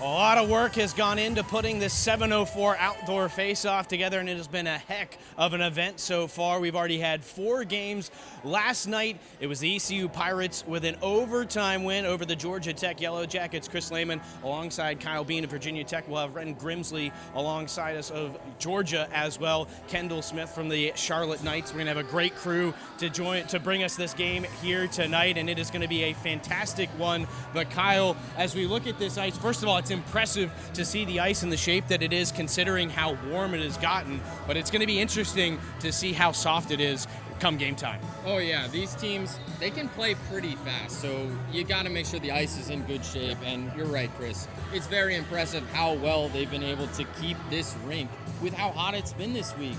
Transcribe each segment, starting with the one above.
A lot of work has gone into putting this 704 outdoor face-off together, and it has been a heck of an event so far. We've already had 4 games. Last night, it was the ECU Pirates with an overtime win over the Georgia Tech Yellow Jackets. Chris Lehman alongside Kyle Bean of Virginia Tech. We'll have Ren Grimsley alongside us of Georgia as well. Kendall Smith from the Charlotte Knights. We're going to have a great crew to bring us this game here tonight, and it is going to be a fantastic one. But Kyle, as we look at this ice, first of all, it's impressive to see the ice in the shape that it is considering how warm it has gotten, but it's going to be interesting to see how soft it is come game time. Oh yeah, these teams, they can play pretty fast, so you got to make sure the ice is in good shape. And you're right, Chris, it's very impressive how well they've been able to keep this rink with how hot it's been this week.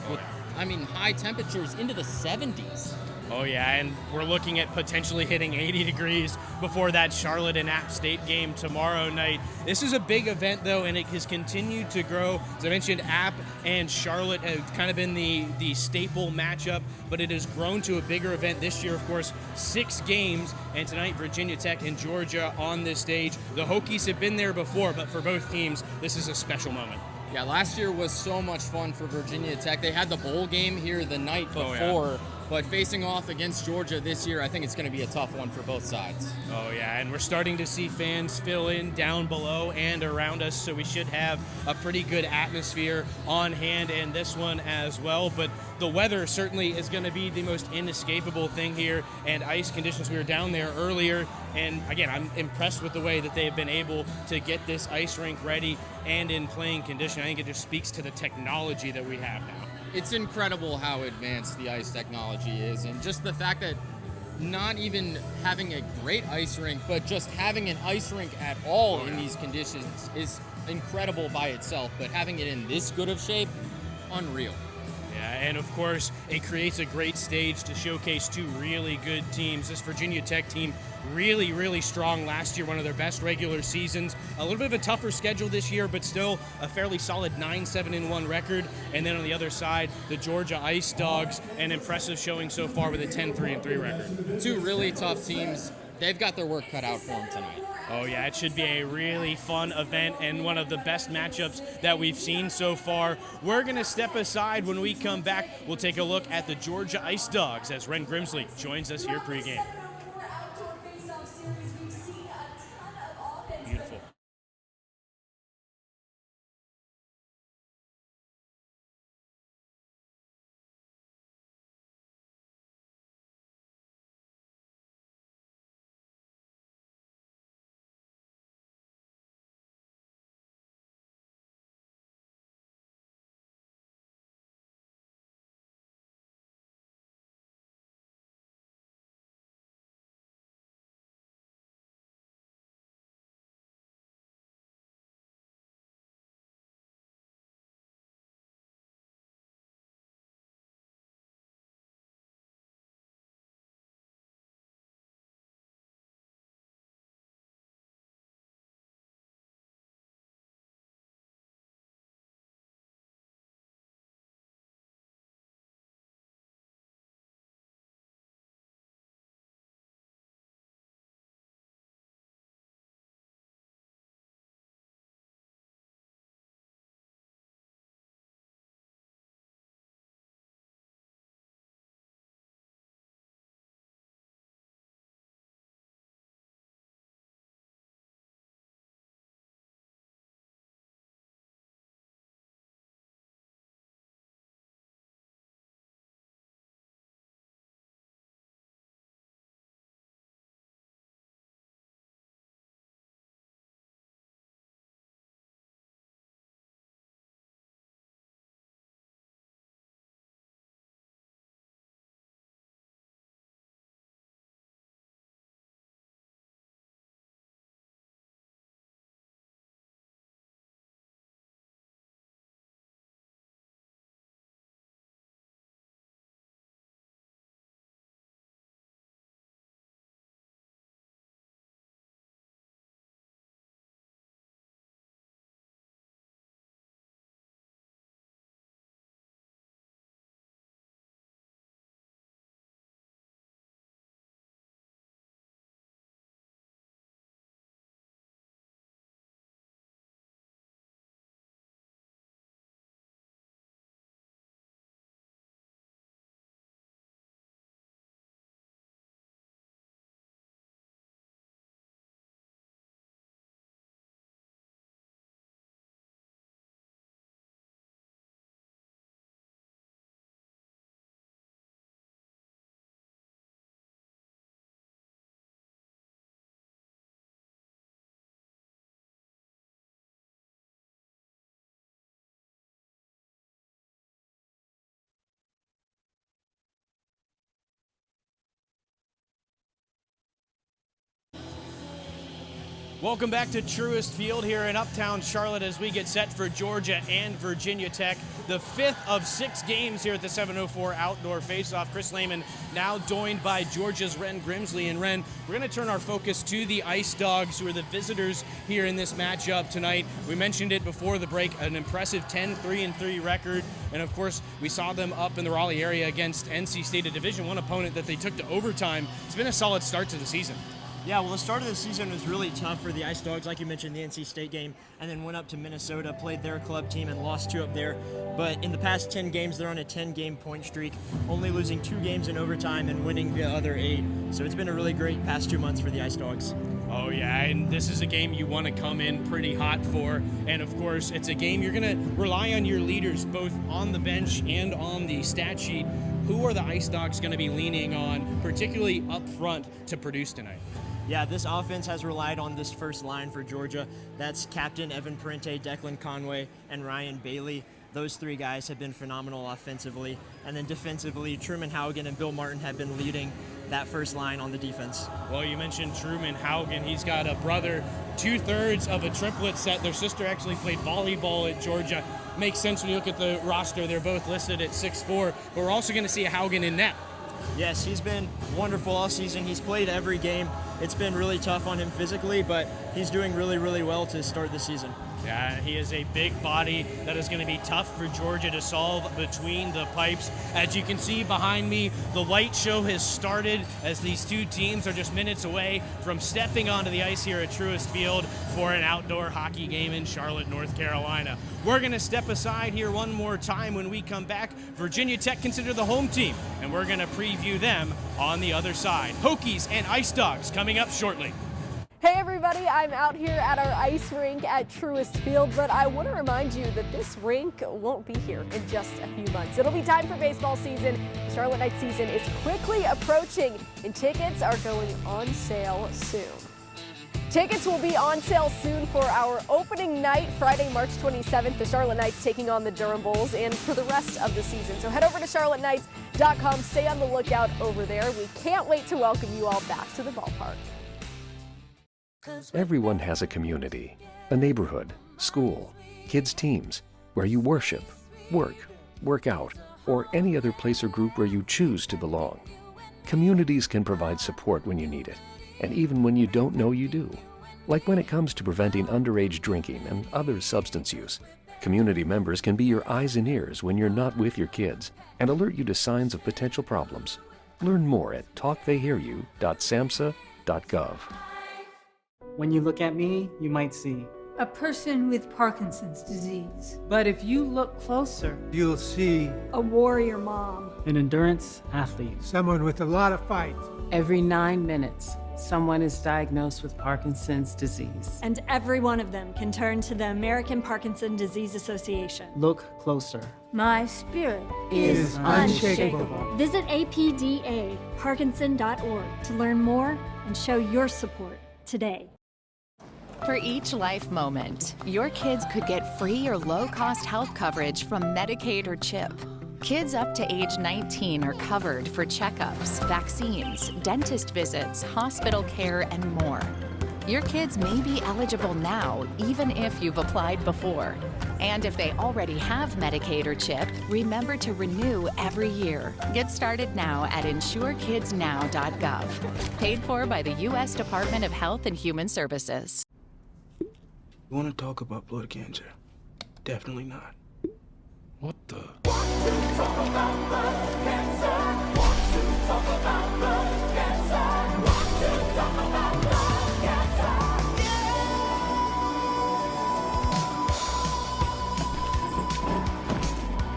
I mean, high temperatures into the 70s. Oh yeah, and we're looking at potentially hitting 80 degrees before that Charlotte and App State game tomorrow night. This is a big event though, and it has continued to grow. As I mentioned, App and Charlotte have kind of been the staple matchup, but it has grown to a bigger event this year. Of course, 6 games, and tonight Virginia Tech and Georgia on this stage. The Hokies have been there before, but for both teams, this is a special moment. Yeah, last year was so much fun for Virginia Tech. They had the bowl game here the night before, but facing off against Georgia this year, I think it's going to be a tough one for both sides. Oh yeah, and we're starting to see fans fill in down below and around us, so we should have a pretty good atmosphere on hand in this one as well. But the weather certainly is going to be the most inescapable thing here, and ice conditions. We were down there earlier, and again, I'm impressed with the way that they've been able to get this ice rink ready and in playing condition. I think it just speaks to the technology that we have now. It's incredible how advanced the ice technology is, and just the fact that not even having a great ice rink, but just having an ice rink at all in these conditions is incredible by itself, but having it in this good of shape, unreal. Yeah, and of course, it creates a great stage to showcase 2 really good teams. This Virginia Tech team really, really strong last year, one of their best regular seasons. A little bit of a tougher schedule this year, but still a fairly solid 9-7-1 record. And then on the other side, the Georgia Ice Dogs, an impressive showing so far with a 10-3-3 record. 2 really tough teams. They've got their work cut out for them tonight. Oh yeah, it should be a really fun event and one of the best matchups that we've seen so far. We're going to step aside. When we come back, we'll take a look at the Georgia Ice Dogs as Ren Grimsley joins us here pregame. Welcome back to Truist Field here in Uptown Charlotte as we get set for Georgia and Virginia Tech. The 5th of 6 games here at the 704 Outdoor Faceoff. Chris Lehman now joined by Georgia's Ren Grimsley. And Ren, we're going to turn our focus to the Ice Dogs, who are the visitors here in this matchup tonight. We mentioned it before the break, an impressive 10-3-3 record. And of course, we saw them up in the Raleigh area against NC State, a Division I opponent that they took to overtime. It's been a solid start to the season. Yeah, well, the start of the season was really tough for the Ice Dogs, like you mentioned, the NC State game, and then went up to Minnesota, played their club team, and lost 2 up there. But in the past 10 games, they're on a 10-game point streak, only losing 2 games in overtime and winning the other 8. So it's been a really great past 2 months for the Ice Dogs. Oh, yeah, and this is a game you want to come in pretty hot for. And, of course, it's a game you're going to rely on your leaders, both on the bench and on the stat sheet. Who are the Ice Dogs going to be leaning on, particularly up front, to produce tonight? Yeah, this offense has relied on this first line for Georgia. That's Captain Evan Parente, Declan Conway, and Ryan Bailey. Those 3 guys have been phenomenal offensively. And then defensively, Truman Haugen and Bill Martin have been leading that first line on the defense. Well, you mentioned Truman Haugen. He's got a brother, 2/3 of a triplet set. Their sister actually played volleyball at Georgia. Makes sense when you look at the roster. They're both listed at 6'4", but we're also going to see a Haugen in net. Yes, he's been wonderful all season. He's played every game. It's been really tough on him physically, but he's doing really, really well to start the season. Yeah, he is a big body that is going to be tough for Georgia to solve between the pipes. As you can see behind me, the light show has started as these 2 teams are just minutes away from stepping onto the ice here at Truist Field for an outdoor hockey game in Charlotte, North Carolina. We're going to step aside here one more time. When we come back, Virginia Tech consider the home team, and we're going to preview them on the other side. Hokies and Ice Dogs coming up shortly. Hey everybody, I'm out here at our ice rink at Truist Field, but I want to remind you that this rink won't be here in just a few months. It'll be time for baseball season. The Charlotte Knights season is quickly approaching, and tickets are going on sale soon. Tickets will be on sale soon for our opening night, Friday, March 27th. The Charlotte Knights taking on the Durham Bulls, and for the rest of the season. So head over to charlotteknights.com. Stay on the lookout over there. We can't wait to welcome you all back to the ballpark. Everyone has a community, a neighborhood, school, kids' teams, where you worship, work out, or any other place or group where you choose to belong. Communities can provide support when you need it, and even when you don't know you do. Like when it comes to preventing underage drinking and other substance use. Community members can be your eyes and ears when you're not with your kids and alert you to signs of potential problems. Learn more at talktheyhearyou.samhsa.gov. When you look at me, you might see a person with Parkinson's disease. But if you look closer, you'll see a warrior mom. An endurance athlete. Someone with a lot of fight. Every 9 minutes, someone is diagnosed with Parkinson's disease. And every one of them can turn to the American Parkinson Disease Association. Look closer. My spirit is unshakable. Visit apdaparkinson.org to learn more and show your support today. For each life moment, your kids could get free or low-cost health coverage from Medicaid or CHIP. Kids up to age 19 are covered for checkups, vaccines, dentist visits, hospital care, and more. Your kids may be eligible now, even if you've applied before. And if they already have Medicaid or CHIP, remember to renew every year. Get started now at insurekidsnow.gov. Paid for by the U.S. Department of Health and Human Services. You want to talk about blood cancer? Definitely not. What the? Want to talk about blood cancer? Want to talk about blood cancer? Want to talk about blood cancer? Yeah!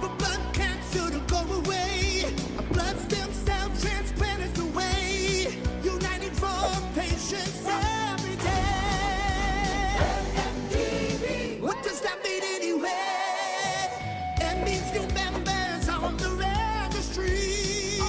For blood cancer to go away, a blood stem cell transplant is the way. United for patients every day. What does that mean anyway? It means new members on the registry.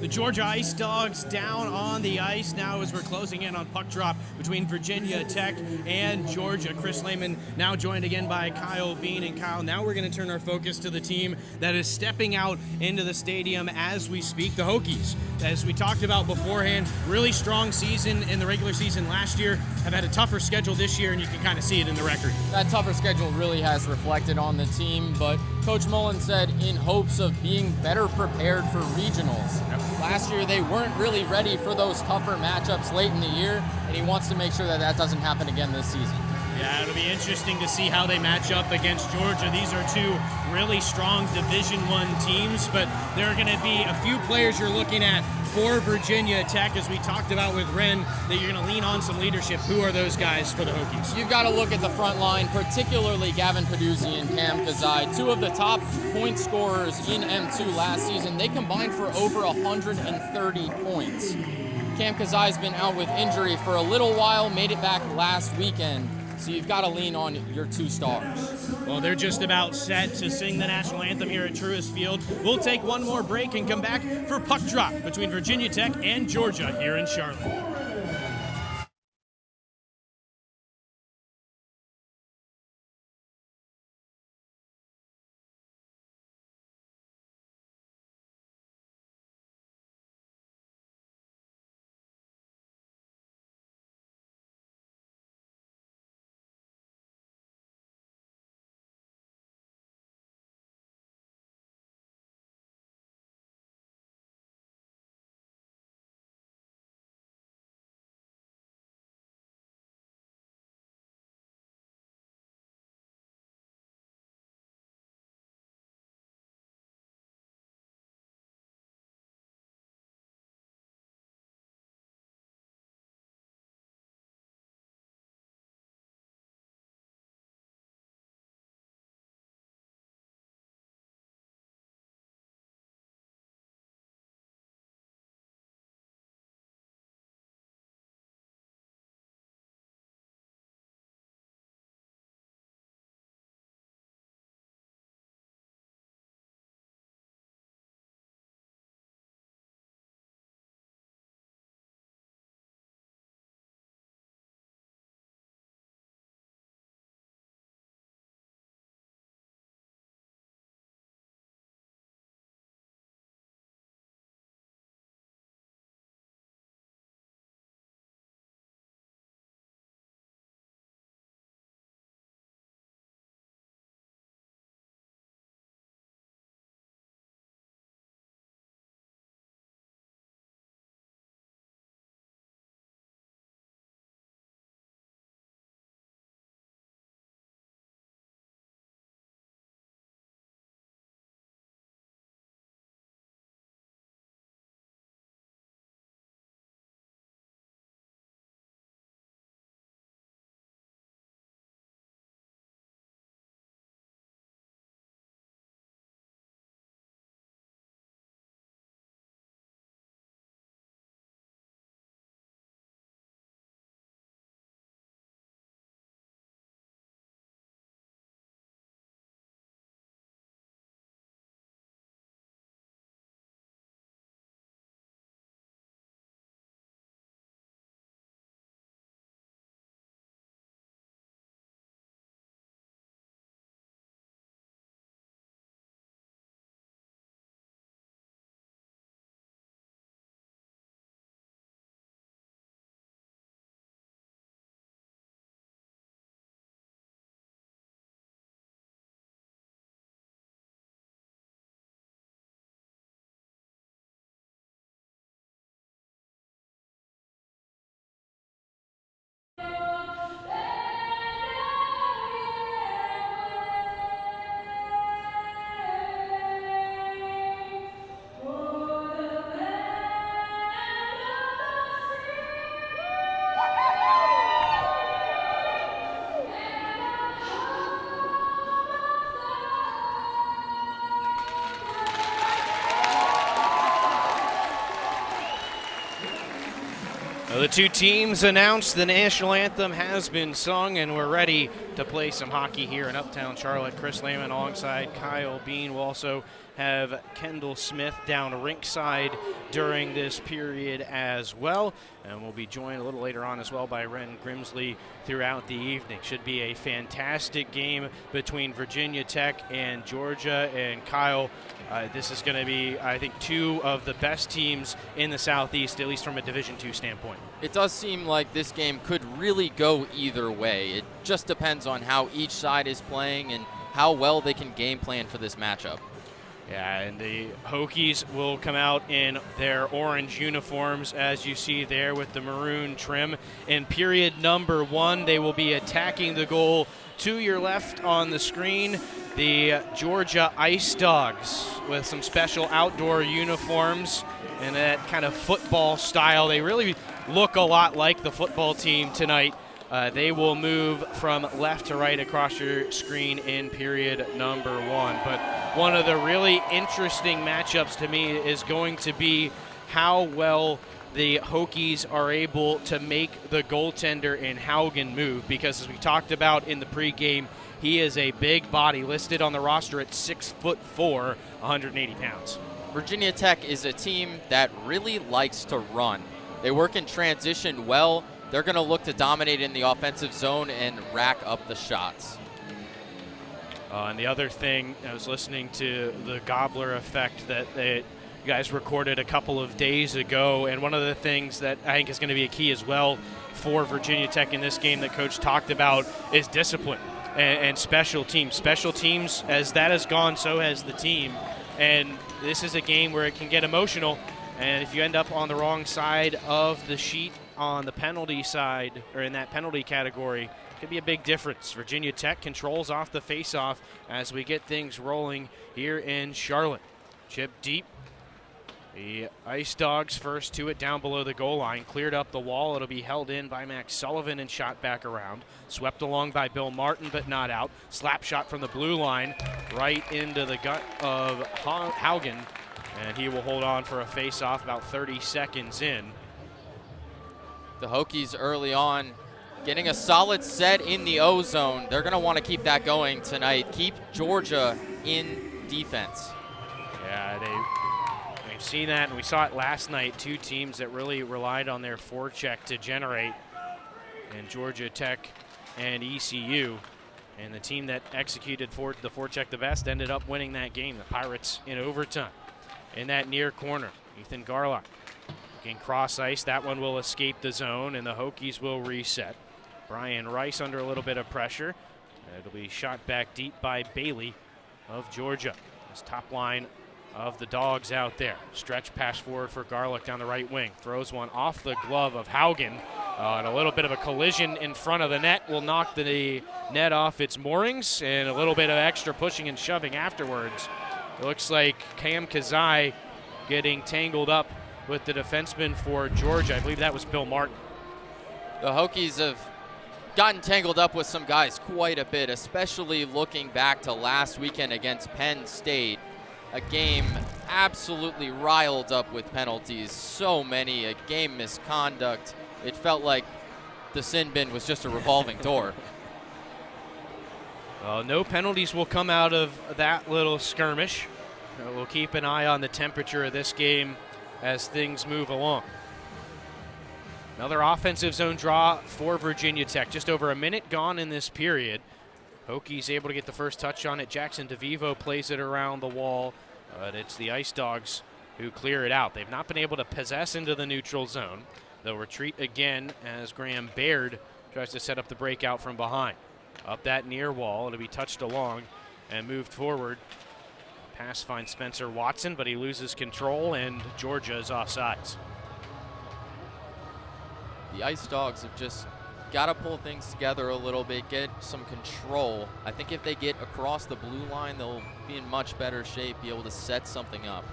Georgia Ice Dogs down on the ice now as we're closing in on puck drop between Virginia Tech and Georgia. Chris Lehman now joined again by Kyle Bean. And Kyle, now we're going to turn our focus to the team that is stepping out into the stadium as we speak, the Hokies. As we talked about beforehand, really strong season in the regular season last year, have had a tougher schedule this year, and you can kind of see it in the record. That tougher schedule really has reflected on the team, but Coach Mullen said in hopes of being better prepared for regionals. Last year, they weren't really ready for those tougher matchups late in the year, and he wants to make sure that that doesn't happen again this season. Yeah, it'll be interesting to see how they match up against Georgia. These are two really strong Division I teams, but there are going to be a few players you're looking at for Virginia Tech, as we talked about with Wren, that you're going to lean on some leadership. Who are those guys for the Hokies? You've got to look at the front line, particularly Gavin Peduzzi and Cam Kazai, two of the top point scorers in M2 last season. They combined for over 130 points. Cam Kazai's been out with injury for a little while, made it back last weekend. So you've got to lean on your two stars. Well, they're just about set to sing the national anthem here at Truist Field. We'll take one more break and come back for puck drop between Virginia Tech and Georgia here in Charlotte. Well, the two teams announced, the national anthem has been sung, and we're ready to play some hockey here in Uptown Charlotte. Chris Lehman alongside Kyle Bean will also have Kendall Smith down rinkside during this period as well. And we'll be joined a little later on as well by Ren Grimsley throughout the evening. Should be a fantastic game between Virginia Tech and Georgia. And Kyle, this is going to be, I think, two of the best teams in the Southeast, at least from a Division II standpoint. It does seem like this game could really go either way. It just depends on how each side is playing and how well they can game plan for this matchup. Yeah, and the Hokies will come out in their orange uniforms, as you see there, with the maroon trim. In period number 1, they will be attacking the goal. To your left on the screen, the Georgia Ice Dogs with some special outdoor uniforms and that kind of football style. They really look a lot like the football team tonight. They will move from left to right across your screen in period number 1. But one of the really interesting matchups to me is going to be how well the Hokies are able to make the goaltender in Haugen move, because as we talked about in the pregame, he is a big body, listed on the roster at 6'4", 180 pounds. Virginia Tech is a team that really likes to run. They work in transition well. They're going to look to dominate in the offensive zone and rack up the shots. And the other thing, I was listening to the Gobbler Effect that you guys recorded a couple of days ago, and one of the things that I think is going to be a key as well for Virginia Tech in this game that Coach talked about is discipline and special teams. Special teams, as that has gone, so has the team. And this is a game where it can get emotional, and if you end up on the wrong side of the sheet on the penalty side, or in that penalty category, could be a big difference. Virginia Tech controls off the faceoff as we get things rolling here in Charlotte. Chip deep. The Ice Dogs first to it down below the goal line. Cleared up the wall. It'll be held in by Max Sullivan and shot back around. Swept along by Bill Martin, but not out. Slap shot from the blue line right into the gut of Haugen, and he will hold on for a faceoff about 30 seconds in. The Hokies early on getting a solid set in the O zone. They're going to want to keep that going tonight. Keep Georgia in defense. Yeah, we've seen that, and we saw it last night. Two teams that really relied on their forecheck to generate, and Georgia Tech and ECU. And the team that executed the forecheck the best ended up winning that game, the Pirates, in overtime. In that near corner, Ethan Garlock. Looking cross ice, that one will escape the zone, and the Hokies will reset. Brian Rice under a little bit of pressure. It'll be shot back deep by Bailey of Georgia. This top line of the Dogs out there. Stretch pass forward for Garlick down the right wing. Throws one off the glove of Haugen. And a little bit of a collision in front of the net will knock the net off its moorings, and a little bit of extra pushing and shoving afterwards. It looks like Cam Kazai getting tangled up with the defenseman for Georgia. I believe that was Bill Martin. The Hokies have gotten tangled up with some guys quite a bit, especially looking back to last weekend against Penn State. A game absolutely riled up with penalties. So many, a game misconduct. It felt like the sin bin was just a revolving door. No penalties will come out of that little skirmish. We'll keep an eye on the temperature of this game as things move along. Another offensive zone draw for Virginia Tech. Just over a minute gone in this period. Hokies able to get the first touch on it. Jackson DeVivo plays it around the wall, but it's the Ice Dogs who clear it out. They've not been able to possess into the neutral zone. They'll retreat again as Graham Baird tries to set up the breakout from behind. Up that near wall, it'll be touched along and moved forward. Pass finds Spencer Watson, but he loses control, and Georgia is offsides. The Ice Dogs have just got to pull things together a little bit, get some control. I think if they get across the blue line, they'll be in much better shape, be able to set something up.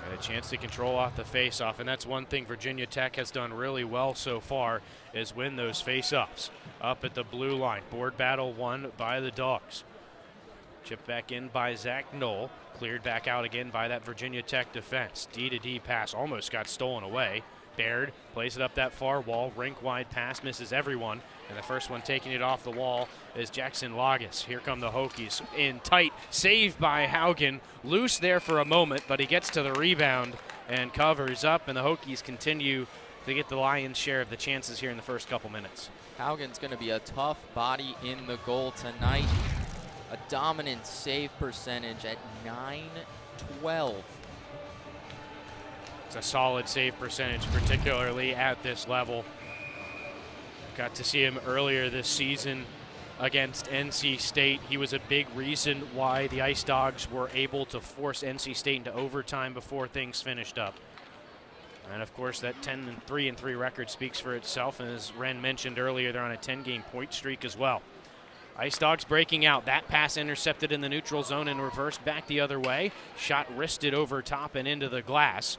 And a chance to control off the faceoff, and that's one thing Virginia Tech has done really well so far, is win those faceoffs. Up at the blue line, board battle won by the Dogs. Chipped back in by Zach Knoll. Cleared back out again by that Virginia Tech defense. D-to-D pass almost got stolen away. Baird plays it up that far wall. Rink-wide pass misses everyone. And the first one taking it off the wall is Jackson Lagas. Here come the Hokies in tight. Saved by Haugen. Loose there for a moment, but he gets to the rebound and covers up. And the Hokies continue to get the lion's share of the chances here in the first couple minutes. Haugen's going to be a tough body in the goal tonight. A dominant save percentage at .912. It's a solid save percentage, particularly at this level. Got to see him earlier this season against NC State. He was a big reason why the Ice Dogs were able to force NC State into overtime before things finished up. And of course, that 10-3 record speaks for itself. And as Ren mentioned earlier, they're on a 10-game point streak as well. Ice Dogs breaking out. That pass intercepted in the neutral zone and reversed back the other way. Shot wristed over top and into the glass.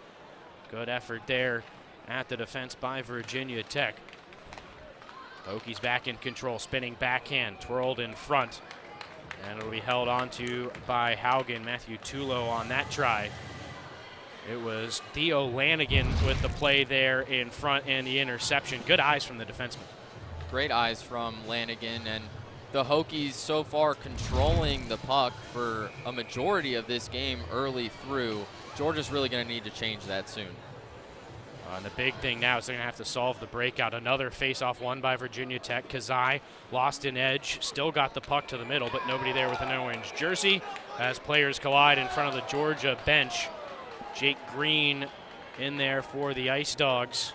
Good effort there at the defense by Virginia Tech. Hokies back in control, spinning backhand, twirled in front. And it'll be held onto by Haugen. Matthew Tulo on that try. It was Theo Lanigan with the play there in front and the interception. Good eyes from the defenseman. Great eyes from Lanigan, and the Hokies so far controlling the puck for a majority of this game early through. Georgia's really going to need to change that soon. And the big thing now is they're going to have to solve the breakout. Another face-off won by Virginia Tech. Kazai lost an edge, still got the puck to the middle, but nobody there with an orange jersey as players collide in front of the Georgia bench. Jake Green in there for the Ice Dogs.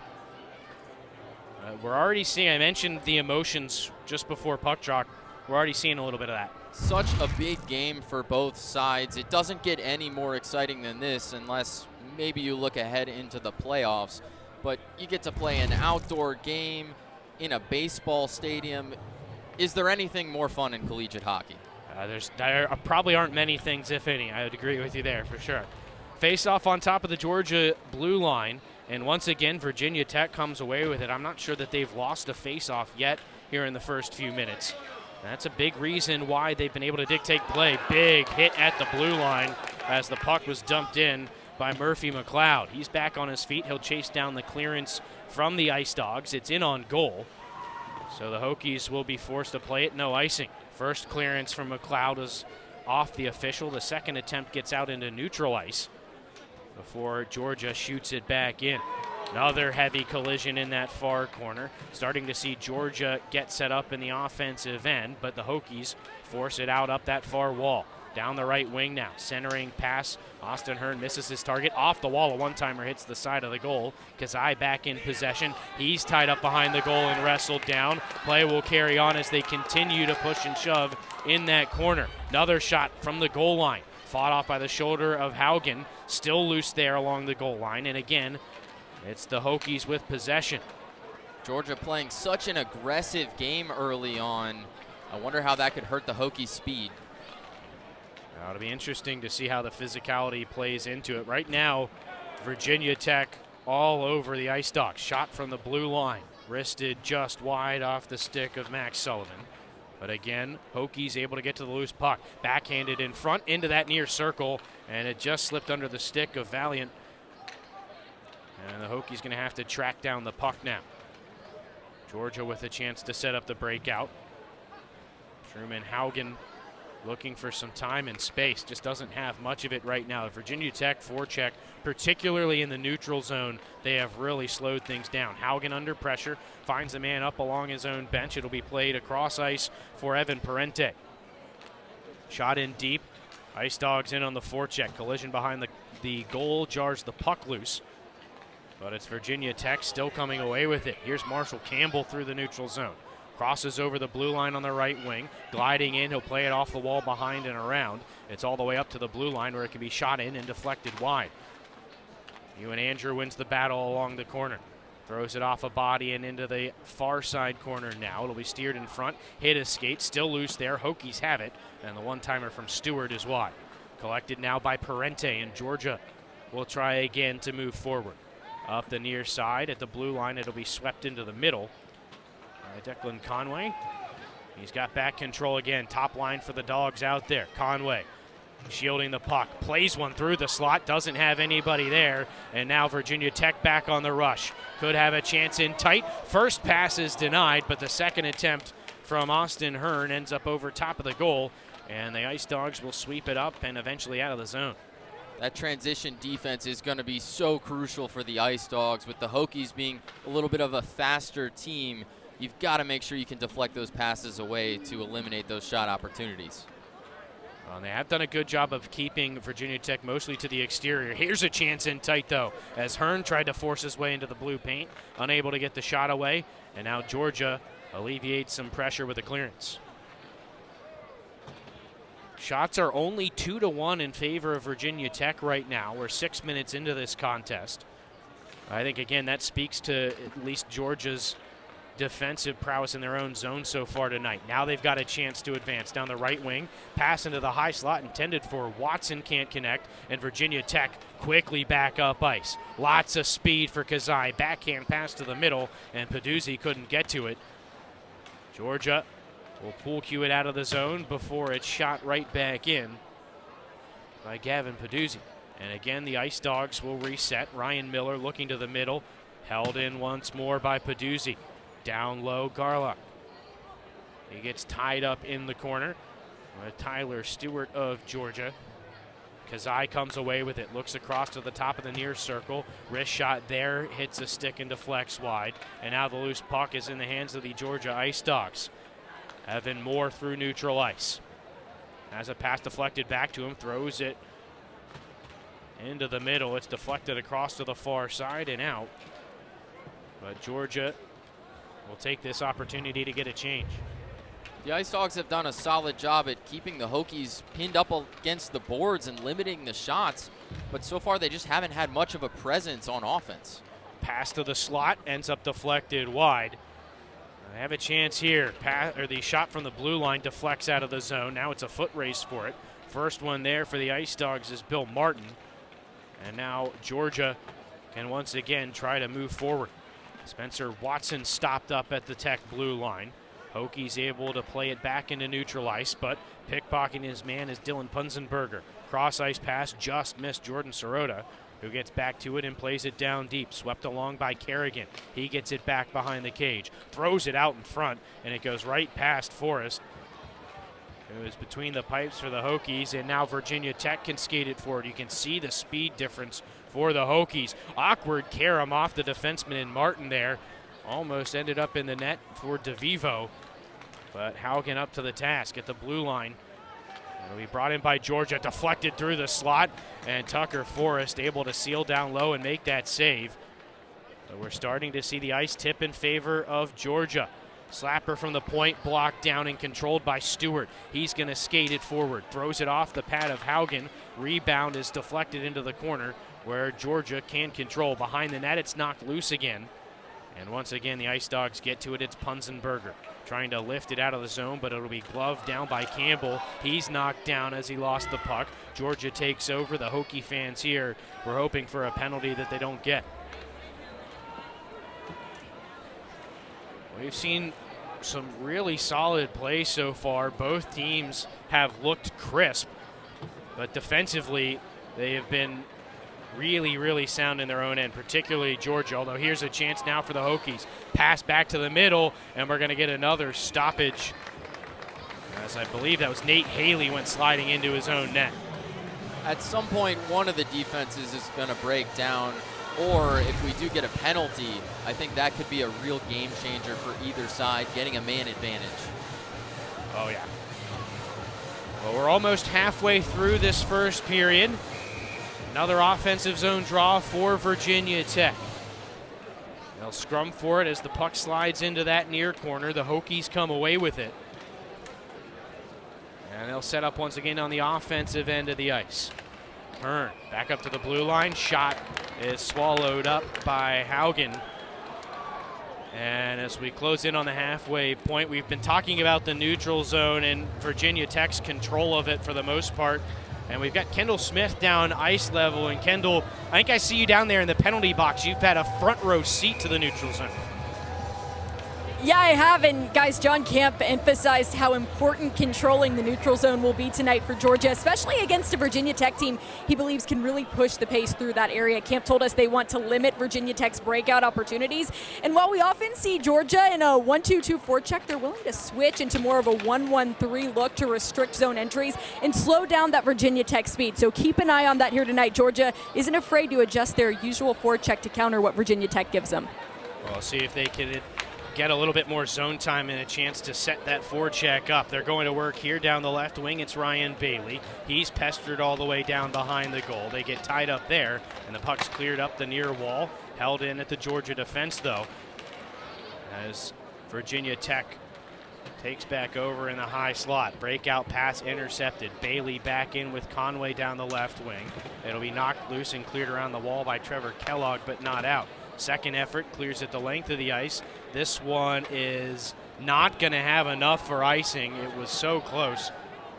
We're already seeing, I mentioned the emotions just before puck drop. We're already seeing a little bit of that. Such a big game for both sides. It doesn't get any more exciting than this unless maybe you look ahead into the playoffs. But you get to play an outdoor game in a baseball stadium. Is there anything more fun in collegiate hockey? There probably aren't many things, if any. I would agree with you there for sure. Face off on top of the Georgia blue line. And once again, Virginia Tech comes away with it. I'm not sure that they've lost a face-off yet here in the first few minutes. That's a big reason why they've been able to dictate play. Big hit at the blue line as the puck was dumped in by Murphy McLeod. He's back on his feet. He'll chase down the clearance from the Ice Dogs. It's in on goal. So the Hokies will be forced to play it. No icing. First clearance from McLeod is off the official. The second attempt gets out into neutral ice before Georgia shoots it back in. Another heavy collision in that far corner. Starting to see Georgia get set up in the offensive end, but the Hokies force it out up that far wall. Down the right wing now. Centering pass. Austin Hearn misses his target. Off the wall, a one-timer hits the side of the goal. Kazai back in possession. He's tied up behind the goal and wrestled down. Play will carry on as they continue to push and shove in that corner. Another shot from the goal line. Fought off by the shoulder of Haugen. Still loose there along the goal line. And again, it's the Hokies with possession. Georgia playing such an aggressive game early on. I wonder how that could hurt the Hokies' speed. Now, it'll be interesting to see how the physicality plays into it. Right now, Virginia Tech all over the Ice Dogs. Shot from the blue line. Wristed just wide off the stick of Max Sullivan. But again, Hokies able to get to the loose puck. Backhanded in front into that near circle, and it just slipped under the stick of Valiant. And the Hokies going to have to track down the puck now. Georgia with a chance to set up the breakout. Truman Haugen looking for some time and space. Just doesn't have much of it right now. The Virginia Tech forecheck, particularly in the neutral zone, they have really slowed things down. Haugen under pressure, finds a man up along his own bench. It'll be played across ice for Evan Parente. Shot in deep. Ice Dogs in on the forecheck. Collision behind the goal jars the puck loose. But it's Virginia Tech still coming away with it. Here's Marshall Campbell through the neutral zone. Crosses over the blue line on the right wing. Gliding in, he'll play it off the wall behind and around. It's all the way up to the blue line where it can be shot in and deflected wide. Ewan Andrew wins the battle along the corner. Throws it off a body and into the far side corner now. It'll be steered in front. Hit his skate, still loose there. Hokies have it, and the one-timer from Stewart is wide. Collected now by Parente, and Georgia will try again to move forward. Up the near side at the blue line, it'll be swept into the middle. Declan Conway. He's got back control again. Top line for the Dogs out there. Conway shielding the puck, plays one through the slot, doesn't have anybody there, and now Virginia Tech back on the rush. Could have a chance in tight. First pass is denied, but the second attempt from Austin Hearn ends up over top of the goal, and the Ice Dogs will sweep it up and eventually out of the zone. That transition defense is going to be so crucial for the Ice Dogs. With the Hokies being a little bit of a faster team, you've got to make sure you can deflect those passes away to eliminate those shot opportunities. They have done a good job of keeping Virginia Tech mostly to the exterior. Here's a chance in tight, though, as Hearn tried to force his way into the blue paint, unable to get the shot away, and now Georgia alleviates some pressure with a clearance. Shots are only 2-1 in favor of Virginia Tech right now. We're 6 minutes into this contest. I think, again, that speaks to at least Georgia's defensive prowess in their own zone so far tonight. Now they've got a chance to advance down the right wing. Pass into the high slot intended for Watson, can't connect, and Virginia Tech quickly back up ice. Lots of speed for Kazai. Backhand pass to the middle, and Peduzzi couldn't get to it. Georgia will pool cue it out of the zone before it's shot right back in by Gavin Peduzzi. And again, the Ice Dogs will reset. Ryan Miller looking to the middle. Held in once more by Peduzzi. Down low, Garlock. He gets tied up in the corner with Tyler Stewart of Georgia. Kazai comes away with it, looks across to the top of the near circle. Wrist shot there, hits a stick and deflects wide. And now the loose puck is in the hands of the Georgia Ice Dogs. Evan Moore through neutral ice. Has a pass deflected back to him, throws it into the middle. It's deflected across to the far side and out. But Georgia will take this opportunity to get a change. The Ice Dogs have done a solid job at keeping the Hokies pinned up against the boards and limiting the shots, but so far they just haven't had much of a presence on offense. Pass to the slot, ends up deflected wide. They have a chance here. The shot from the blue line deflects out of the zone. Now it's a foot race for it. First one there for the Ice Dogs is Bill Martin. And now Georgia can once again try to move forward. Spencer Watson stopped up at the Tech blue line. Hokies able to play it back into neutral ice, but pickpocketing his man is Dylan Punzenberger. Cross ice pass just missed Jordan Sirota, who gets back to it and plays it down deep. Swept along by Kerrigan. He gets it back behind the cage. Throws it out in front, and it goes right past Forrest. It was between the pipes for the Hokies, and now Virginia Tech can skate it forward. You can see the speed difference for the Hokies. Awkward carom off the defenseman in Martin there. Almost ended up in the net for DeVivo, but Haugen up to the task at the blue line. It'll be brought in by Georgia, deflected through the slot, and Tucker Forrest able to seal down low and make that save. But we're starting to see the ice tip in favor of Georgia. Slapper from the point, blocked down and controlled by Stewart. He's going to skate it forward, throws it off the pad of Haugen. Rebound is deflected into the corner where Georgia can control. Behind the net, it's knocked loose again. And once again, the Ice Dogs get to it. It's Punzenberger trying to lift it out of the zone, but it'll be gloved down by Campbell. He's knocked down as he lost the puck. Georgia takes over. The Hokie fans here were hoping for a penalty that they don't get. We've seen some really solid play so far. Both teams have looked crisp, but defensively they have been really, really sound in their own end, particularly Georgia, although here's a chance now for the Hokies. Pass back to the middle, and we're going to get another stoppage, as I believe that was Nate Haley went sliding into his own net. At some point, one of the defenses is going to break down, or if we do get a penalty, I think that could be a real game changer for either side, getting a man advantage. Oh, yeah. Well, we're almost halfway through this first period. Another offensive zone draw for Virginia Tech. They'll scrum for it as the puck slides into that near corner. The Hokies come away with it. And they'll set up once again on the offensive end of the ice. Hearn back up to the blue line. Shot is swallowed up by Haugen. And as we close in on the halfway point, we've been talking about the neutral zone and Virginia Tech's control of it for the most part. And we've got Kendall Smith down ice level. And Kendall, I think I see you down there in the penalty box. You've had a front row seat to the neutral zone. Yeah, I have, and guys, John Camp emphasized how important controlling the neutral zone will be tonight for Georgia, especially against a Virginia Tech team he believes can really push the pace through that area. Camp told us they want to limit Virginia Tech's breakout opportunities, and while we often see Georgia in a 1-2-2 forecheck, they're willing to switch into more of a 1-1-3 look to restrict zone entries and slow down that Virginia Tech speed. So keep an eye on that here tonight. Georgia isn't afraid to adjust their usual forecheck to counter what Virginia Tech gives them. We'll see if they can get a little bit more zone time and a chance to set that forecheck up. They're going to work here down the left wing. It's Ryan Bailey. He's pestered all the way down behind the goal. They get tied up there, and the puck's cleared up the near wall. Held in at the Georgia defense, though, as Virginia Tech takes back over in the high slot. Breakout pass intercepted. Bailey back in with Conway down the left wing. It'll be knocked loose and cleared around the wall by Trevor Kellogg, but not out. Second effort clears it the length of the ice. This one is not going to have enough for icing. It was so close.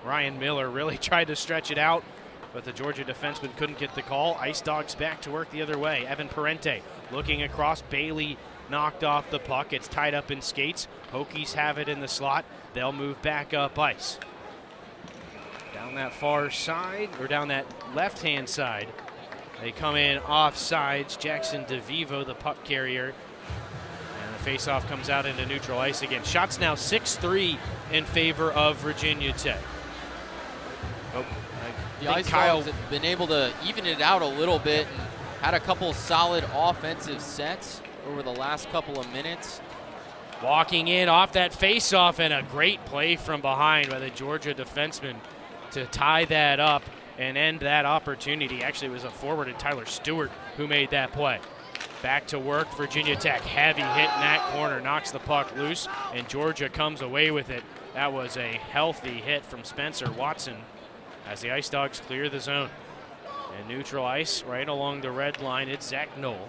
Ryan Miller really tried to stretch it out, but the Georgia defenseman couldn't get the call. Ice Dogs back to work the other way. Evan Parente looking across. Bailey knocked off the puck. It's tied up in skates. Hokies have it in the slot. They'll move back up ice. Down that far side, or down that left-hand side, they come in offsides. Jackson DeVivo, the puck carrier. And the faceoff comes out into neutral ice again. Shots now 6-3 in favor of Virginia Tech. Oh, the Ice Dogs have been able to even it out a little bit and had a couple solid offensive sets over the last couple of minutes. Walking in off that faceoff, and a great play from behind by the Georgia defenseman to tie that up and end that opportunity. Actually, it was a forward and Tyler Stewart who made that play. Back to work, Virginia Tech. Heavy hit in that corner, knocks the puck loose, and Georgia comes away with it. That was a healthy hit from Spencer Watson as the Ice Dogs clear the zone. And neutral ice right along the red line, it's Zach Knoll.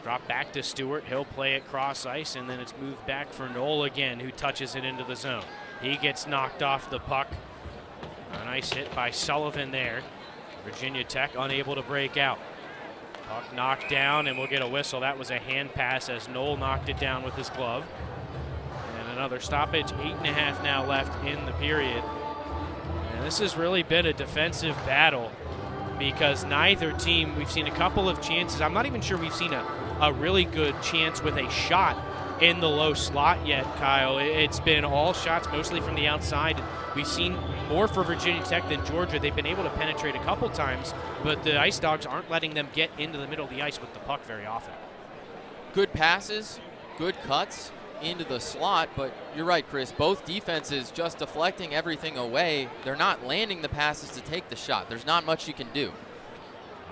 Drop back to Stewart, he'll play it cross ice, and then it's moved back for Knoll again, who touches it into the zone. He gets knocked off the puck. A nice hit by Sullivan there. Virginia Tech unable to break out. Puck knocked down, and we'll get a whistle. That was a hand pass as Knoll knocked it down with his glove. And another stoppage. 8.5 now left in the period. And this has really been a defensive battle because neither team, we've seen a couple of chances. I'm not even sure we've seen a really good chance with a shot in the low slot yet, Kyle. It's been all shots mostly from the outside. We've seen more for Virginia Tech than Georgia. They've been able to penetrate a couple times, but the Ice Dogs aren't letting them get into the middle of the ice with the puck very often. Good passes, good cuts into the slot, but you're right, Chris. Both defenses just deflecting everything away. They're not landing the passes to take the shot. There's not much you can do.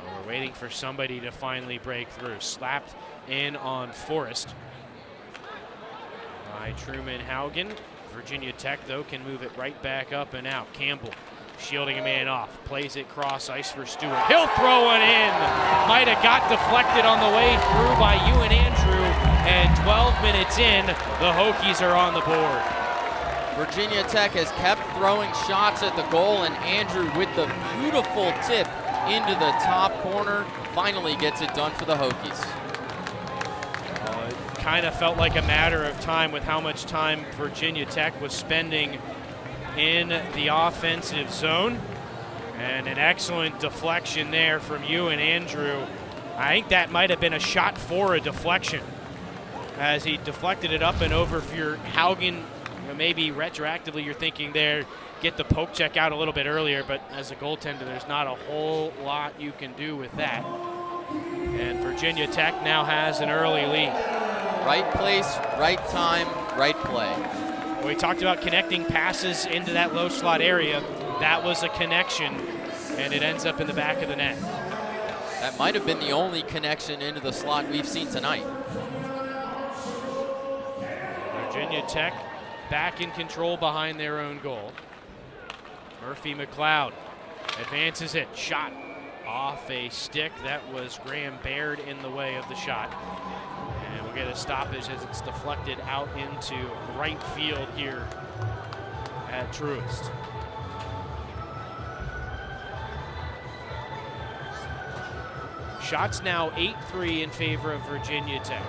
Well, we're waiting for somebody to finally break through. Slapped in on Forrest by Truman Haugen. Virginia Tech, though, can move it right back up and out. Campbell shielding a man off. Plays it cross ice for Stewart. He'll throw one in. Might have got deflected on the way through by Ewan Andrew. And 12 minutes in, the Hokies are on the board. Virginia Tech has kept throwing shots at the goal, and Andrew with the beautiful tip into the top corner finally gets it done for the Hokies. Kind of felt like a matter of time with how much time Virginia Tech was spending in the offensive zone. And an excellent deflection there from Ewan Andrew. I think that might have been a shot for a deflection as he deflected it up and over for Haugen. Maybe retroactively you're thinking there, get the poke check out a little bit earlier, but as a goaltender, there's not a whole lot you can do with that. And Virginia Tech now has an early lead. Right place, right time, right play. We talked about connecting passes into that low slot area. That was a connection, and it ends up in the back of the net. That might have been the only connection into the slot we've seen tonight. Virginia Tech back in control behind their own goal. Murphy McLeod advances it. Shot off a stick. That was Graham Baird in the way of the shot. And we'll get a stoppage as it's deflected out into right field here at Truist. Shots now 8-3 in favor of Virginia Tech.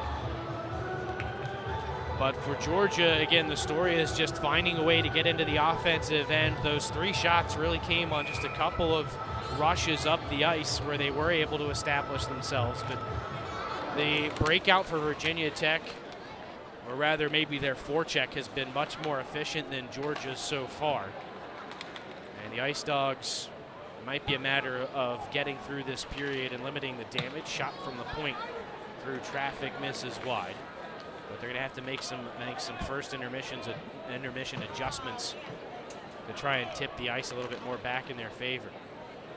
But for Georgia, again, the story is just finding a way to get into the offensive end. Those 3 shots really came on just a couple of rushes up the ice where they were able to establish themselves. But the breakout for Virginia Tech, or rather maybe their forecheck, has been much more efficient than Georgia's so far. And the Ice Dogs, it might be a matter of getting through this period and limiting the damage. Shot from the point through traffic, misses wide. But they're going to have to make some first intermission adjustments to try and tip the ice a little bit more back in their favor.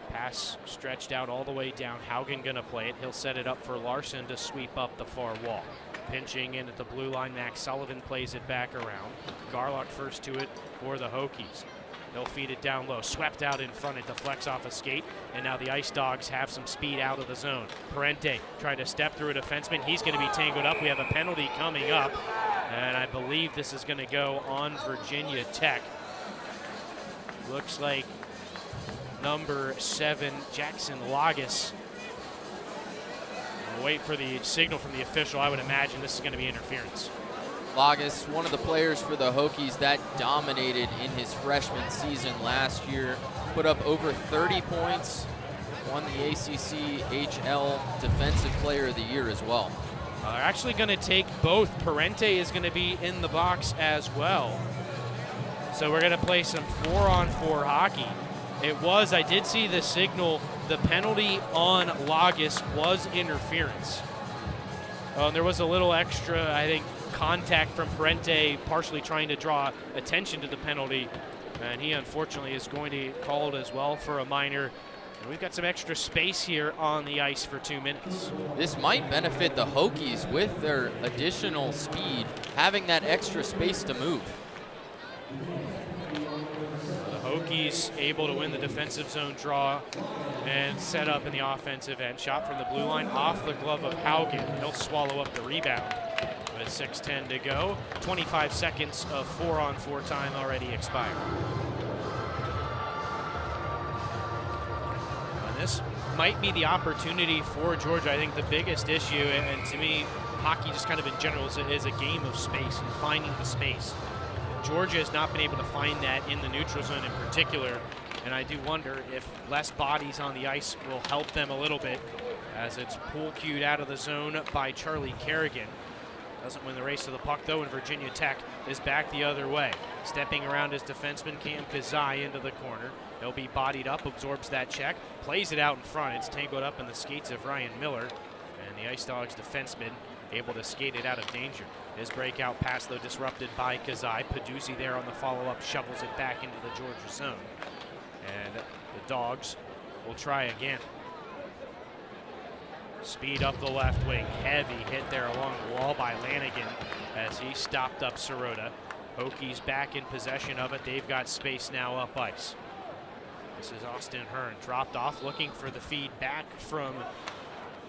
Pass stretched out all the way down. Haugen going to play it. He'll set it up for Larson to sweep up the far wall. Pinching in at the blue line, Max Sullivan plays it back around. Garlock first to it for the Hokies. They'll feed it down low. Swept out in front. It deflects off a skate. And now the Ice Dogs have some speed out of the zone. Parente trying to step through a defenseman. He's going to be tangled up. We have a penalty coming up. And I believe this is going to go on Virginia Tech. Looks like number 7, Jackson Lagas. We'll wait for the signal from the official. I would imagine this is going to be interference. Lagas, one of the players for the Hokies that dominated in his freshman season last year, put up over 30 points, won the ACHA Defensive Player of the Year as well. They're actually going to take both. Parente is going to be in the box as well. So we're going to play some 4-on-4 hockey. I did see the signal, the penalty on Lagas was interference. There was a little extra, I think, contact from Parente, partially trying to draw attention to the penalty, and he unfortunately is going to get called as well for a minor. And we've got some extra space here on the ice for 2 minutes. This might benefit the Hokies with their additional speed, having that extra space to move. The Hokies able to win the defensive zone draw and set up in the offensive end. Shot from the blue line off the glove of Haugen. He'll swallow up the rebound. With 6:10 to go, 25 seconds of 4-on-4 time already expired. And this might be the opportunity for Georgia. I think the biggest issue, and to me, hockey just kind of in general is a game of space and finding the space. Georgia has not been able to find that in the neutral zone in particular, and I do wonder if less bodies on the ice will help them a little bit, as it's pool cued out of the zone by Charlie Kerrigan. Doesn't win the race to the puck, though, and Virginia Tech is back the other way. Stepping around his defenseman, Cam Kazai, into the corner. He'll be bodied up, absorbs that check, plays it out in front. It's tangled up in the skates of Ryan Miller, and the Ice Dogs defenseman able to skate it out of danger. His breakout pass, though, disrupted by Kazai. Paduzzi there on the follow-up shovels it back into the Georgia zone. And the Dogs will try again. Speed up the left wing. Heavy hit there along the wall by Lanigan as he stopped up Sirota. Hokies back in possession of it. They've got space now up ice. This is Austin Hearn. Dropped off, looking for the feed back from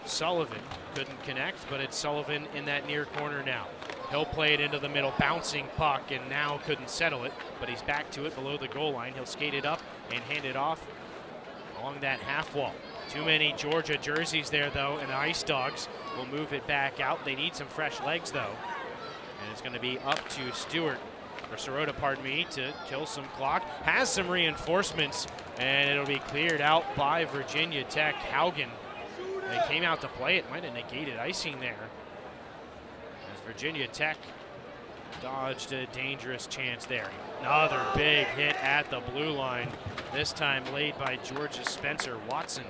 Sullivan. Couldn't connect, but it's Sullivan in that near corner now. He'll play it into the middle, bouncing puck, and now couldn't settle it, but he's back to it below the goal line. He'll skate it up and hand it off along that half wall. Too many Georgia jerseys there, though, and the Ice Dogs will move it back out. They need some fresh legs, though. And it's going to be up to Sirota, pardon me, to kill some clock. Has some reinforcements, and it'll be cleared out by Virginia Tech. Haugen, they came out to play it, might have negated icing there. As Virginia Tech dodged a dangerous chance there. Another big hit at the blue line, this time laid by Georgia's Spencer Watson.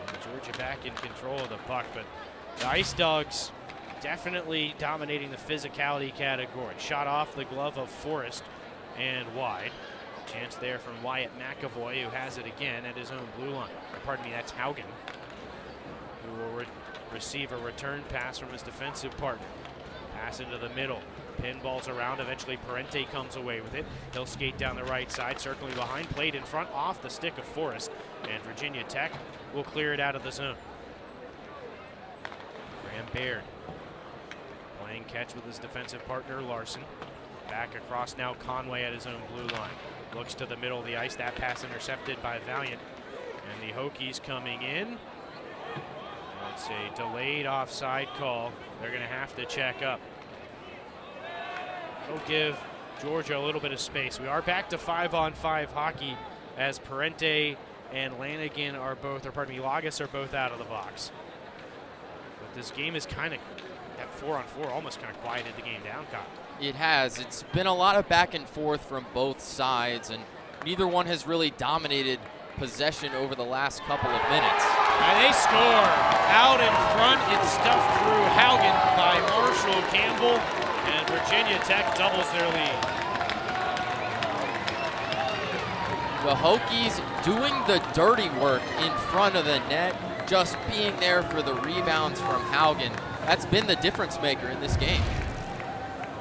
And Georgia back in control of the puck, but the Ice Dogs definitely dominating the physicality category. Shot off the glove of Forrest and wide. Chance there from Wyatt McAvoy, who has it again at his own blue line. Pardon me, that's Haugen, who will receive a return pass from his defensive partner. Pass into the middle. Pinballs around. Eventually Parente comes away with it. He'll skate down the right side, circling behind. Played in front off the stick of Forrest. And Virginia Tech will clear it out of the zone. Graham Baird playing catch with his defensive partner Larson. Back across now, Conway at his own blue line. Looks to the middle of the ice. That pass intercepted by Valiant. And the Hokies coming in. It's a delayed offside call. They're going to have to check up. It'll give Georgia a little bit of space. We are back to 5-on-5 hockey as Parente and Lanigan are both, or pardon me, Lagas are both out of the box. But this game is kind of, that 4-on-4 almost kind of quieted the game down, Kyle. It has. It's been a lot of back and forth from both sides, and neither one has really dominated possession over the last couple of minutes. And they score. Out in front, it's stuffed through Haugen by Marshall Campbell, and Virginia Tech doubles their lead. The Hokies doing the dirty work in front of the net, just being there for the rebounds from Haugen. That's been the difference maker in this game.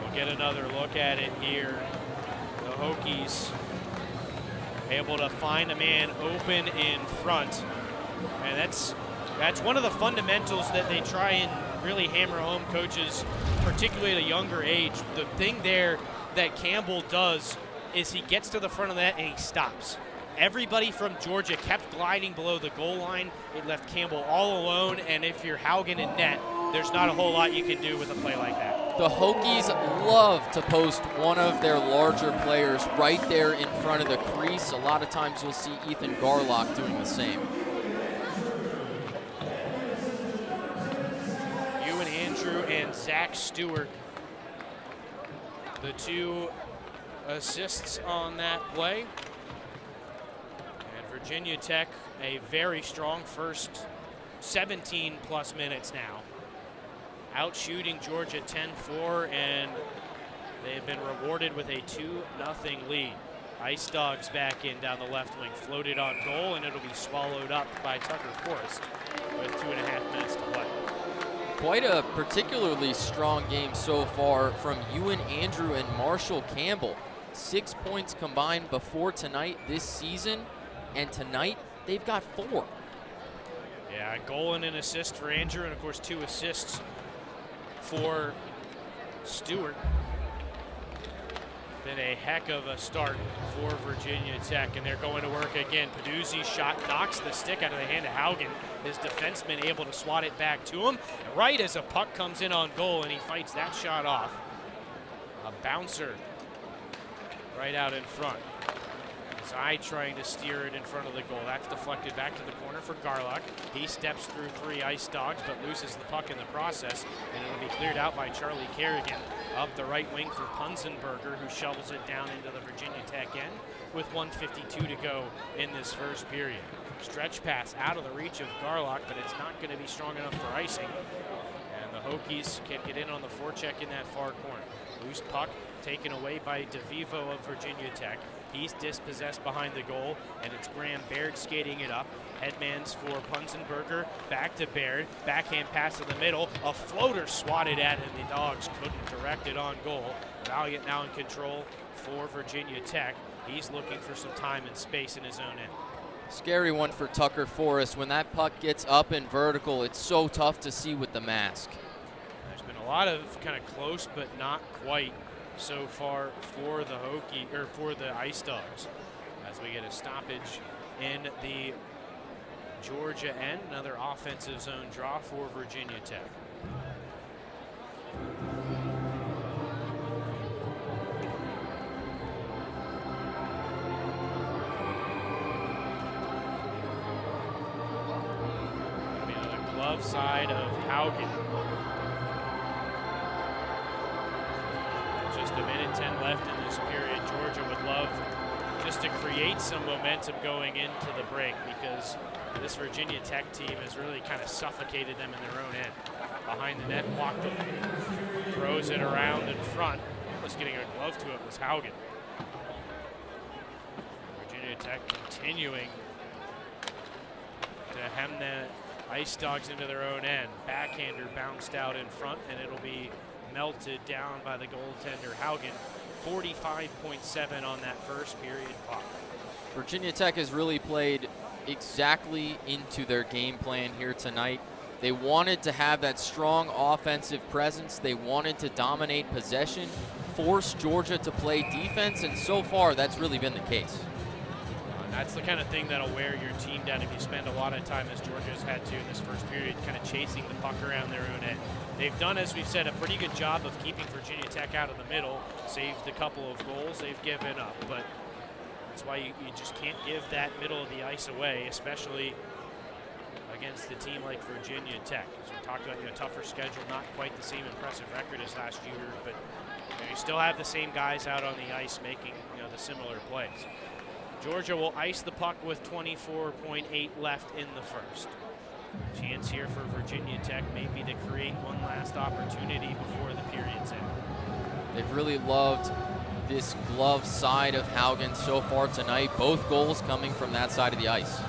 We'll get another look at it here. The Hokies able to find a man open in front. And that's one of the fundamentals that they try and really hammer home, coaches, particularly at a younger age. The thing there that Campbell does is he gets to the front of the net and he stops. Everybody from Georgia kept gliding below the goal line. It left Campbell all alone, and if you're Haugen in net, there's not a whole lot you can do with a play like that. The Hokies love to post one of their larger players right there in front of the crease. A lot of times you'll see Ethan Garlock doing the same. Ewan Andrew and Zach Stewart, the two assists on that play. And Virginia Tech, a very strong first 17 plus minutes now. Out shooting Georgia 10-4, and they've been rewarded with a 2-0 lead. Ice Dogs back in down the left wing, floated on goal, and it'll be swallowed up by Tucker Forrest with 2.5 minutes to play. Quite a particularly strong game so far from Ewan Andrew and Marshall Campbell. 6 points combined before tonight this season, and tonight they've got 4. Yeah, a goal and an assist for Andrew, and of course 2 assists for Stewart. Been a heck of a start for Virginia Tech, and they're going to work again. Peduzzi's shot knocks the stick out of the hand of Haugen. His defenseman able to swat it back to him. Right as a puck comes in on goal, and he fights that shot off. A bouncer right out in front. Zai trying to steer it in front of the goal. That's deflected back to the corner for Garlock. He steps through 3 Ice Dogs, but loses the puck in the process, and it'll be cleared out by Charlie Kerrigan. Up the right wing for Punzenberger, who shovels it down into the Virginia Tech end with 1:52 to go in this first period. Stretch pass out of the reach of Garlock, but it's not going to be strong enough for icing. And the Hokies can get in on the forecheck in that far corner. Loose puck taken away by DeVivo of Virginia Tech. He's dispossessed behind the goal, and it's Graham Baird skating it up. Headmans for Punzenberger, back to Baird, backhand pass in the middle, a floater swatted at, and the Dogs couldn't direct it on goal. Valiant now in control for Virginia Tech. He's looking for some time and space in his own end. Scary one for Tucker Forrest. When that puck gets up and vertical, it's so tough to see with the mask. There's been a lot of kind of close but not quite so far for the for the Ice Dogs, as we get a stoppage in the Georgia end. Another offensive zone draw for Virginia Tech. It'll be another glove side of Haugen. Just 1:10 left in this period. Georgia would love just to create some momentum going into the break, because this Virginia Tech team has really kind of suffocated them in their own end. Behind the net, walked them, throws it around in front. Just getting a glove to it was Haugen. Virginia Tech continuing to hem the Ice Dogs into their own end. Backhander bounced out in front, and it'll be melted down by the goaltender Haugen. 45.7 on that first period clock. Virginia Tech has really played exactly into their game plan here tonight. They wanted to have that strong offensive presence. They wanted to dominate possession, force Georgia to play defense, and so far that's really been the case. That's the kind of thing that'll wear your team down if you spend a lot of time, as Georgia's had to in this first period, kind of chasing the puck around their own end. They've done, as we've said, a pretty good job of keeping Virginia Tech out of the middle, saved a couple of goals they've given up, but that's why you just can't give that middle of the ice away, especially against a team like Virginia Tech. As we talked about, tougher schedule, not quite the same impressive record as last year, but you still have the same guys out on the ice making the similar plays. Georgia will ice the puck with 24.8 left in the first. Chance here for Virginia Tech maybe to create one last opportunity before the period's end. They've really loved this glove side of Haugen so far tonight. Both goals coming from that side of the ice.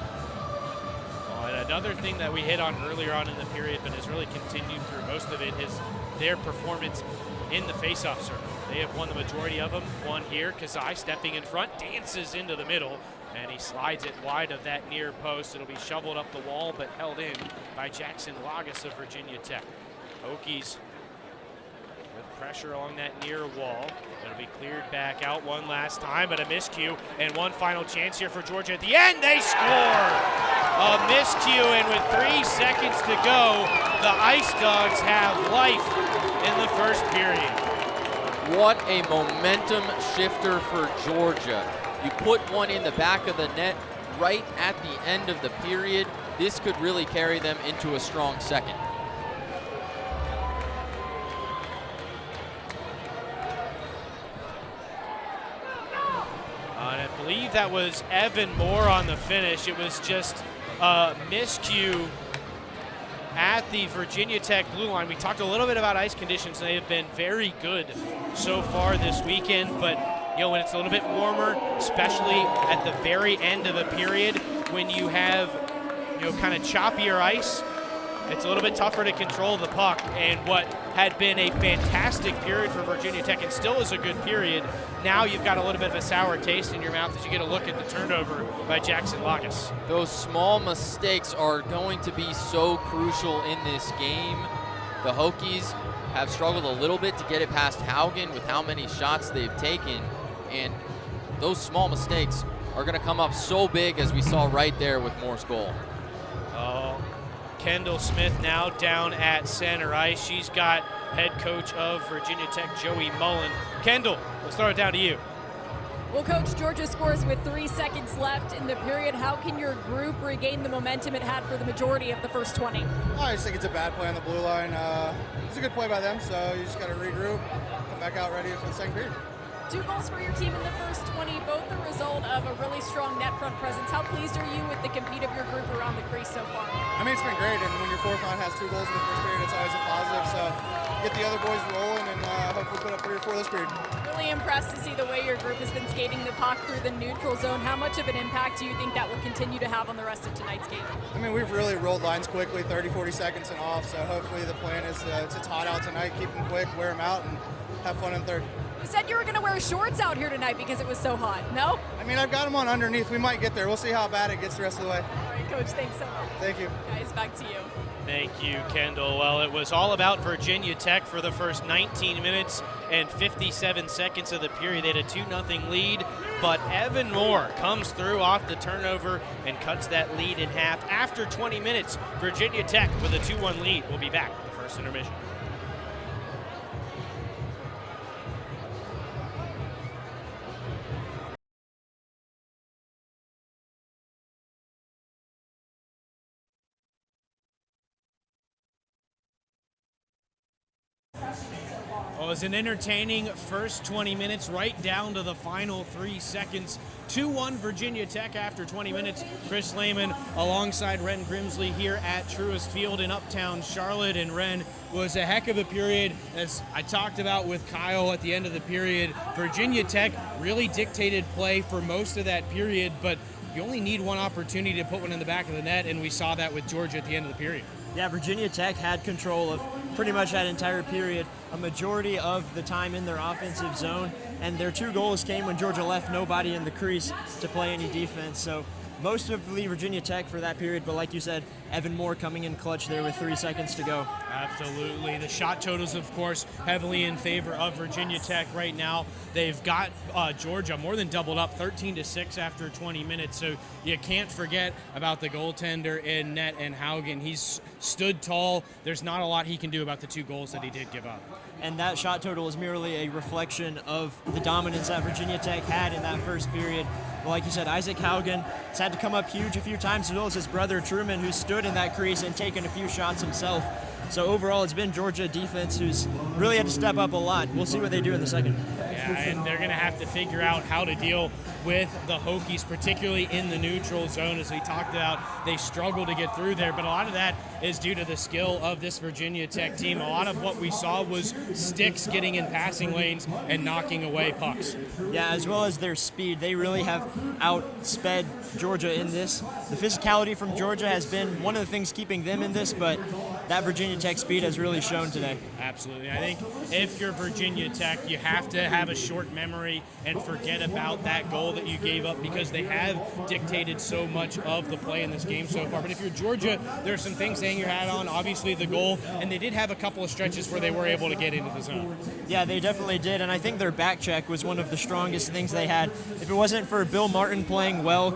And another thing that we hit on earlier on in the period, but has really continued through most of it, is their performance in the faceoff circle. They have won the majority of them. One here, Kazai stepping in front, dances into the middle, and he slides it wide of that near post. It'll be shoveled up the wall, but held in by Jackson Lagas of Virginia Tech. Hokies with pressure along that near wall. It'll be cleared back out one last time, but a miscue, and one final chance here for Georgia. At the end, they score! A miscue, and with 3 seconds to go, the Ice Dogs have life in the first period. What a momentum shifter for Georgia. You put one in the back of the net right at the end of the period. This could really carry them into a strong second. And I believe that was Evan Moore on the finish. It was just a miscue at the Virginia Tech blue line. We talked a little bit about ice conditions, and they have been very good so far this weekend, but when it's a little bit warmer, especially at the very end of a period, when you have kind of choppier ice, it's a little bit tougher to control the puck. And what had been a fantastic period for Virginia Tech, and still is a good period, now you've got a little bit of a sour taste in your mouth as you get a look at the turnover by Jackson Lagas. Those small mistakes are going to be so crucial in this game. The Hokies have struggled a little bit to get it past Haugen with how many shots they've taken, and those small mistakes are going to come up so big, as we saw right there with Moore's goal. Kendall Smith now down at center ice. She's got head coach of Virginia Tech, Joey Mullen. Kendall, we'll throw it down to you. Well, Coach, Georgia scores with 3 seconds left in the period. How can your group regain the momentum it had for the majority of the first 20? I just think it's a bad play on the blue line. It's a good play by them, so you just got to regroup, come back out ready for the second period. 2 goals for your team in the first 20, both the result of a really strong net front presence. How pleased are you with the compete of your group around the crease so far? I mean, it's been great, and when your fourth line has 2 goals in the first period, it's always a positive, so get the other boys rolling and hopefully put up 3 or 4 this period. Really impressed to see the way your group has been skating the puck through the neutral zone. How much of an impact do you think that will continue to have on the rest of tonight's game? I mean, we've really rolled lines quickly, 30, 40 seconds and off, so hopefully the plan is it's hot out tonight, keep them quick, wear them out, and have fun in third. You said you were going to wear shorts out here tonight because it was so hot, no? I mean, I've got them on underneath. We might get there. We'll see how bad it gets the rest of the way. All right, Coach, thanks so much. Thank you. Guys, back to you. Thank you, Kendall. Well, it was all about Virginia Tech for the first 19 minutes and 57 seconds of the period. They had a 2-0 lead, but Evan Moore comes through off the turnover and cuts that lead in half. After 20 minutes, Virginia Tech with a 2-1 lead. We'll be back at the first intermission. Well, it was an entertaining first 20 minutes, right down to the final 3 seconds. 2-1 Virginia Tech after 20 minutes. Chris Lehman alongside Ren Grimsley here at Truist Field in Uptown Charlotte. And Ren, was a heck of a period. As I talked about with Kyle at the end of the period, Virginia Tech really dictated play for most of that period, but you only need one opportunity to put one in the back of the net, and we saw that with Georgia at the end of the period. Yeah, Virginia Tech had control of pretty much that entire period, a majority of the time in their offensive zone, and their 2 goals came when Georgia left nobody in the crease to play any defense. So most of the Virginia Tech for that period, but like you said, Evan Moore coming in clutch there with 3 seconds to go. Absolutely. The shot totals, of course, heavily in favor of Virginia Tech right now. They've got Georgia more than doubled up, 13-6 after 20 minutes. So you can't forget about the goaltender in net and Haugen. He's stood tall. There's not a lot he can do about the 2 goals that he did give up. And that shot total is merely a reflection of the dominance that Virginia Tech had in that first period. But like you said, Isaac Haugen has had to come up huge a few times, as well as his brother Truman, who stood in that crease and taken a few shots himself. So overall, it's been Georgia defense who's really had to step up a lot. We'll see what they do in the second. Yeah, and they're going to have to figure out how to deal with the Hokies, particularly in the neutral zone. As we talked about, they struggle to get through there, but a lot of that is due to the skill of this Virginia Tech team. A lot of what we saw was sticks getting in passing lanes and knocking away pucks. Yeah, as well as their speed. They really have outsped Georgia in this. The physicality from Georgia has been one of the things keeping them in this, but that Virginia Tech speed has really shown today. Absolutely. I think if you're Virginia Tech, you have to have a short memory and forget about that goal that you gave up, because they have dictated so much of the play in this game so far. But if you're Georgia, there's some things to hang your hat on. Obviously the goal, and they did have a couple of stretches where they were able to get into the zone. Yeah, they definitely did, and I think their back check was one of the strongest things they had. If it wasn't for Bill Martin playing well,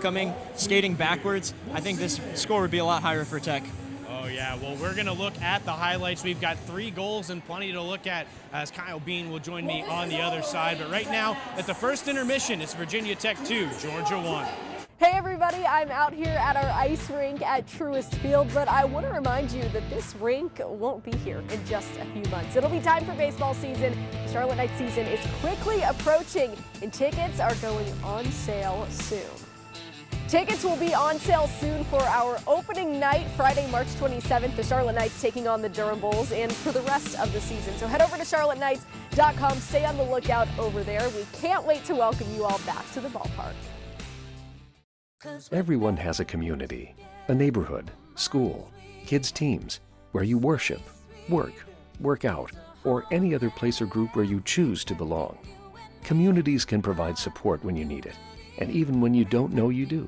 skating backwards, I think this score would be a lot higher for Tech. Oh, yeah. Well, we're going to look at the highlights. We've got 3 goals and plenty to look at, as Kyle Bean will join me on the other side. But right now, at the first intermission, it's Virginia Tech 2, Georgia 1. Hey everybody, I'm out here at our ice rink at Truist Field, but I want to remind you that this rink won't be here in just a few months. It'll be time for baseball season. The Charlotte Knights season is quickly approaching, and tickets are going on sale soon. Tickets will be on sale soon for our opening night, Friday, March 27th. The Charlotte Knights taking on the Durham Bulls, and for the rest of the season. So head over to charlotteknights.com. Stay on the lookout over there. We can't wait to welcome you all back to the ballpark. Everyone has a community, a neighborhood, school, kids' teams, where you worship, work out, or any other place or group where you choose to belong. Communities can provide support when you need it, and even when you don't know you do.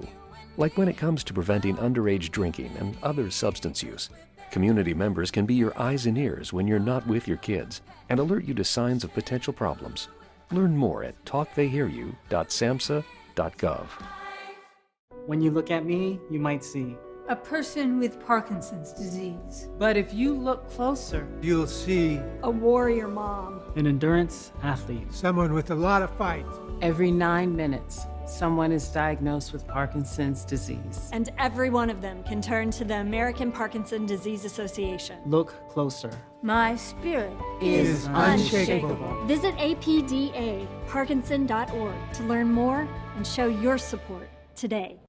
Like when it comes to preventing underage drinking and other substance use. Community members can be your eyes and ears when you're not with your kids and alert you to signs of potential problems. Learn more at talktheyhearyu.samhsa.gov. When you look at me, you might see a person with Parkinson's disease. But if you look closer, You'll see A warrior mom. an endurance athlete. someone with a lot of fight. every 9 minutes, someone is diagnosed with Parkinson's disease. And every one of them can turn to the American Parkinson Disease Association. Look closer. My spirit is unshakable. Visit apdaparkinson.org to learn more and show your support today.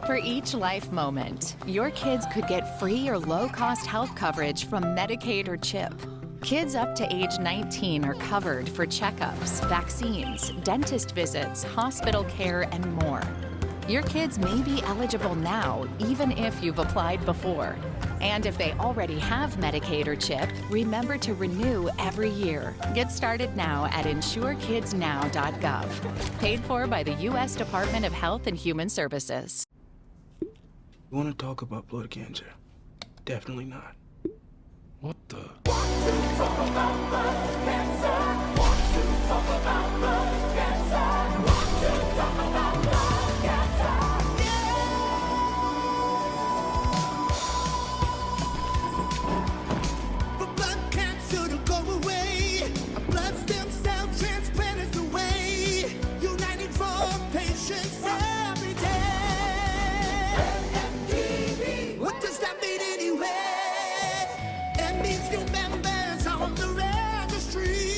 For each life moment, your kids could get free or low-cost health coverage from Medicaid or CHIP. Kids up to age 19 are covered for checkups, vaccines, dentist visits, hospital care, and more. Your kids may be eligible now, even if you've applied before. And if they already have Medicaid or CHIP, remember to renew every year. Get started now at insurekidsnow.gov. Paid for by the U.S. Department of Health and Human Services. You want to talk about blood cancer? Definitely not. What the? For blood cancer to go away, a blood stem cell transplant is the way. Uniting for patients every day. What does that mean anyway? It means new members on the registry.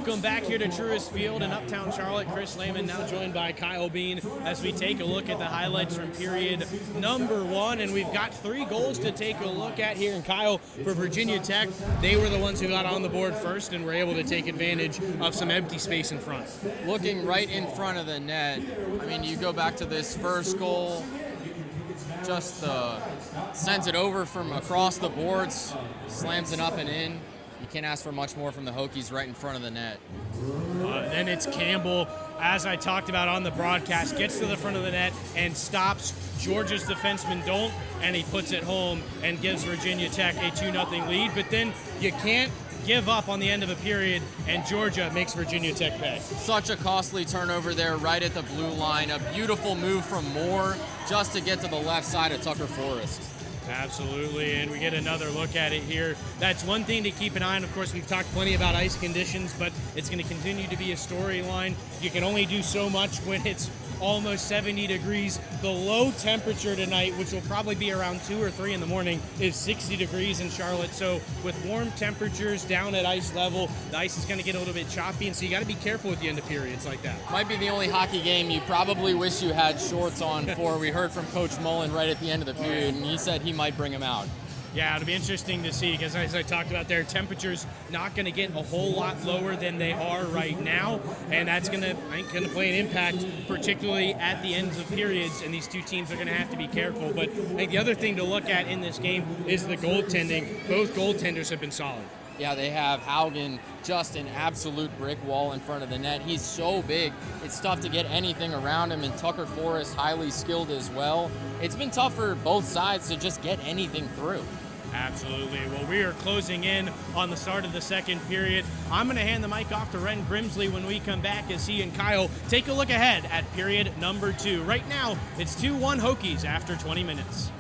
Welcome back here to Truist Field in Uptown Charlotte. Chris Lehman now joined by Kyle Bean as we take a look at the highlights from period number 1. And we've got 3 goals to take a look at here. And Kyle, for Virginia Tech, they were the ones who got on the board first and were able to take advantage of some empty space in front. Looking right in front of the net, I mean, you go back to this first goal, just sends it over from across the boards, slams it up and in. You can't ask for much more from the Hokies right in front of the net. Then it's Campbell, as I talked about on the broadcast, gets to the front of the net and stops Georgia's defenseman Dolt, and he puts it home and gives Virginia Tech a 2-0 lead. But then you can't give up on the end of a period, and Georgia makes Virginia Tech pay. Such a costly turnover there right at the blue line. A beautiful move from Moore just to get to the left side of Tucker Forest. Absolutely, and we get another look at it here. That's one thing to keep an eye on. Of course, we've talked plenty about ice conditions, but it's going to continue to be a storyline. You can only do so much when it's almost 70 degrees. The low temperature tonight, which will probably be around 2 or 3 in the morning, is 60 degrees in Charlotte. So with warm temperatures down at ice level, the ice is going to get a little bit choppy, and so you got to be careful at the end of periods like that. Might be the only hockey game you probably wish you had shorts on for. We heard from Coach Mullen right at the end of the period, and he said he might bring them out. Yeah, it'll be interesting to see because, as I talked about there, temperatures not going to get a whole lot lower than they are right now, and that's going to play an impact, particularly at the ends of periods, and these two teams are going to have to be careful. But I think the other thing to look at in this game is the goaltending. Both goaltenders have been solid. Yeah, they have Haugen, just an absolute brick wall in front of the net. He's so big, it's tough to get anything around him, and Tucker Forrest, highly skilled as well. It's been tough for both sides to just get anything through. Absolutely. Well, we are closing in on the start of the second period. I'm going to hand the mic off to Ren Grimsley when we come back as he and Kyle take a look ahead at period number 2. Right now, it's 2-1 Hokies after 20 minutes.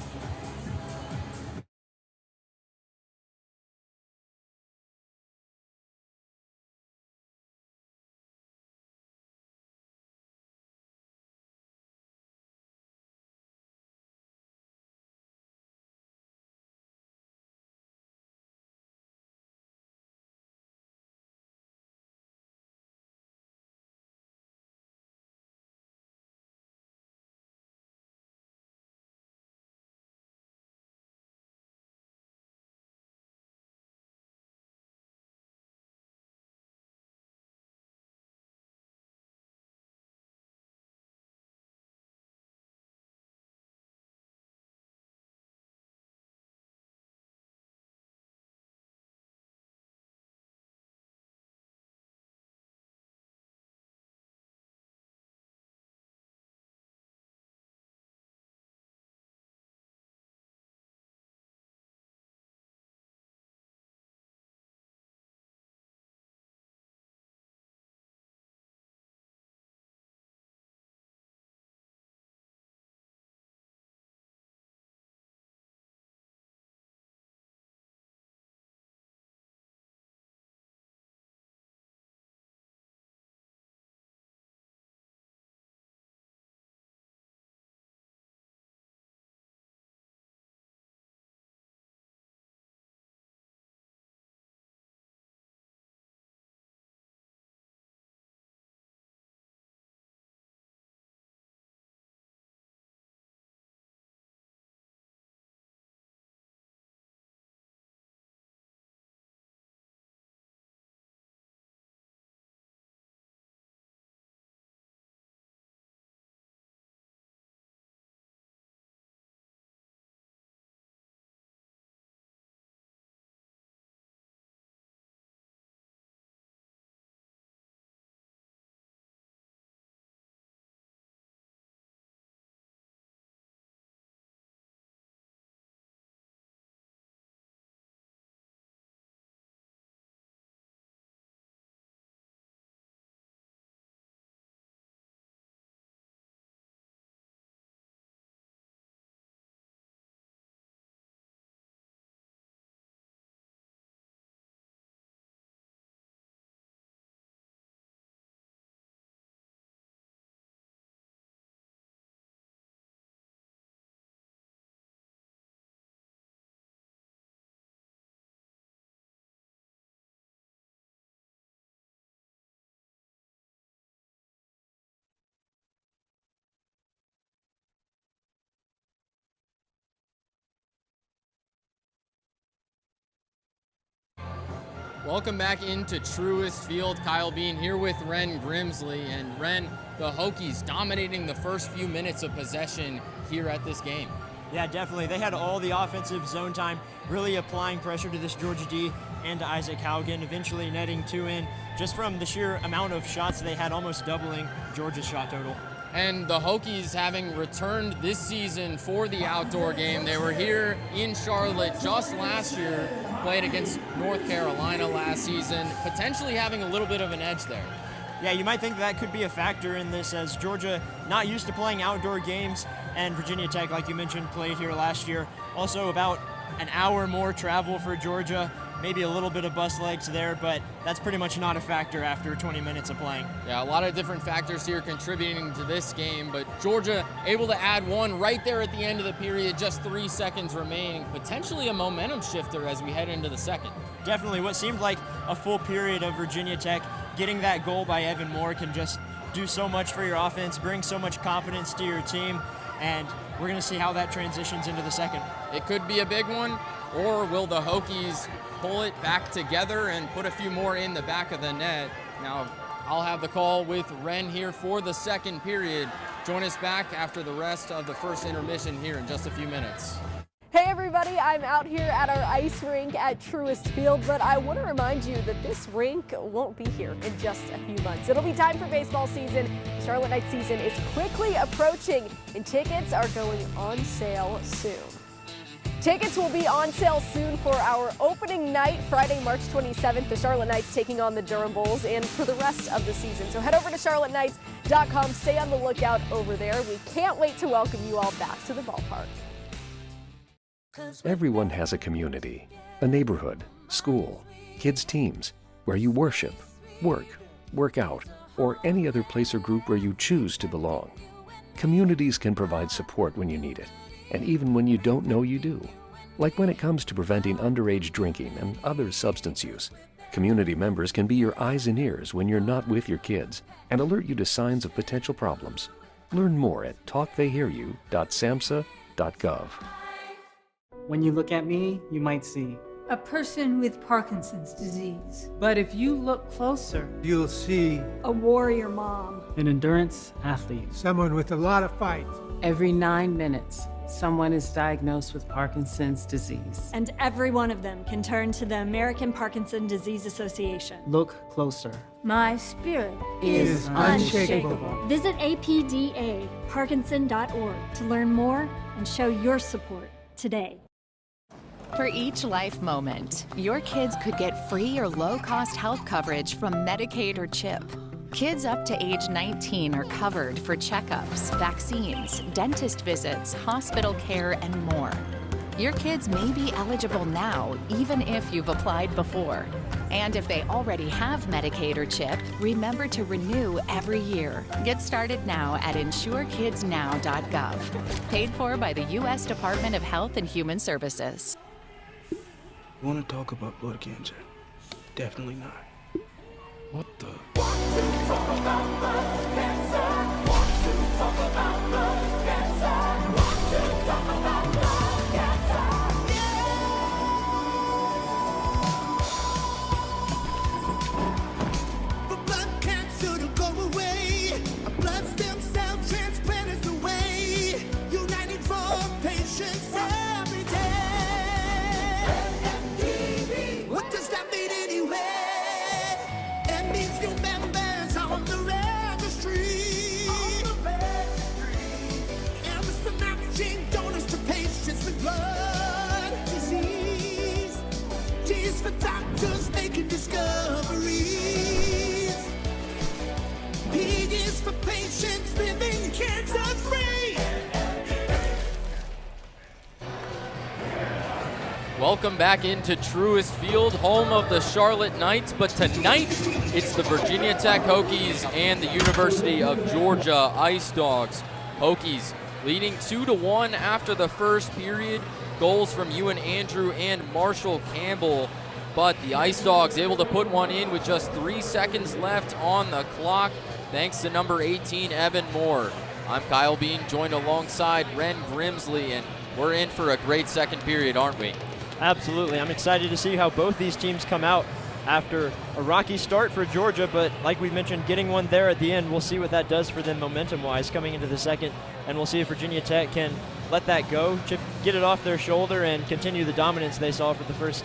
Welcome back into Truist Field. Kyle Bean here with Ren Grimsley. And Ren, the Hokies dominating the first few minutes of possession here at this game. Yeah, definitely. They had all the offensive zone time, really applying pressure to this Georgia D and to Isaac Haugen, eventually netting 2 in just from the sheer amount of shots they had, almost doubling Georgia's shot total. And the Hokies having returned this season for the outdoor game. They were here in Charlotte just last year, played against North Carolina last season, potentially having a little bit of an edge there. Yeah, you might think that could be a factor in this, as Georgia not used to playing outdoor games, and Virginia Tech, like you mentioned, played here last year. Also about an hour more travel for Georgia, maybe a little bit of bus legs there, but that's pretty much not a factor after 20 minutes of playing. Yeah, a lot of different factors here contributing to this game, but Georgia able to add one right there at the end of the period, just 3 seconds remaining, potentially a momentum shifter as we head into the second. Definitely, what seemed like a full period of Virginia Tech, getting that goal by Evan Moore can just do so much for your offense, bring so much confidence to your team, and we're going to see how that transitions into the second. It could be a big one, or will the Hokies pull it back together and put a few more in the back of the net? Now, I'll have the call with Ren here for the second period. Join us back after the rest of the first intermission here in just a few minutes. Hey everybody, I'm out here at our ice rink at Truist Field, but I want to remind you that this rink won't be here in just a few months. It'll be time for baseball season. The Charlotte Knights season is quickly approaching, and tickets are going on sale soon. Tickets will be on sale soon for our opening night, Friday, March 27th. The Charlotte Knights taking on the Durham Bulls, and for the rest of the season. So head over to charlotteknights.com. Stay on the lookout over there. We can't wait to welcome you all back to the ballpark. Everyone has a community, a neighborhood, school, kids' teams, where you worship, work out, or any other place or group where you choose to belong. Communities can provide support when you need it, and even when you don't know you do. Like when it comes to preventing underage drinking and other substance use, community members can be your eyes and ears when you're not with your kids and alert you to signs of potential problems. Learn more at talktheyhearyou.samhsa.gov. When you look at me, you might see. A person with Parkinson's disease. But if you look closer, You'll see A warrior mom. An endurance athlete. someone with a lot of fight. every 9 minutes, someone is diagnosed with Parkinson's disease. And every one of them can turn to the American Parkinson Disease Association. Look closer. My spirit Is unshakable. Visit apdaparkinson.org to learn more and show your support today. For each life moment, your kids could get free or low-cost health coverage from Medicaid or CHIP. Kids up to age 19 are covered for checkups, vaccines, dentist visits, hospital care, and more. Your kids may be eligible now, even if you've applied before. And if they already have Medicaid or CHIP, remember to renew every year. Get started now at insurekidsnow.gov. Paid for by the U.S. Department of Health and Human Services. You want to talk about blood cancer? Definitely not. What the? For blood cancer to go away, a blood stem cell transplant is the way. Uniting for patients every day. What does that mean anyway? It means new members on the registry. And it's the matching donors to patients with blood disease. T's for doctors making discoveries. P is for patients living cancer-free. Welcome back into Truist Field, home of the Charlotte Knights, but tonight it's the Virginia Tech Hokies and the University of Georgia Ice Dogs. Hokies leading 2-1 after the first period. Goals from Ewan Andrew and Marshall Campbell, but the Ice Dogs able to put one in with just 3 seconds left on the clock, thanks to number 18, Evan Moore. I'm Kyle Bean, joined alongside Ren Grimsley, and we're in for a great second period, aren't we? Absolutely. I'm excited to see how both these teams come out. after a rocky start for Georgia, but like we mentioned, getting one there at the end, we'll see what that does for them momentum-wise coming into the second, and we'll see if Virginia Tech can let that go, get it off their shoulder, and continue the dominance they saw for the first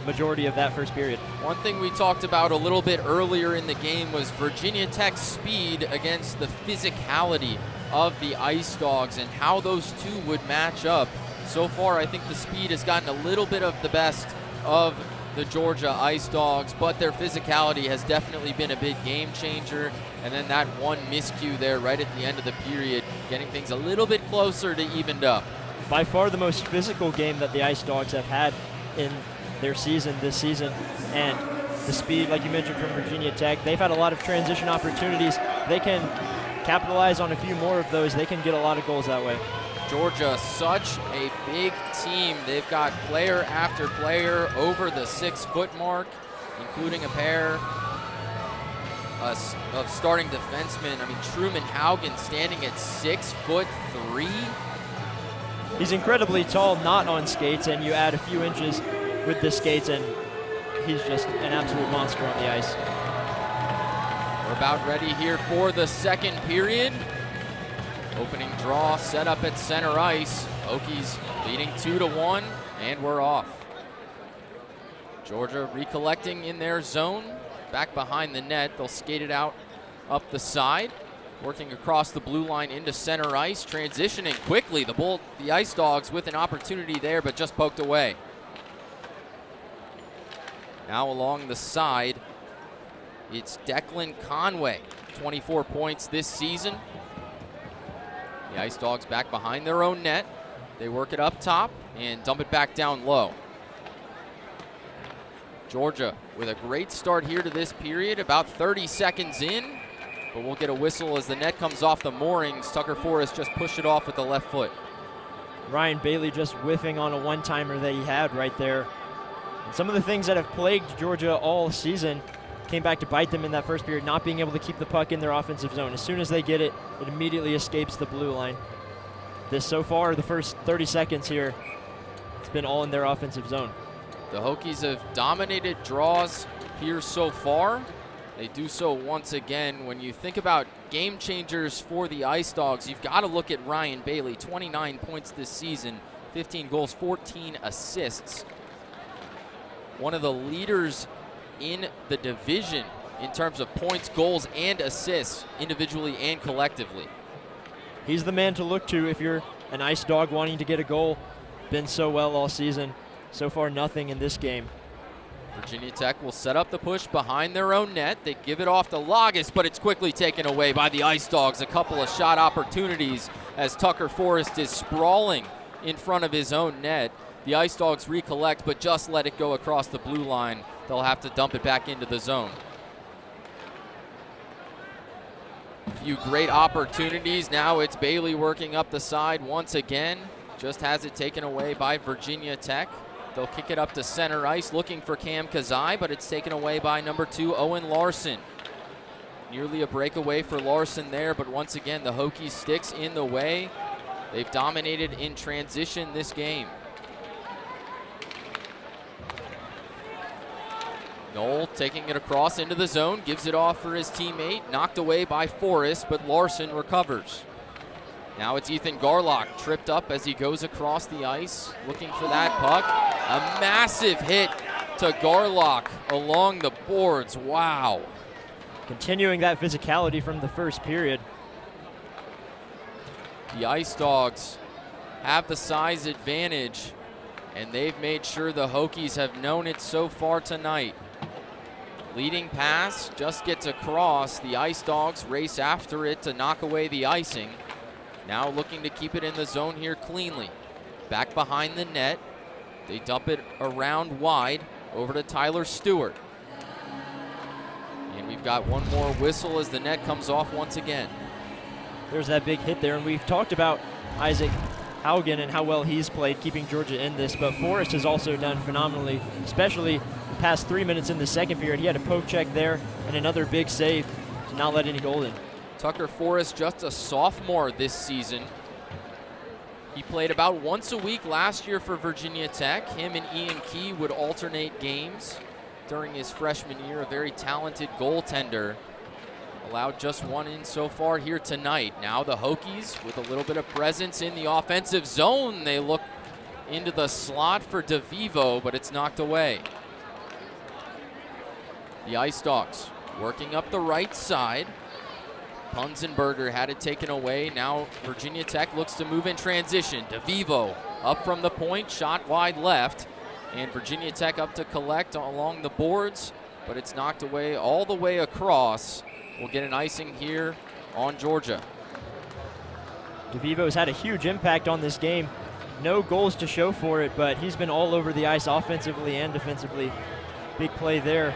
majority of that first period. One thing we talked about a little bit earlier in the game was Virginia Tech's speed against the physicality of the Ice Dogs and how those two would match up. So far, I think the speed has gotten a little bit of the best of the Georgia Ice Dogs, but their physicality has definitely been a big game changer. And then that one miscue there right at the end of the period, getting things a little bit closer to evened up. By far the most physical game that the Ice Dogs have had in their season this season, and the speed, like you mentioned, from Virginia Tech. They've had a lot of transition opportunities. They can capitalize on a few more of those. They can get a lot of goals that way. Georgia, such a big team. They've got player after player over the 6-foot mark, including a pair of starting defensemen. I mean, Truman Haugen standing at 6'3". He's incredibly tall, not on skates, and you add a few inches with the skates, and he's just an absolute monster on the ice. We're about ready here for the second period. Opening draw set up at center ice. Hokies leading 2-1, and we're off. Georgia recollecting in their zone, back behind the net. They'll skate it out up the side, working across the blue line into center ice, transitioning quickly. The Ice Dogs with an opportunity there, but just poked away. Now along the side, it's Declan Conway, 24 points this season. The Ice Dogs back behind their own net. They work it up top and dump it back down low. Georgia with a great start here to this period, about 30 seconds in, but we'll get a whistle as the net comes off the moorings. Tucker Forrest just pushed it off with the left foot. Ryan Bailey just whiffing on a one-timer that he had right there. And some of the things that have plagued Georgia all season came back to bite them in that first period, not being able to keep the puck in their offensive zone. As soon as they get it, it immediately escapes the blue line. So far, the first 30 seconds here, it's been all in their offensive zone. The Hokies have dominated draws here so far. They do so once again. When you think about game changers for the Ice Dogs, you've got to look at Ryan Bailey, 29 points this season, 15 goals, 14 assists. One of the leaders in the division in terms of points, goals, and assists, individually and collectively. He's the man to look to if you're an Ice Dog wanting to get a goal. Been so well all season. So far, nothing in this game. Virginia Tech will set up the push behind their own net. They give it off to Lagas, but it's quickly taken away by the Ice Dogs. A couple of shot opportunities as Tucker Forrest is sprawling in front of his own net. The Ice Dogs recollect, but just let it go across the blue line. They'll have to dump it back into the zone. A few great opportunities. Now it's Bailey working up the side once again. Just has it taken away by Virginia Tech. They'll kick it up to center ice looking for Cam Kazai, but it's taken away by number 2, Owen Larson. Nearly a breakaway for Larson there, but once again, the Hokies sticks in the way. They've dominated in transition this game. Knoll taking it across into the zone, gives it off for his teammate, knocked away by Forrest, but Larson recovers. Now it's Ethan Garlock tripped up as he goes across the ice, looking for that puck. A massive hit to Garlock along the boards. Wow. Continuing that physicality from the first period. The Ice Dogs have the size advantage, and they've made sure the Hokies have known it so far tonight. Leading pass just gets across. The Ice Dogs race after it to knock away the icing. Now looking to keep it in the zone here cleanly. Back behind the net. They dump it around wide over to Tyler Stewart. And we've got one more whistle as the net comes off once again. There's that big hit there, and we've talked about Isaac Haugen and how well he's played keeping Georgia in this, but Forrest has also done phenomenally, especially the past 3 minutes in the second period. He had a poke check there and another big save to not let any goal in. Tucker Forrest, just a sophomore this season. He played about once a week last year for Virginia Tech. Him and Ian Key would alternate games. during his freshman year, a very talented goaltender. Allowed just one in so far here tonight. Now the Hokies with a little bit of presence in the offensive zone. They look into the slot for DeVivo, but it's knocked away. The Ice Dogs working up the right side. Punzenberger had it taken away. Now Virginia Tech looks to move in transition. DeVivo up from the point, shot wide left. And Virginia Tech up to collect along the boards, but it's knocked away all the way across. We'll get an icing here on Georgia. DeVivo's had a huge impact on this game. No goals to show for it, but he's been all over the ice offensively and defensively. Big play there.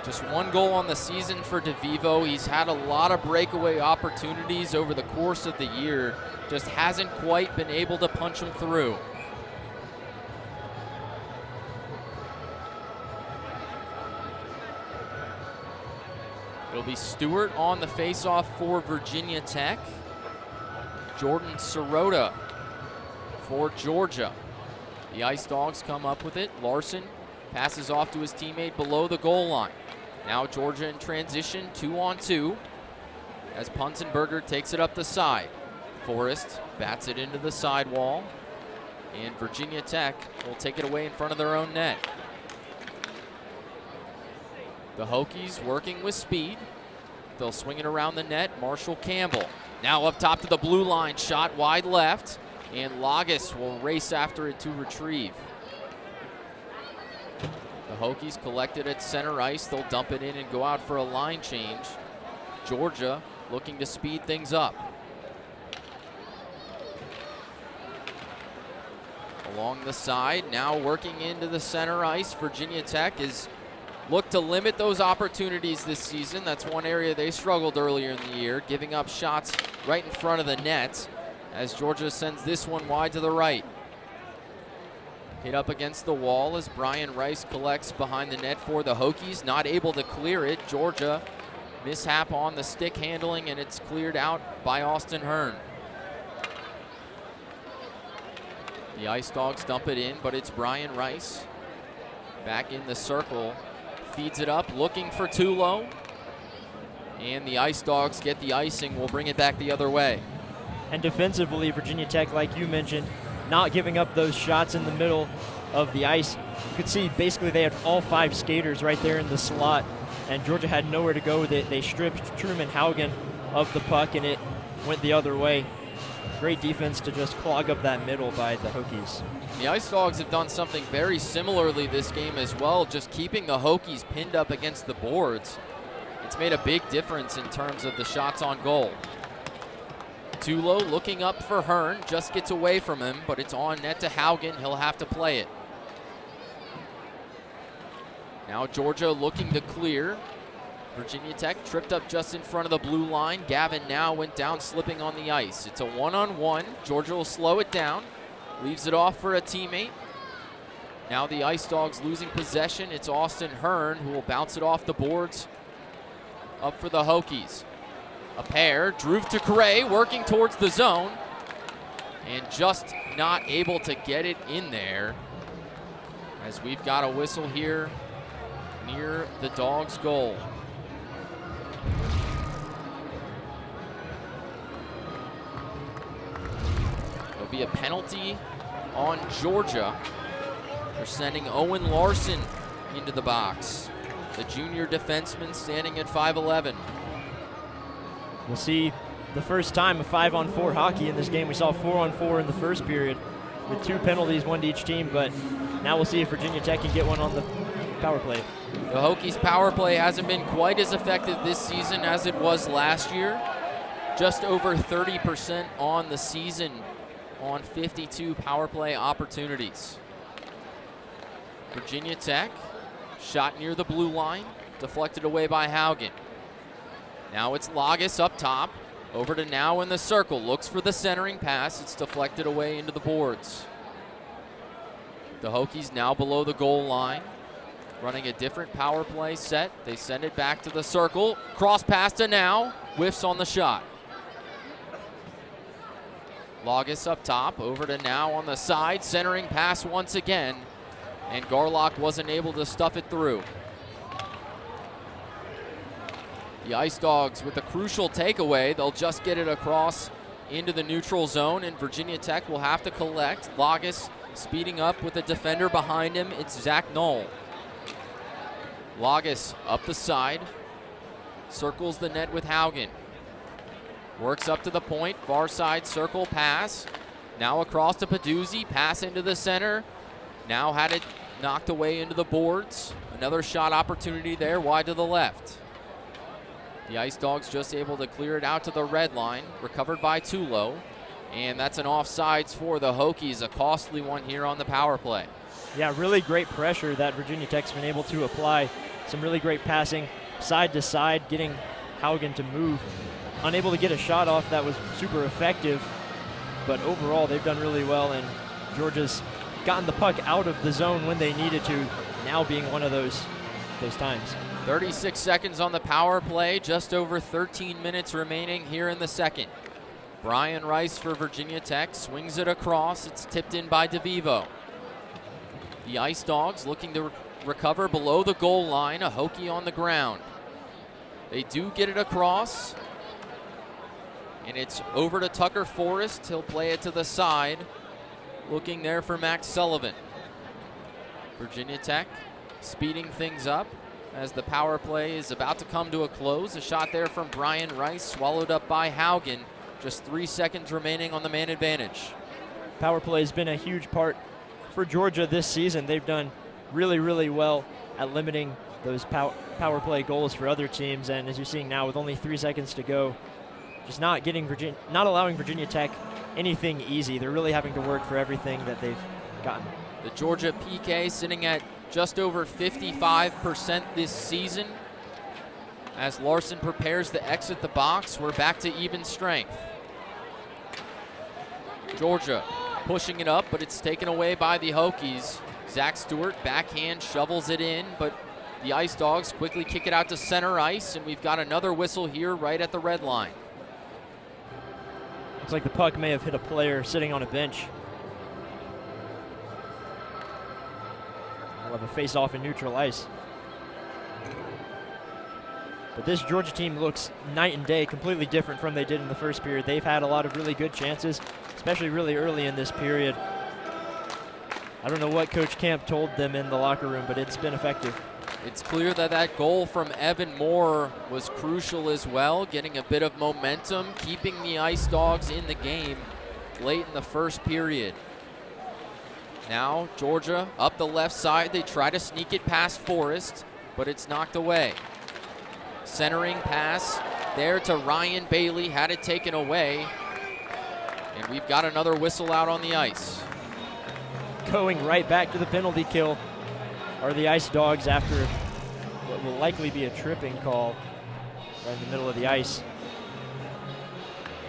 Just one goal on the season for DeVivo. He's had a lot of breakaway opportunities over the course of the year. Just hasn't quite been able to punch them through. It'll be Stewart on the faceoff for Virginia Tech. Jordan Sirota for Georgia. The Ice Dogs come up with it. Larson passes off to his teammate below the goal line. Now Georgia in transition, 2-on-2, as Punzenberger takes it up the side. Forrest bats it into the sidewall, and Virginia Tech will take it away in front of their own net. The Hokies working with speed. They'll swing it around the net. Marshall Campbell now up top to the blue line, shot wide left, and Lagas will race after it to retrieve. The Hokies collect it at center ice. They'll dump it in and go out for a line change. Georgia looking to speed things up. Along the side, now working into the center ice. Virginia Tech is look to limit those opportunities this season. That's one area they struggled earlier in the year, giving up shots right in front of the net as Georgia sends this one wide to the right. Hit up against the wall as Brian Rice collects behind the net for the Hokies. Not able to clear it. Georgia mishap on the stick handling, and it's cleared out by Austin Hearn. The Ice Dogs dump it in, but it's Brian Rice back in the circle. Feeds it up, looking for Tulo. And the Ice Dogs get the icing. We'll bring it back the other way. And defensively, Virginia Tech, like you mentioned, not giving up those shots in the middle of the ice. You could see basically they had all 5 skaters right there in the slot, and Georgia had nowhere to go with it. They stripped Truman Haugen of the puck, and it went the other way. Great defense to just clog up that middle by the Hokies. The Ice Dogs have done something very similarly this game as well, just keeping the Hokies pinned up against the boards. It's made a big difference in terms of the shots on goal. Tulo looking up for Hearn, just gets away from him, but it's on net to Haugen. He'll have to play it. Now Georgia looking to clear. Virginia Tech tripped up just in front of the blue line. Gavin now went down slipping on the ice. It's a one-on-one. Georgia will slow it down. Leaves it off for a teammate. Now the Ice Dogs losing possession. It's Austin Hearn who will bounce it off the boards. Up for the Hokies. A pair, Drew to Correa working towards the zone. And just not able to get it in there. As we've got a whistle here near the Dogs' goal. There'll be a penalty on Georgia. They're sending Owen Larson into the box. The junior defenseman standing at 5'11". We'll see the first time of 5-on-4 hockey in this game. We saw 4-on-4 in the first period with 2 penalties, 1 to each team, but now we'll see if Virginia Tech can get one on the power play. The Hokies' power play hasn't been quite as effective this season as it was last year. Just over 30% on the season on 52 power play opportunities. Virginia Tech, shot near the blue line, deflected away by Haugen. Now it's Lagas up top, over to now in the circle, looks for the centering pass, it's deflected away into the boards. The Hokies now below the goal line, running a different power play set. They send it back to the circle, cross pass to now, whiffs on the shot. Lagas up top, over to now on the side, centering pass once again. and Garlock wasn't able to stuff it through. The Ice Dogs with a crucial takeaway. They'll just get it across into the neutral zone, and Virginia Tech will have to collect. Lagas speeding up with a defender behind him. It's Zach Knoll. Lagas up the side, circles the net with Haugen. Works up to the point, far side circle pass. Now across to Peduzzi, pass into the center. Now had it knocked away into the boards. Another shot opportunity there, wide to the left. The Ice Dogs just able to clear it out to the red line, recovered by Tulo. And that's an offsides for the Hokies, a costly one here on the power play. Yeah, really great pressure that Virginia Tech's been able to apply. Some really great passing side to side, getting Haugen to move. Unable to get a shot off that was super effective, but overall they've done really well, and Georgia's gotten the puck out of the zone when they needed to, now being one of those times. 36 seconds on the power play, just over 13 minutes remaining here in the second. Brian Rice for Virginia Tech swings it across. It's tipped in by DeVivo. The Ice Dogs looking to recover below the goal line. A Hokie on the ground. They do get it across, and it's over to Tucker Forrest. He'll play it to the side. Looking there for Max Sullivan. Virginia Tech speeding things up as the power play is about to come to a close. A shot there from Brian Rice, swallowed up by Haugen. Just 3 seconds remaining on the man advantage. Power play has been a huge part for Georgia this season. They've done really, really well at limiting those power play goals for other teams. And as you're seeing now, with only 3 seconds to go, just not allowing Virginia Tech anything easy. They're really having to work for everything that they've gotten. The Georgia PK sitting at just over 55% this season. As Larson prepares to exit the box, we're back to even strength. Georgia pushing it up, but it's taken away by the Hokies. Zach Stewart backhand shovels it in, but the Ice Dogs quickly kick it out to center ice, and we've got another whistle here right at the red line. Looks like the puck may have hit a player sitting on a bench. We'll have a face-off in neutral ice. But this Georgia team looks night and day, completely different from they did in the first period. They've had a lot of really good chances, especially really early in this period. I don't know what Coach Camp told them in the locker room, but it's been effective. It's clear that that goal from Evan Moore was crucial as well, getting a bit of momentum, keeping the Ice Dogs in the game late in the first period. Now Georgia up the left side. They try to sneak it past Forrest, but it's knocked away. Centering pass there to Ryan Bailey, had it taken away. And we've got another whistle out on the ice. Going right back to the penalty kill are the Ice Dogs after what will likely be a tripping call right in the middle of the ice.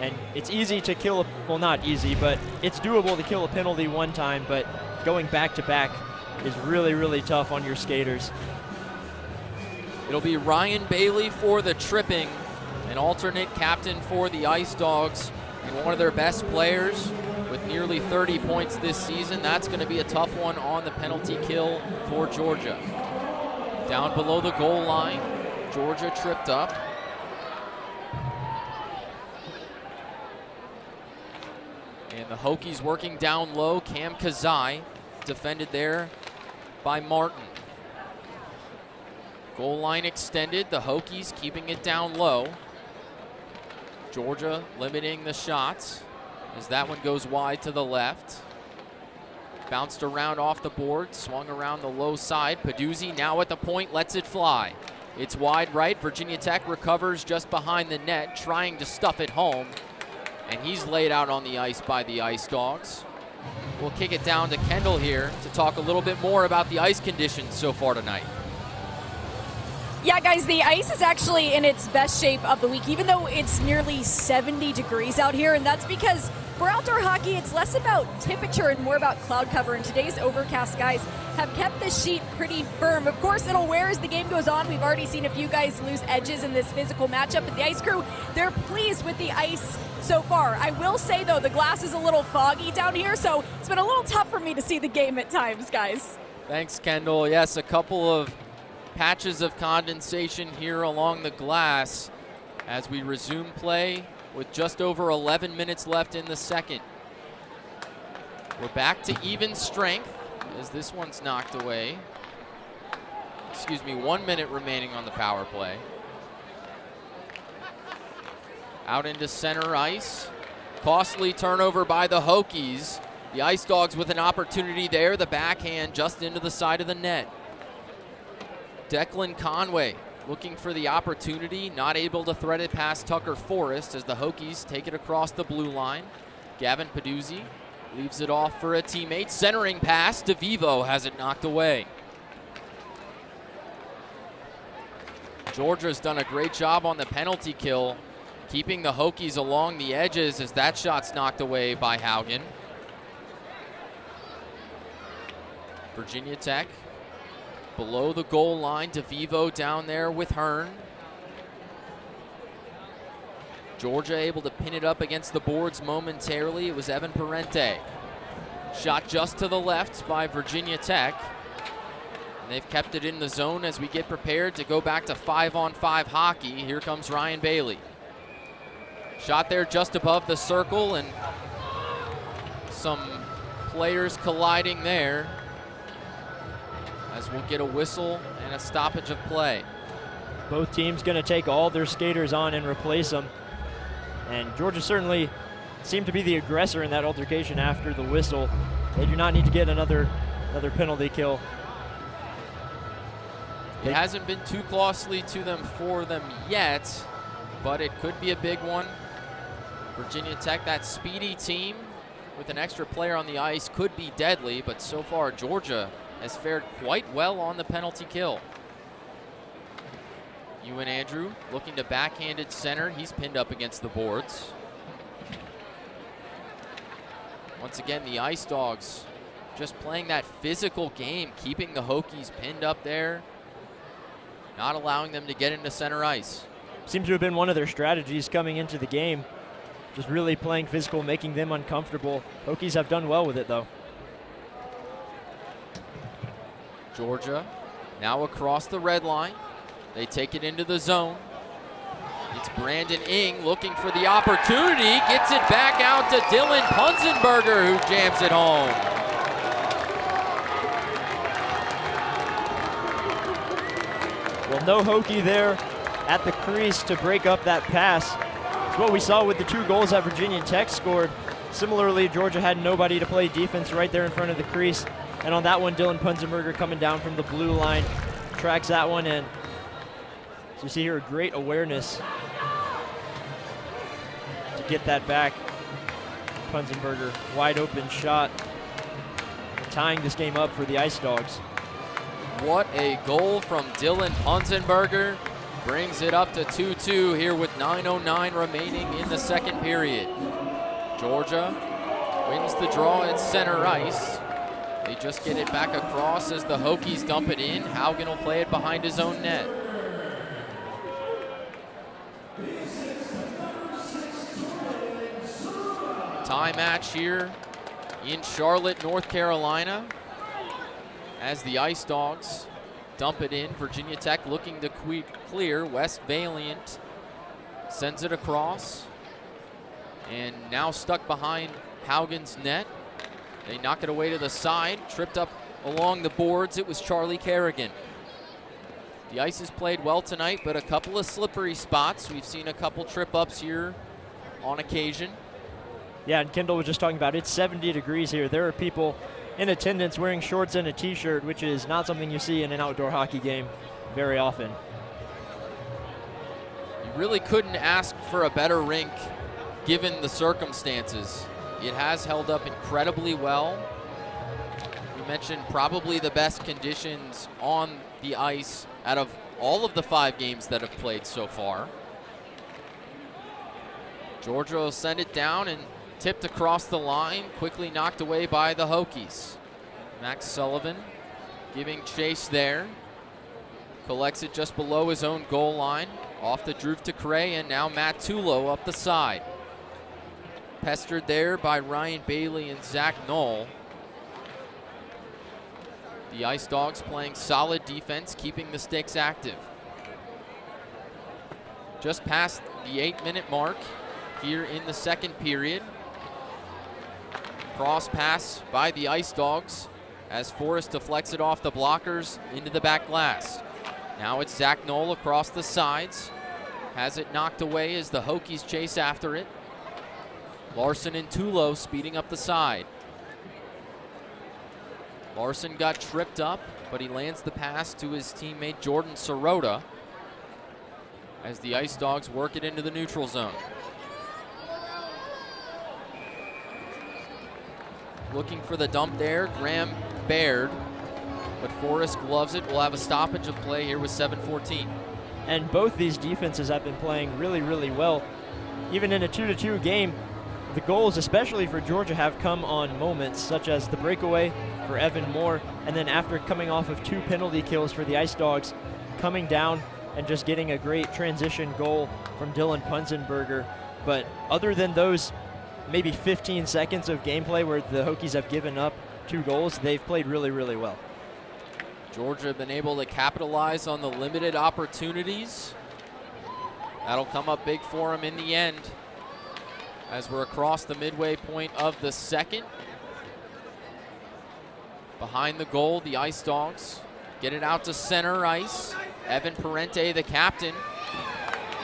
And it's easy to kill, well, not easy, but it's doable to kill a penalty one time, but going back to back is really, really tough on your skaters. It'll be Ryan Bailey for the tripping, an alternate captain for the Ice Dogs, and one of their best players with nearly 30 points this season. That's going to be a tough one on the penalty kill for Georgia. Down below the goal line, Georgia tripped up. And the Hokies working down low. Cam Kazai defended there by Martin. Goal line extended, the Hokies keeping it down low. Georgia limiting the shots as that one goes wide to the left. Bounced around off the board, swung around the low side. Peduzzi now at the point, lets it fly. It's wide right, Virginia Tech recovers just behind the net, trying to stuff it home. And he's laid out on the ice by the Ice Dogs. We'll kick it down to Kendall here to talk a little bit more about the ice conditions so far tonight. Yeah, guys, the ice is actually in its best shape of the week, even though it's nearly 70 degrees out here, and that's because for outdoor hockey, it's less about temperature and more about cloud cover, and today's overcast skies have kept the sheet pretty firm. Of course, it'll wear as the game goes on. We've already seen a few guys lose edges in this physical matchup, but the ice crew, they're pleased with the ice so far. I will say, though, the glass is a little foggy down here, so it's been a little tough for me to see the game at times, guys. Thanks, Kendall. Yes, a couple of patches of condensation here along the glass as we resume play with just over 11 minutes left in the second. We're back to even strength as this one's knocked away. 1 minute remaining on the power play. Out into center ice. Costly turnover by the Hokies. The Ice Dogs with an opportunity there. The backhand just into the side of the net. Declan Conway looking for the opportunity, not able to thread it past Tucker Forrest as the Hokies take it across the blue line. Gavin Peduzzi leaves it off for a teammate. Centering pass, DeVivo has it knocked away. Georgia's done a great job on the penalty kill, keeping the Hokies along the edges as that shot's knocked away by Haugen. Virginia Tech below the goal line. DeVivo down there with Hearn. Georgia able to pin it up against the boards momentarily. It was Evan Parente. Shot just to the left by Virginia Tech. And they've kept it in the zone as we get prepared to go back to 5-on-5 hockey. Here comes Ryan Bailey. Shot there just above the circle, and some players colliding there as we'll get a whistle and a stoppage of play. Both teams going to take all their skaters on and replace them. And Georgia certainly seemed to be the aggressor in that altercation after the whistle. They do not need to get another penalty kill. It hasn't been too costly to them for them yet, but it could be a big one. Virginia Tech, that speedy team with an extra player on the ice, could be deadly, but so far Georgia has fared quite well on the penalty kill. Ewan Andrew looking to backhand center. He's pinned up against the boards. Once again, the Ice Dogs just playing that physical game, keeping the Hokies pinned up there, not allowing them to get into center ice. Seems to have been one of their strategies coming into the game. Just really playing physical, making them uncomfortable. Hokies have done well with it, though. Georgia now across the red line. They take it into the zone. It's Brandon Ing looking for the opportunity. Gets it back out to Dylan Punzenberger, who jams it home. Well, no Hokie there at the crease to break up that pass. It's what we saw with the 2 goals that Virginia Tech scored. Similarly, Georgia had nobody to play defense right there in front of the crease. And on that one, Dylan Punzenberger coming down from the blue line, tracks that one in. So you see here a great awareness to get that back. Punzenberger, wide open shot, tying this game up for the Ice Dogs. What a goal from Dylan Punzenberger. Brings it up to 2-2 here with 9:09 remaining in the second period. Georgia wins the draw at center ice. They just get it back across as the Hokies dump it in. Haugen will play it behind his own net. Tie match here in Charlotte, North Carolina, as the Ice Dogs dump it in. Virginia Tech looking to clear. West Valiant sends it across, and now stuck behind Haugen's net. They knock it away to the side, tripped up along the boards. It was Charlie Kerrigan. The Ice has played well tonight, but a couple of slippery spots. We've seen a couple trip-ups here on occasion. Yeah, and Kendall was just talking about it's 70 degrees here. There are people in attendance wearing shorts and a t-shirt, which is not something you see in an outdoor hockey game very often. You really couldn't ask for a better rink given the circumstances. It has held up incredibly well. We mentioned probably the best conditions on the ice out of all of the 5 games that have played so far. Georgia will send it down and tipped across the line, quickly knocked away by the Hokies. Max Sullivan giving chase there. Collects it just below his own goal line. Off the Drew to Cray, and now Matt Tulo up the side. Pestered there by Ryan Bailey and Zach Knoll. The Ice Dogs playing solid defense, keeping the sticks active. Just past the 8-minute mark here in the second period. Cross pass by the Ice Dogs as Forrest deflects it off the blockers into the back glass. Now it's Zach Knoll across the sides. Has it knocked away as the Hokies chase after it. Larson and Tulo speeding up the side. Larson got tripped up, but he lands the pass to his teammate Jordan Sirota as the Ice Dogs work it into the neutral zone. Looking for the dump there, Graham Baird, but Forrest gloves it. We'll have a stoppage of play here with 7:14. And both these defenses have been playing really, really well. Even in a 2-2 game, the goals, especially for Georgia, have come on moments, such as the breakaway for Evan Moore, and then after coming off of 2 penalty kills for the Ice Dogs, coming down and just getting a great transition goal from Dylan Punzenberger. But other than those maybe 15 seconds of gameplay where the Hokies have given up 2 goals, they've played really, really well. Georgia have been able to capitalize on the limited opportunities. That'll come up big for them in the end as we're across the midway point of the second. Behind the goal, the Ice Dogs get it out to center ice. Evan Parente, the captain,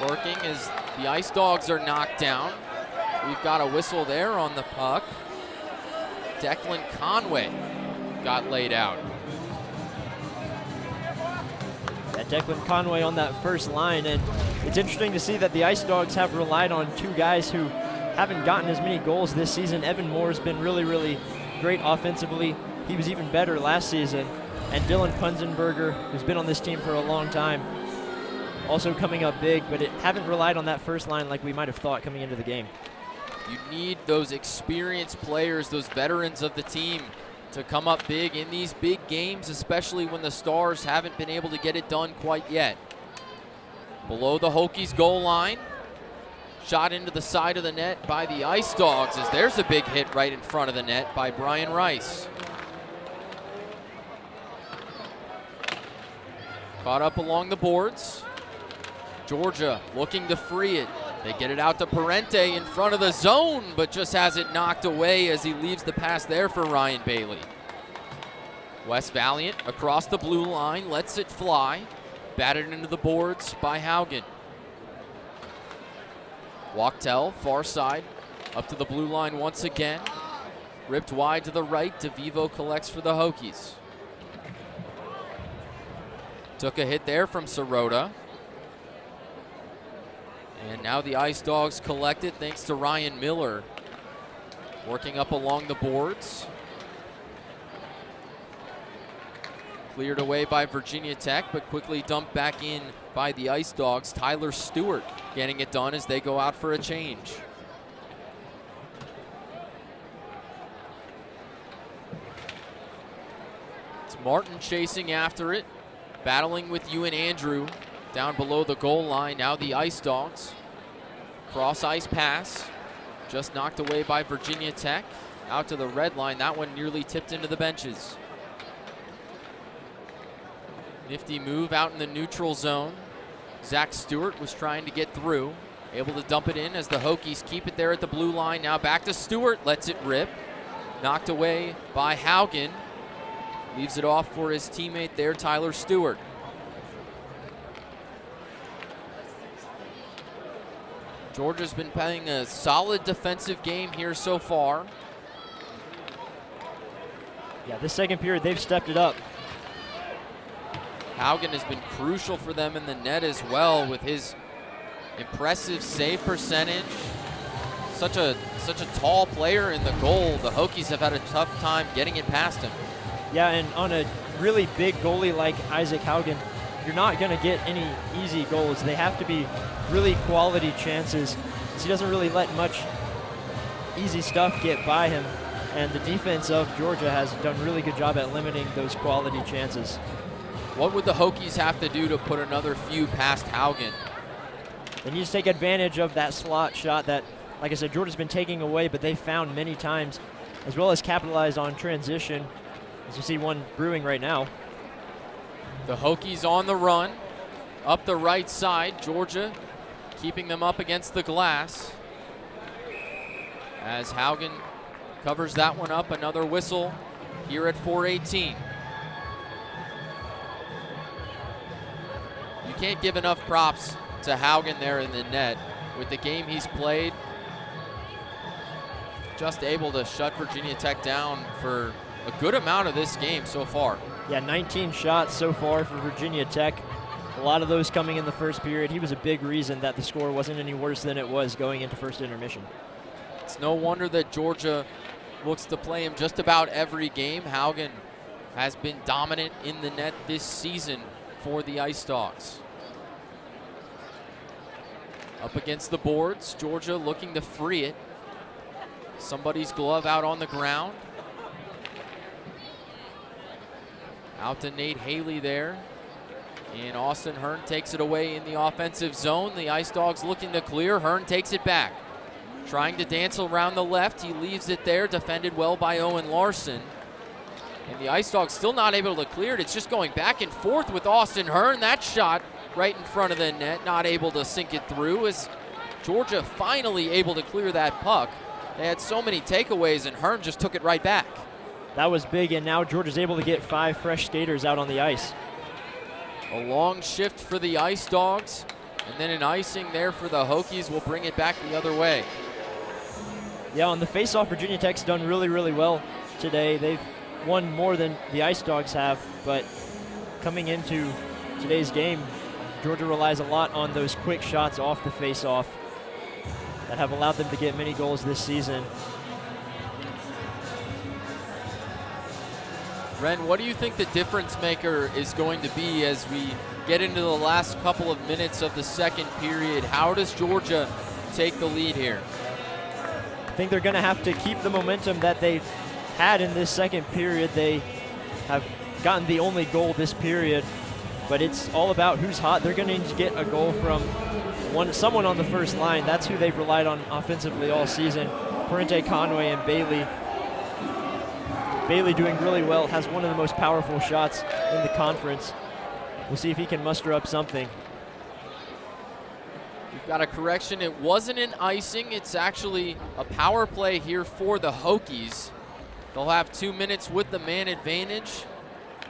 working as the Ice Dogs are knocked down. We've got a whistle there on the puck. Declan Conway got laid out. Yeah, Declan Conway on that first line, and it's interesting to see that the Ice Dogs have relied on 2 guys who haven't gotten as many goals this season. Evan Moore's been really, really great offensively. He was even better last season. And Dylan Punzenberger, who's been on this team for a long time, also coming up big, but haven't relied on that first line like we might have thought coming into the game. You need those experienced players, those veterans of the team, to come up big in these big games, especially when the Stars haven't been able to get it done quite yet. Below the Hokies goal line, shot into the side of the net by the Ice Dogs as there's a big hit right in front of the net by Brian Rice. Caught up along the boards. Georgia looking to free it. They get it out to Parente in front of the zone, but just has it knocked away as he leaves the pass there for Ryan Bailey. Wes Valiant across the blue line, lets it fly. Batted into the boards by Haugen. Wachtel, far side, up to the blue line once again. Ripped wide to the right, DeVivo collects for the Hokies. Took a hit there from Sirota. And now the Ice Dogs collect it thanks to Ryan Miller. Working up along the boards. Cleared away by Virginia Tech, but quickly dumped back in by the Ice Dogs. Tyler Stewart getting it done as they go out for a change. It's Martin chasing after it, battling with Ewan Andrew down below the goal line. Now the Ice Dogs. Cross ice pass, just knocked away by Virginia Tech. Out to the red line, that one nearly tipped into the benches. Nifty move out in the neutral zone. Zach Stewart was trying to get through, able to dump it in as the Hokies keep it there at the blue line. Now back to Stewart, lets it rip. Knocked away by Haugen. Leaves it off for his teammate there, Tyler Stewart. Georgia's been playing a solid defensive game here so far. Yeah, this second period, they've stepped it up. Haugen has been crucial for them in the net as well with his impressive save percentage. Such a tall player in the goal. The Hokies have had a tough time getting it past him. Yeah, and on a really big goalie like Isaac Haugen, you're not going to get any easy goals. They have to be really quality chances. He doesn't really let much easy stuff get by him, and the defense of Georgia has done a really good job at limiting those quality chances. What would the Hokies have to do to put another few past Haugen? They need to take advantage of that slot shot that, like I said, Georgia's been taking away, but they found many times, as well as capitalize on transition. As you see one brewing right now. The Hokies on the run, up the right side. Georgia keeping them up against the glass. As Haugen covers that one up, another whistle here at 4:18. You can't give enough props to Haugen there in the net. With the game he's played, just able to shut Virginia Tech down for a good amount of this game so far. Yeah, 19 shots so far for Virginia Tech. A lot of those coming in the first period. He was a big reason that the score wasn't any worse than it was going into first intermission. It's no wonder that Georgia looks to play him just about every game. Haugen has been dominant in the net this season for the Ice Dogs. Up against the boards, Georgia looking to free it. Somebody's glove out on the ground. Out to Nate Haley there. And Austin Hearn takes it away in the offensive zone. The Ice Dogs looking to clear. Hearn takes it back. Trying to dance around the left. He leaves it there, defended well by Owen Larson. And the Ice Dogs still not able to clear it. It's just going back and forth with Austin Hearn. That shot right in front of the net, not able to sink it through. As Georgia finally able to clear that puck. They had so many takeaways, and Hearn just took it right back. That was big, and now Georgia's able to get 5 fresh skaters out on the ice. A long shift for the Ice Dogs, and then an icing there for the Hokies will bring it back the other way. Yeah, on the face-off, Virginia Tech's done really, really well today. They've won more than the Ice Dogs have, but coming into today's game, Georgia relies a lot on those quick shots off the face-off that have allowed them to get many goals this season. Ren, what do you think the difference maker is going to be as we get into the last couple of minutes of the second period? How does Georgia take the lead here? I think they're going to have to keep the momentum that they've had in this second period. They have gotten the only goal this period, but it's all about who's hot. They're going to need to get a goal from someone on the first line. That's who they've relied on offensively all season. Parente, Conway, and Bailey. Bailey doing really well, has one of the most powerful shots in the conference. We'll see if he can muster up something. We've got a correction. It wasn't an icing. It's actually a power play here for the Hokies. They'll have 2 minutes with the man advantage.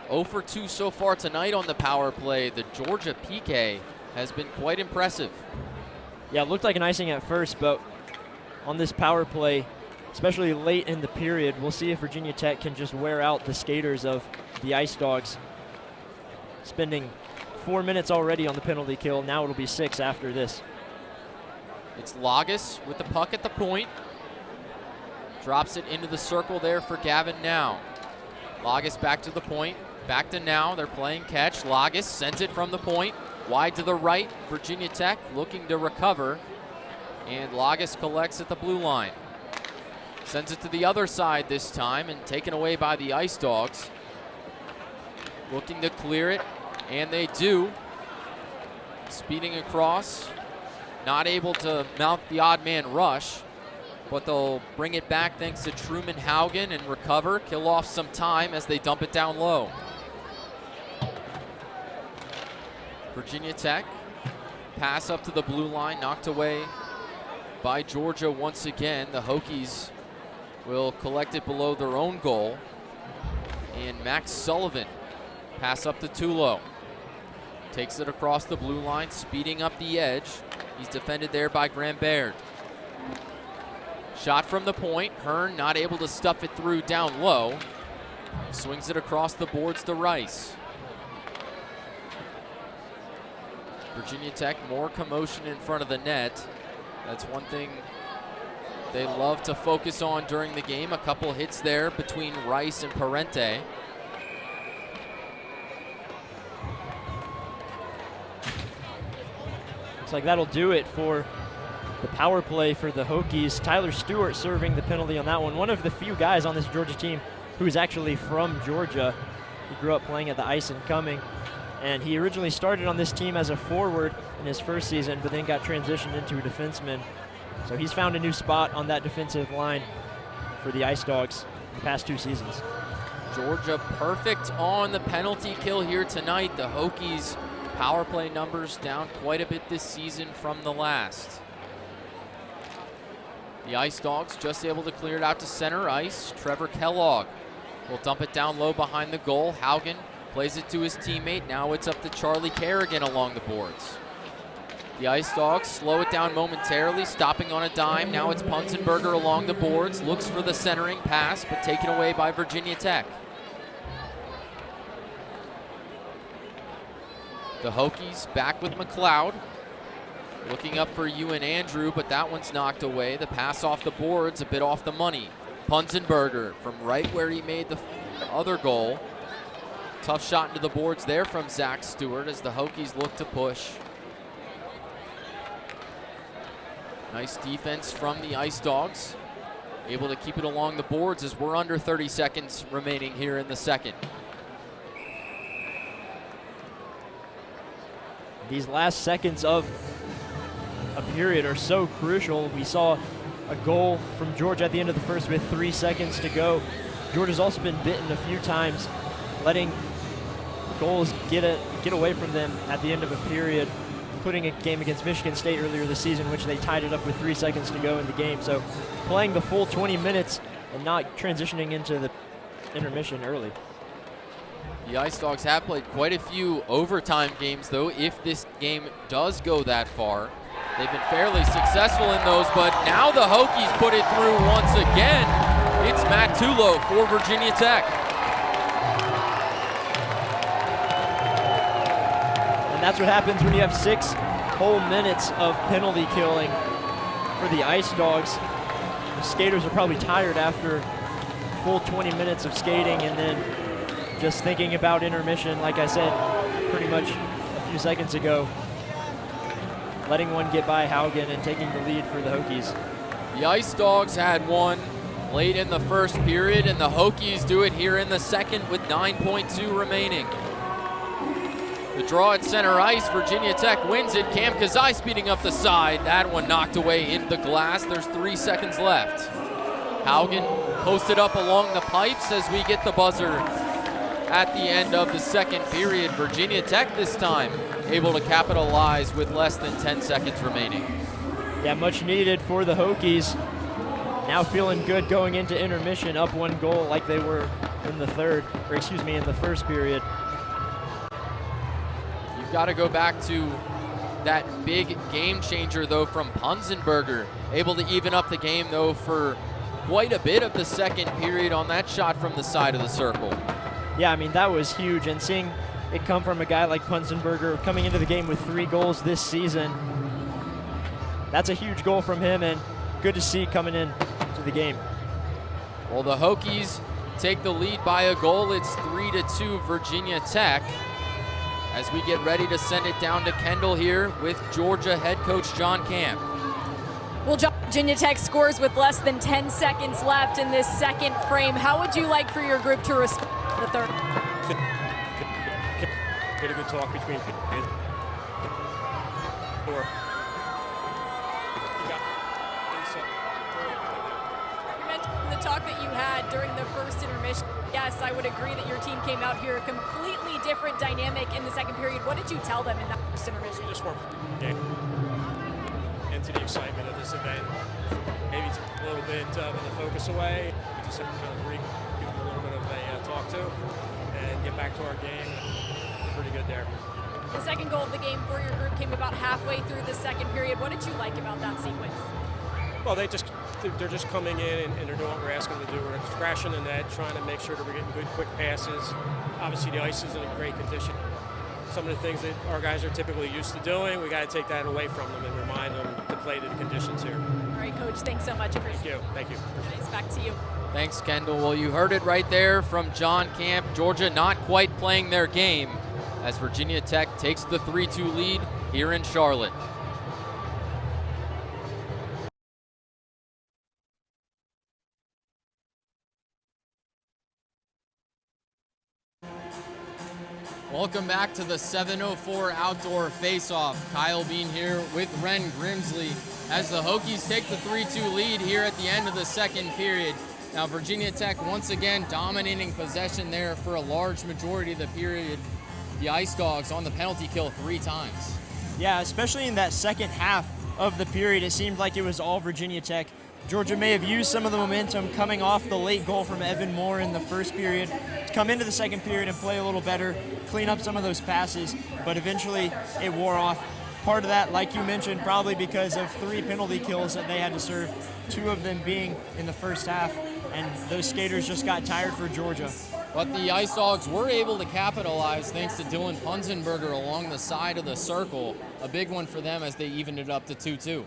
0 for 2 so far tonight on the power play. The Georgia PK has been quite impressive. Yeah, it looked like an icing at first, but on this power play, especially late in the period, we'll see if Virginia Tech can just wear out the skaters of the Ice Dogs. Spending 4 minutes already on the penalty kill. Now it'll be 6 after this. It's Lagas with the puck at the point. Drops it into the circle there for Gavin Now. Lagas back to the point. Back to Now. They're playing catch. Lagas sends it from the point. Wide to the right. Virginia Tech looking to recover. And Lagas collects at the blue line. Sends it to the other side this time and taken away by the Ice Dogs. Looking to clear it, and they do. Speeding across. Not able to mount the odd man rush, but they'll bring it back thanks to Truman Haugen and recover, kill off some time as they dump it down low. Virginia Tech, pass up to the blue line, knocked away by Georgia once again. The Hokies will collect it below their own goal. And Max Sullivan, pass up to Tulo. Takes it across the blue line, speeding up the edge. He's defended there by Graham Baird. Shot from the point. Hearn not able to stuff it through down low. Swings it across the boards to Rice. Virginia Tech, more commotion in front of the net. That's one thing they love to focus on during the game. A couple hits there between Rice and Parente. Looks like that'll do it for the power play for the Hokies. Tyler Stewart serving the penalty on that one. One of the few guys on this Georgia team who is actually from Georgia. He grew up playing at the Ice and Cumming, and he originally started on this team as a forward in his first season, but then got transitioned into a defenseman. So he's found a new spot on that defensive line for the Ice Dogs in the past 2 seasons. Georgia perfect on the penalty kill here tonight. The Hokies power play numbers down quite a bit this season from the last. The Ice Dogs just able to clear it out to center ice. Trevor Kellogg will dump it down low behind the goal. Haugen plays it to his teammate. Now it's up to Charlie Kerrigan along the boards. The Ice Dogs slow it down momentarily, stopping on a dime. Now it's Punzenberger along the boards. Looks for the centering pass, but taken away by Virginia Tech. The Hokies back with McLeod. Looking up for Ewan Andrew, but that one's knocked away. The pass off the boards, a bit off the money. Punzenberger from right where he made the other goal. Tough shot into the boards there from Zach Stewart as the Hokies look to push. Nice defense from the Ice Dogs. Able to keep it along the boards as we're under 30 seconds remaining here in the second. These last seconds of a period are so crucial. We saw a goal from Georgia at the end of the first with 3 seconds to go. Georgia's also been bitten a few times, letting goals get away from them at the end of a period, including a game against Michigan State earlier this season, which they tied it up with 3 seconds to go in the game. So playing the full 20 minutes and not transitioning into the intermission early. The Ice Dogs have played quite a few overtime games, though, if this game does go that far. They've been fairly successful in those, but now the Hokies put it through once again. It's Matt Tulo for Virginia Tech. And that's what happens when you have 6 whole minutes of penalty killing for the Ice Dogs. The skaters are probably tired after full 20 minutes of skating and then just thinking about intermission, like I said pretty much a few seconds ago. Letting one get by Haugen and taking the lead for the Hokies. The Ice Dogs had one late in the first period, and the Hokies do it here in the second with 9.2 remaining. The draw at center ice, Virginia Tech wins it. Cam Kazai speeding up the side. That one knocked away into the glass. There's 3 seconds left. Haugen posted up along the pipes as we get the buzzer at the end of the second period. Virginia Tech this time able to capitalize with less than 10 seconds remaining. Yeah, much needed for the Hokies. Now feeling good going into intermission, up 1 goal like they were in the in the first period. You've got to go back to that big game changer, though, from Punzenberger. Able to even up the game, though, for quite a bit of the second period on that shot from the side of the circle. Yeah, I mean, that was huge, and seeing it come from a guy like Punzenberger coming into the game with 3 goals this season, that's a huge goal from him, and good to see coming in to the game. Well, the Hokies take the lead by a goal. It's 3-2 Virginia Tech as we get ready to send it down to Kendall here with Georgia head coach John Camp. Well, Virginia Tech scores with less than 10 seconds left in this second frame. How would you like for your group to respond to the third? Get a good talk between You mentioned the talk that you had during the first intermission. Yes, I would agree that your team came out here a completely different dynamic in the second period. What did you tell them in that first intermission? Just more into the excitement of this event. Maybe it's a little bit of the focus away. We just have to kind of give them a little bit of a talk to and get back to our game. Pretty good there. The second goal of the game for your group came about halfway through the second period. What did you like about that sequence? Well, they're just coming in and they're doing what we're asking them to do. We're crashing the net, trying to make sure that we're getting good, quick passes. Obviously, the ice is in a great condition. Some of the things that our guys are typically used to doing, we got to take that away from them and remind them to play to the conditions here. All right, Coach, thanks so much. Appreciate it. Thank you. Nice, back to you. Thanks, Kendall. Well, you heard it right there from John Camp. Georgia not quite playing their game as Virginia Tech takes the 3-2 lead here in Charlotte. Welcome back to the 7:04 outdoor face-off. Kyle Bean here with Ren Grimsley as the Hokies take the 3-2 lead here at the end of the second period. Now Virginia Tech once again dominating possession there for a large majority of the period. The Ice Dogs on the penalty kill 3 times. Yeah, especially in that second half of the period, it seemed like it was all Virginia Tech. Georgia may have used some of the momentum coming off the late goal from Evan Moore in the first period to come into the second period and play a little better, clean up some of those passes, but eventually it wore off. Part of that, like you mentioned, probably because of 3 penalty kills that they had to serve, 2 of them being in the first half, and those skaters just got tired for Georgia. But the Ice Dogs were able to capitalize thanks to Dylan Punzenberger along the side of the circle. A big one for them as they evened it up to 2-2.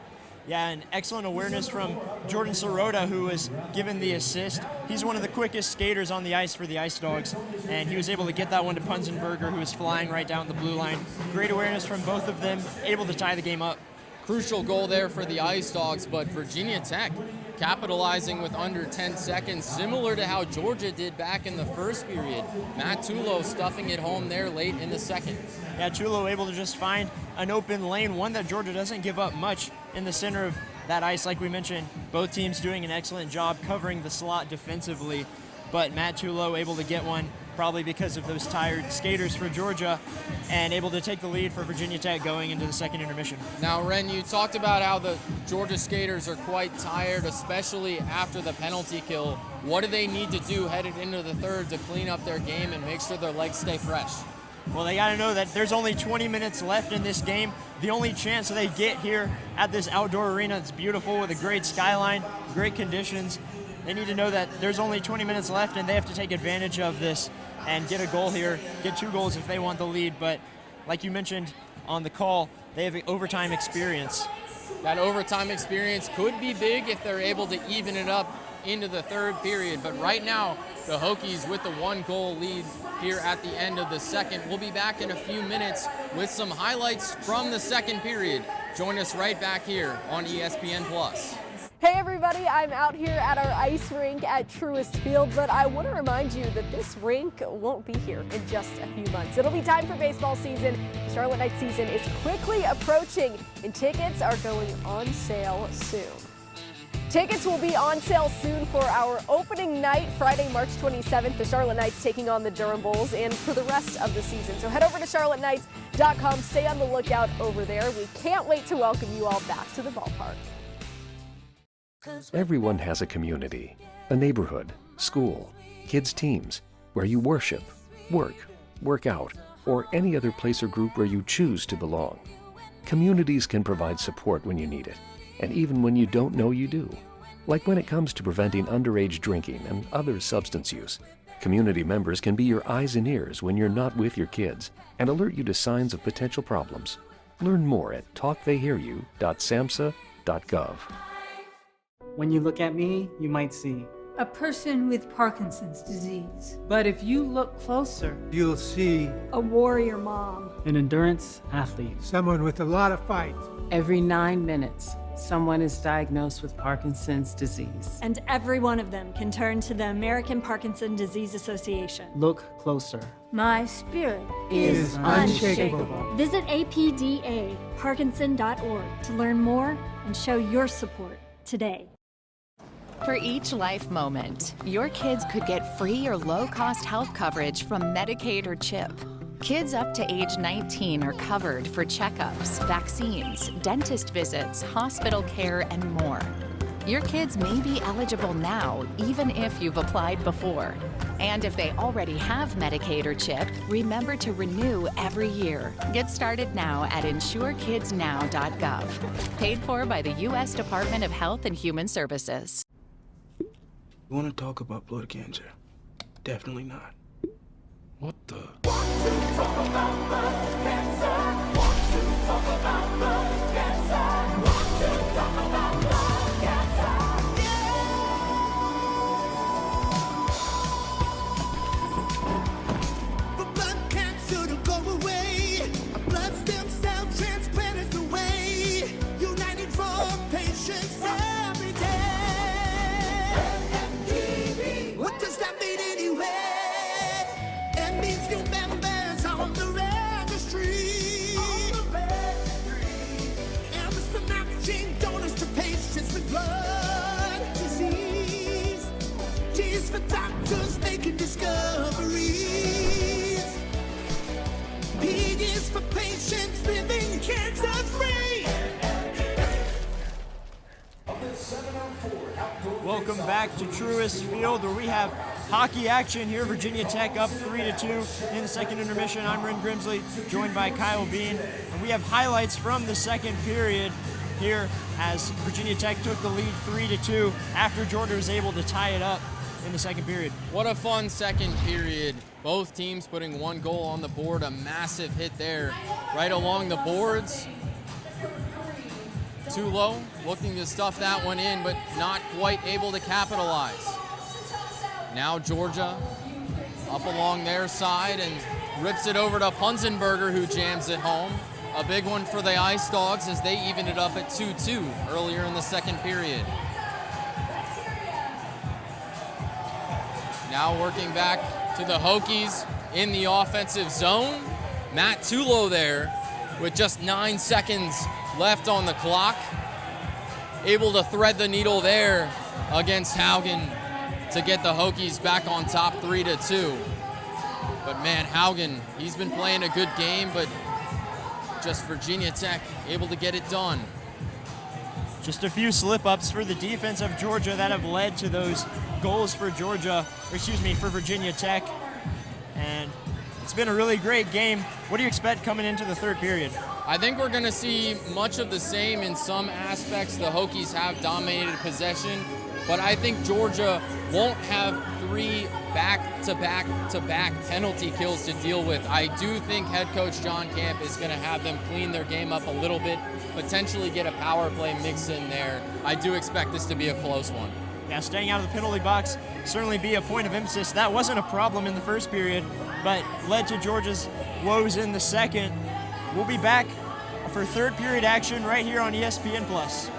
Yeah, and excellent awareness from Jordan Sirota, who was given the assist. He's one of the quickest skaters on the ice for the Ice Dogs, and he was able to get that one to Punzenberger, who was flying right down the blue line. Great awareness from both of them, able to tie the game up. Crucial goal there for the Ice Dogs, but Virginia Tech capitalizing with under 10 seconds, similar to how Georgia did back in the first period. Matt Tulo stuffing it home there late in the second. Yeah, Tulo able to just find an open lane, one that Georgia doesn't give up much in the center of that ice. Like we mentioned, both teams doing an excellent job covering the slot defensively, but Matt Tulo able to get one, probably because of those tired skaters for Georgia, and able to take the lead for Virginia Tech going into the second intermission. Now, Ren, you talked about how the Georgia skaters are quite tired, especially after the penalty kill. What do they need to do headed into the third to clean up their game and make sure their legs stay fresh? Well, they got to know that there's only 20 minutes left in this game. The only chance they get here at this outdoor arena, it's beautiful with a great skyline, great conditions. They need to know that there's only 20 minutes left and they have to take advantage of this and get a goal here, get 2 goals if they want the lead. But like you mentioned on the call, they have overtime experience. That overtime experience could be big if they're able to even it up into the third period. But right now, the Hokies with the 1-goal lead here at the end of the second. We'll be back in a few minutes with some highlights from the second period. Join us right back here on ESPN+. Hey everybody, I'm out here at our ice rink at Truist Field, but I want to remind you that this rink won't be here in just a few months. It'll be time for baseball season. The Charlotte Knights season is quickly approaching and tickets are going on sale soon. Tickets will be on sale soon for our opening night, Friday, March 27th. The Charlotte Knights taking on the Durham Bulls and for the rest of the season. So head over to charlotteknights.com. Stay on the lookout over there. We can't wait to welcome you all back to the ballpark. Everyone has a community, a neighborhood, school, kids' teams, where you worship, work out, or any other place or group where you choose to belong. Communities can provide support when you need it, and even when you don't know you do. Like when it comes to preventing underage drinking and other substance use. Community members can be your eyes and ears when you're not with your kids and alert you to signs of potential problems. Learn more at talktheyhearyou.samhsa.gov. When you look at me, you might see a person with Parkinson's disease. But if you look closer, You'll see A warrior mom. an endurance athlete. someone with a lot of fight. every 9 minutes, someone is diagnosed with Parkinson's disease. And every one of them can turn to the American Parkinson Disease Association. Look closer. My spirit Is unshakable. Visit apdaparkinson.org to learn more and show your support today. For each life moment, your kids could get free or low-cost health coverage from Medicaid or CHIP. Kids up to age 19 are covered for checkups, vaccines, dentist visits, hospital care, and more. Your kids may be eligible now, even if you've applied before. And if they already have Medicaid or CHIP, remember to renew every year. Get started now at insurekidsnow.gov. Paid for by the U.S. Department of Health and Human Services. You want to talk about blood cancer? Definitely not. What the? Welcome back to Truist Field, where we have hockey action here. Virginia Tech up 3-2 in the second intermission. I'm Ren Grimsley, joined by Kyle Bean, and we have highlights from the second period here as Virginia Tech took the lead 3-2 after Georgia was able to tie it up in the second period. What a fun second period. Both teams putting one goal on the board, a massive hit there right along the boards. Too low, looking to stuff that one in, but not quite able to capitalize. Now Georgia up along their side and rips it over to Punzenberger, who jams it home. A big one for the Ice Dogs as they even it up at 2-2 earlier in the second period. Now working back to the Hokies in the offensive zone. Matt Tulo there with just 9 seconds left on the clock. Able to thread the needle there against Haugen to get the Hokies back on top 3-2. But man, Haugen, he's been playing a good game, but just Virginia Tech able to get it done. Just a few slip-ups for the defense of Georgia that have led to those goals for for Virginia Tech. And it's been a really great game. What do you expect coming into the third period? I think we're going to see much of the same in some aspects. The Hokies have dominated possession, but I think Georgia won't have 3 back-to-back penalty kills to deal with. I do think head coach John Camp is going to have them clean their game up a little bit, potentially get a power play mix in there. I do expect this to be a close one. Yeah, staying out of the penalty box certainly be a point of emphasis. That wasn't a problem in the first period, but led to Georgia's woes in the second. We'll be back for third period action right here on ESPN+.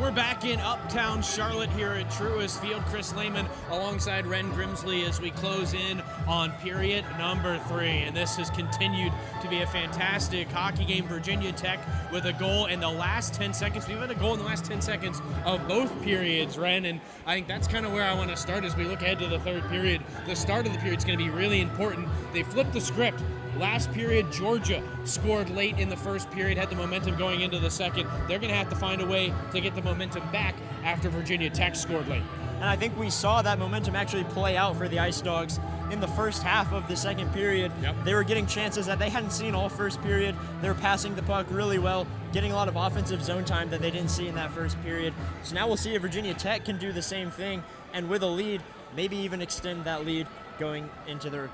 We're back in Uptown Charlotte here at Truist Field. Chris Lehman alongside Ren Grimsley as we close in on period number 3. And this has continued to be a fantastic hockey game. Virginia Tech with a goal in the last 10 seconds. We've had a goal in the last 10 seconds of both periods, Ren. And I think that's kind of where I want to start as we look ahead to the third period. The start of the period is going to be really important. They flipped the script. Last period, Georgia scored late in the first period, had the momentum going into the second. They're going to have to find a way to get the momentum back after Virginia Tech scored late. And I think we saw that momentum actually play out for the Ice Dogs in the first half of the second period. They were getting chances that they hadn't seen all first period. They were passing the puck really well, getting a lot of offensive zone time that they didn't see in that first period. So now we'll see if Virginia Tech can do the same thing, and with a lead, maybe even extend that lead going into the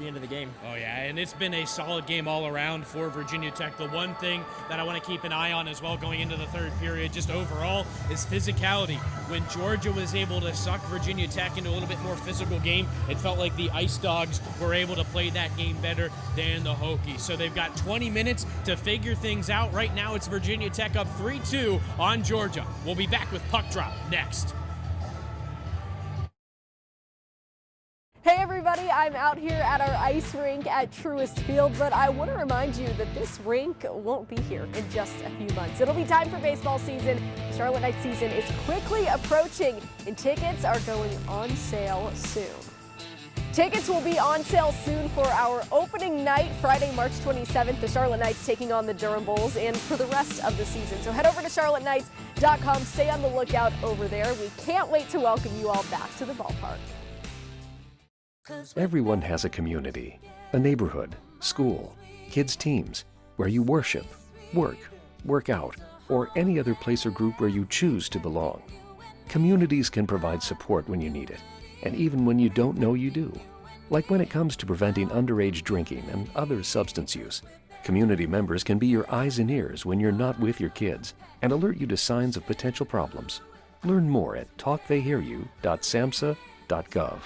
end of the game. Oh yeah, and it's been a solid game all around for Virginia Tech. The one thing that I want to keep an eye on as well going into the third period, just overall, is physicality. When Georgia was able to suck Virginia Tech into a little bit more physical game, it felt like the Ice Dogs were able to play that game better than the Hokies. So they've got 20 minutes to figure things out. Right now it's Virginia Tech up 3-2 on Georgia. We'll be back with Puck Drop next. Hey everybody, I'm out here at our ice rink at Truist Field, but I want to remind you that this rink won't be here in just a few months. It'll be time for baseball season. The Charlotte Knights season is quickly approaching and tickets are going on sale soon. Tickets will be on sale soon for our opening night, Friday, March 27th. The Charlotte Knights taking on the Durham Bulls, and for the rest of the season. So head over to charlotteknights.com. Stay on the lookout over there. We can't wait to welcome you all back to the ballpark. Everyone has a community, a neighborhood, school, kids' teams, where you worship, work out, or any other place or group where you choose to belong. Communities can provide support when you need it, and even when you don't know you do. Like when it comes to preventing underage drinking and other substance use. Community members can be your eyes and ears when you're not with your kids and alert you to signs of potential problems. Learn more at talktheyhearyou.samhsa.gov.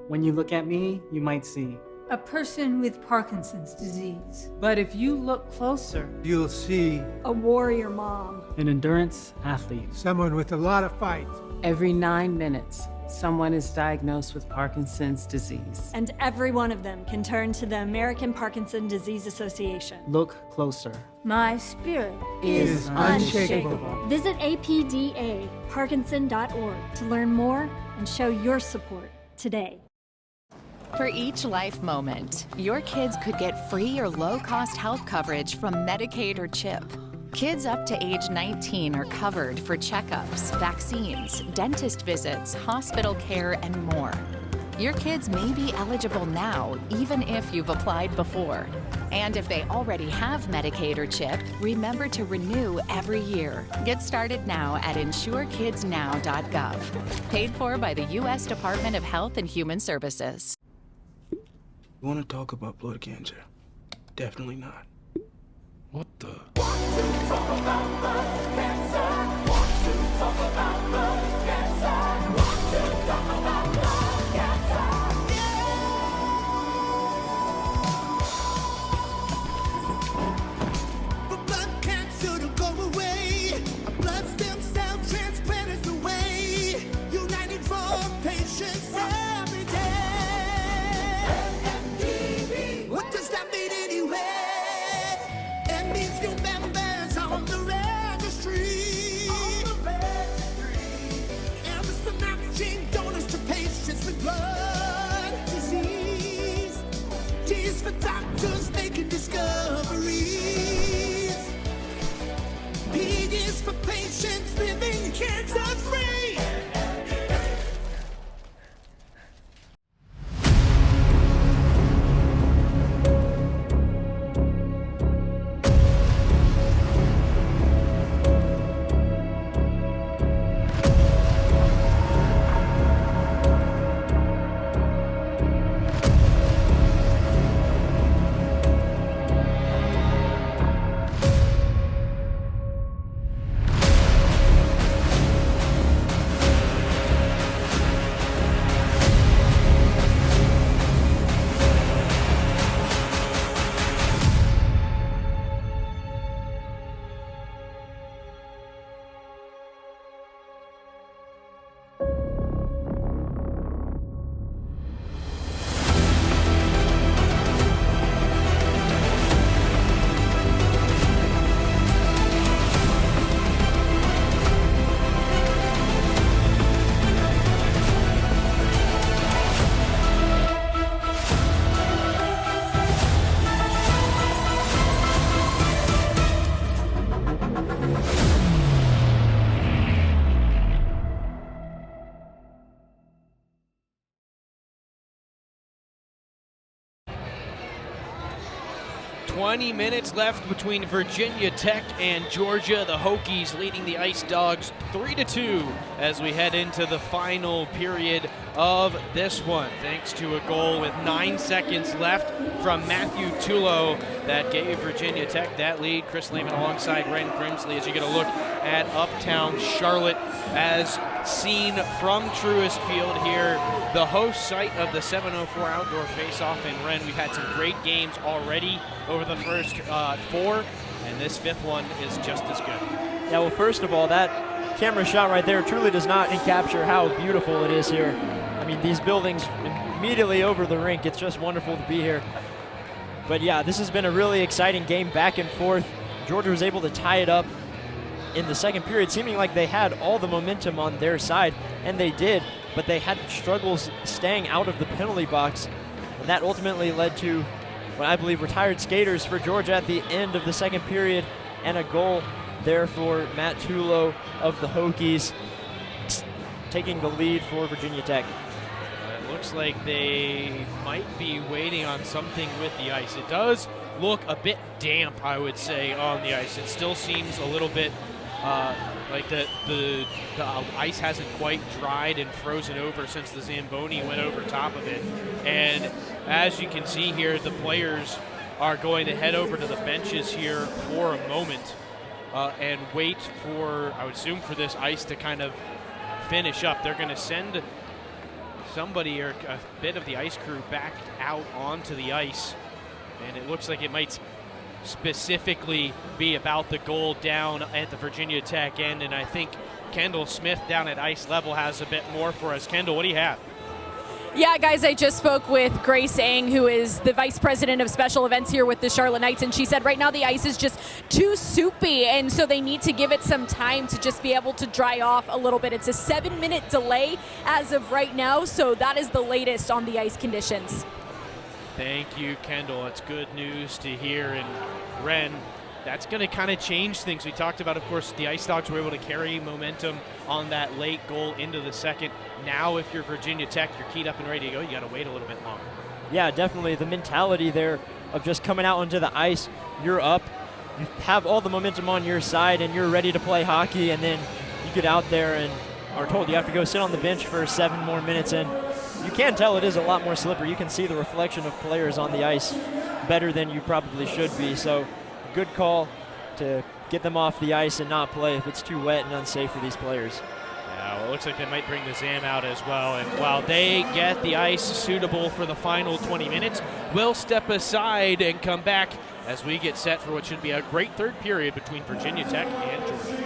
When you look at me, you might see a person with Parkinson's disease. But if you look closer, You'll see A warrior mom. an endurance athlete. someone with a lot of fight. every 9 minutes, someone is diagnosed with Parkinson's disease. And every one of them can turn to the American Parkinson Disease Association. Look closer. My spirit Is unshakable. Visit apdaparkinson.org to learn more and show your support today. For each life moment, your kids could get free or low-cost health coverage from Medicaid or CHIP. Kids up to age 19 are covered for checkups, vaccines, dentist visits, hospital care, and more. Your kids may be eligible now, even if you've applied before. And if they already have Medicaid or CHIP, remember to renew every year. Get started now at insurekidsnow.gov. Paid for by the U.S. Department of Health and Human Services. You want to talk about blood cancer? Definitely not. What the? For blood cancer to go away, a blood stem cell transplant is the way. United for patients every day. What does that mean anyway? It means new members on the registry. And it's for matching donors to patients with blood disease. T is for doctors making discoveries. P is for patients living cancer-free. 20 minutes left between Virginia Tech and Georgia. The Hokies leading the Ice Dogs 3-2 as we head into the final period of this one, thanks to a goal with 9 seconds left from Matthew Tulo that gave Virginia Tech that lead. Chris Lehman alongside Ren Grimsley as you get a look at Uptown Charlotte as seen from Truist Field here, the host site of the 704 outdoor face-off in Ren. We've had some great games already over the first 4, and this 5th one is just as good. Yeah, well, first of all, that camera shot right there truly does not capture how beautiful it is here. I mean, these buildings immediately over the rink. It's just wonderful to be here. But yeah, this has been a really exciting game, back and forth. Georgia was able to tie it up in the second period, seeming like they had all the momentum on their side, and they did, but they had struggles staying out of the penalty box, and that ultimately led to what I believe retired skaters for Georgia at the end of the second period, and a goal there for Matt Tulo of the Hokies, taking the lead for Virginia Tech. It looks like they might be waiting on something with the ice. It does look a bit damp, I would say, on the ice. It still seems a little bit like the ice hasn't quite dried and frozen over since the Zamboni went over top of it. And as you can see here, the players are going to head over to the benches here for a moment and wait for, I would assume, for this ice to kind of finish up. They're going to send somebody or a bit of the ice crew back out onto the ice, and it looks like it might specifically be about the goal down at the Virginia Tech end, and I think Kendall Smith down at ice level has a bit more for us. Kendall, what do you have? Yeah, guys, I just spoke with Grace Ang, who is the vice president of special events here with the Charlotte Knights, and she said right now the ice is just too soupy, and so they need to give it some time to just be able to dry off a little bit. It's a 7-minute delay as of right now, so that is the latest on the ice conditions. Thank you, Kendall. It's good news to hear. And Ren, that's going to kind of change things. We talked about, of course, the Ice Dogs were able to carry momentum on that late goal into the second. Now, if you're Virginia Tech, you're keyed up and ready to go. You got to wait a little bit longer. Yeah, definitely. The mentality there of just coming out onto the ice, you're up, you have all the momentum on your side, and you're ready to play hockey, and then you get out there and are told you have to go sit on the bench for 7 more minutes, and you can tell it is a lot more slippery. You can see the reflection of players on the ice better than you probably should be. So good call to get them off the ice and not play if it's too wet and unsafe for these players. Yeah, well, it looks like they might bring the Zam out as well. And while they get the ice suitable for the final 20 minutes, we'll step aside and come back as we get set for what should be a great third period between Virginia Tech and Georgia.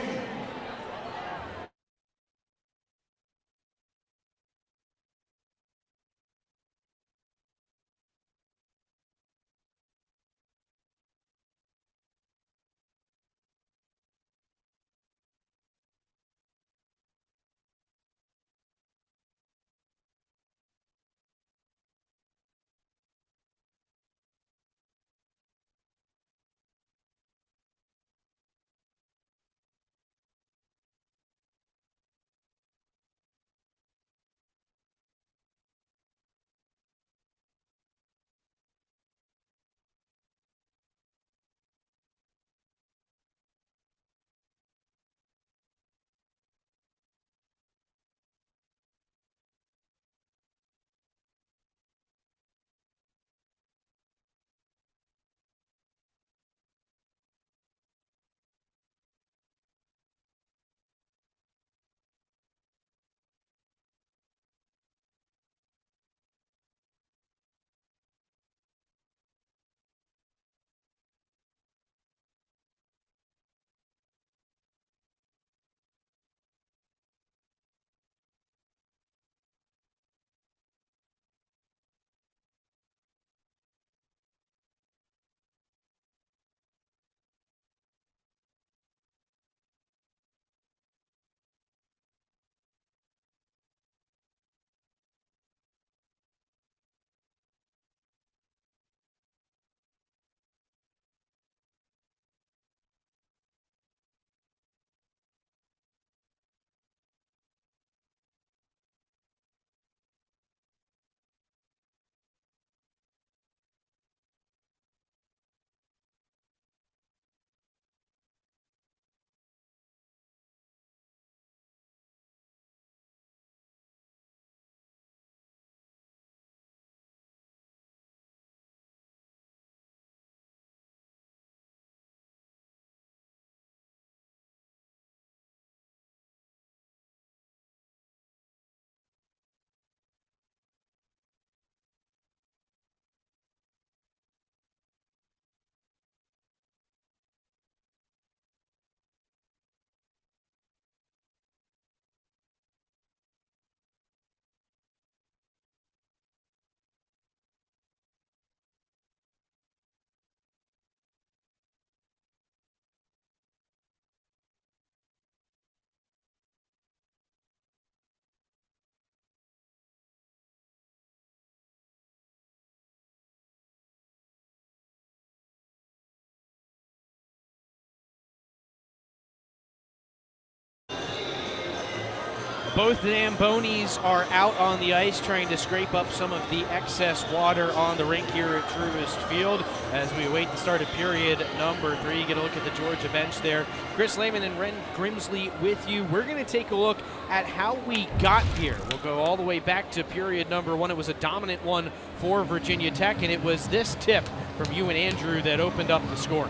Both Zambonis are out on the ice trying to scrape up some of the excess water on the rink here at Truist Field as we await the start of period number 3. Get a look at the Georgia bench there. Chris Lehman and Ren Grimsley with you. We're going to take a look at how we got here. We'll go all the way back to period number 1. It was a dominant one for Virginia Tech, and it was this tip from you and Andrew that opened up the score.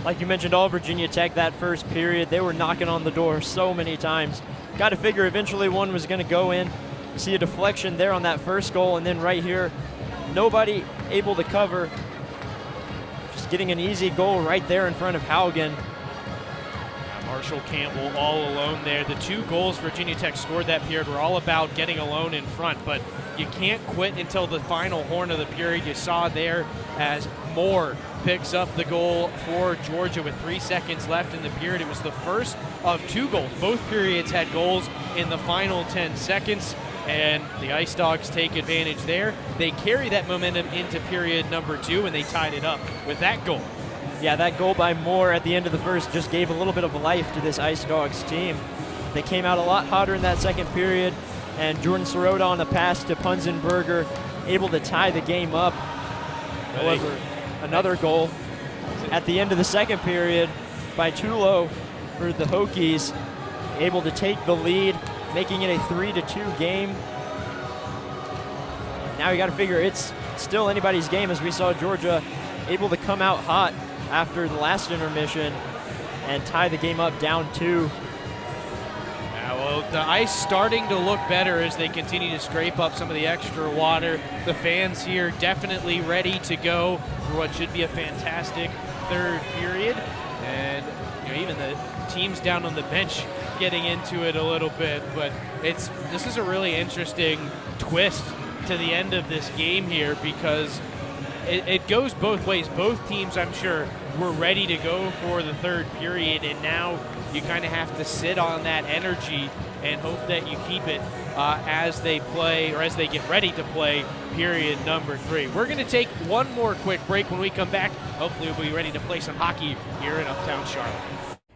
Like you mentioned, all Virginia Tech that first period, they were knocking on the door so many times. Got to figure eventually one was going to go in. See a deflection there on that first goal, and then right here, nobody able to cover. Just getting an easy goal right there in front of Haugen. Marshall Campbell all alone there. The 2 goals Virginia Tech scored that period were all about getting alone in front, but you can't quit until the final horn of the period. You saw there as Moore picks up the goal for Georgia with 3 seconds left in the period. It was the first of 2 goals. Both periods had goals in the final 10 seconds, and the Ice Dogs take advantage there. They carry that momentum into period number 2, and they tied it up with that goal. Yeah, that goal by Moore at the end of the first just gave a little bit of life to this Ice Dogs team. They came out a lot hotter in that second period, and Jordan Sirota on a pass to Punzenberger, able to tie the game up. However, another goal at the end of the second period by Tulo for the Hokies, able to take the lead, making it a 3-2 game. Now you got to figure it's still anybody's game, as we saw Georgia able to come out hot after the last intermission and tie the game up down 2. Well, the ice starting to look better as they continue to scrape up some of the extra water. The fans here definitely ready to go for what should be a fantastic third period. And even the teams down on the bench getting into it a little bit. But this is a really interesting twist to the end of this game here, because it goes both ways. Both teams, I'm sure, were ready to go for the third period, and now you kind of have to sit on that energy and hope that you keep it as they play, or as they get ready to play period number 3. We're going to take one more quick break. When we come back, hopefully we'll be ready to play some hockey here in Uptown Charlotte.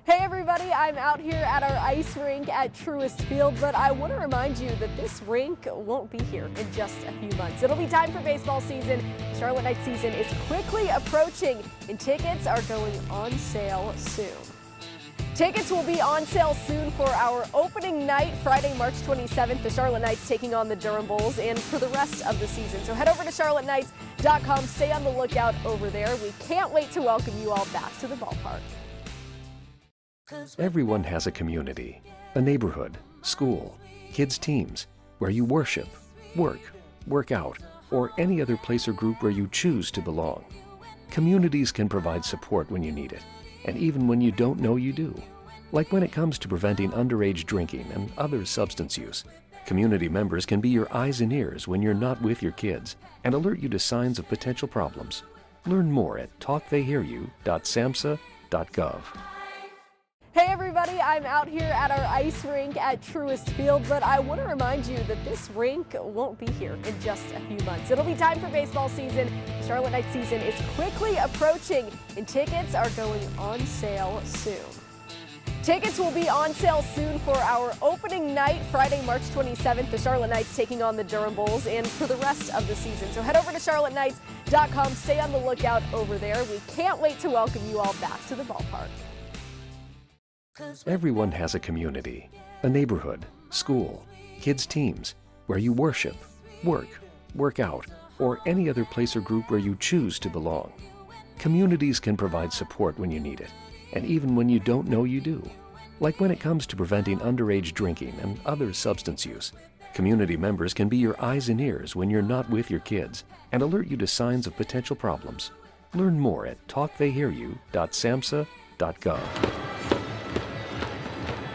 Hey everybody, I'm out here at our ice rink at Truist Field, but I want to remind you that this rink won't be here in just a few months. It'll be time for baseball season. Charlotte Knights season is quickly approaching, and tickets are going on sale soon. Tickets will be on sale soon for our opening night, Friday, March 27th, the Charlotte Knights taking on the Durham Bulls, and for the rest of the season. So head over to charlotteknights.com. Stay on the lookout over there. We can't wait to welcome you all back to the ballpark. Everyone has a community, a neighborhood, school, kids' teams, where you worship, work out, or any other place or group where you choose to belong. Communities can provide support when you need it, and even when you don't know you do. Like when it comes to preventing underage drinking and other substance use. Community members can be your eyes and ears when you're not with your kids and alert you to signs of potential problems. Learn more at talktheyhearyu.samhsa.gov. Hey everybody, I'm out here at our ice rink at Truist Field, but I want to remind you that this rink won't be here in just a few months. It'll be time for baseball season. The Charlotte Knights season is quickly approaching, and tickets are going on sale soon. Tickets will be on sale soon for our opening night, Friday, March 27th, the Charlotte Knights taking on the Durham Bulls, and for the rest of the season. So head over to charlotteknights.com. Stay on the lookout over there. We can't wait to welcome you all back to the ballpark. Everyone has a community, a neighborhood, school, kids' teams, where you worship, work out, or any other place or group where you choose to belong. Communities can provide support when you need it, and even when you don't know you do. Like when it comes to preventing underage drinking and other substance use. Community members can be your eyes and ears when you're not with your kids and alert you to signs of potential problems. Learn more at talktheyhearyu.samhsa.gov.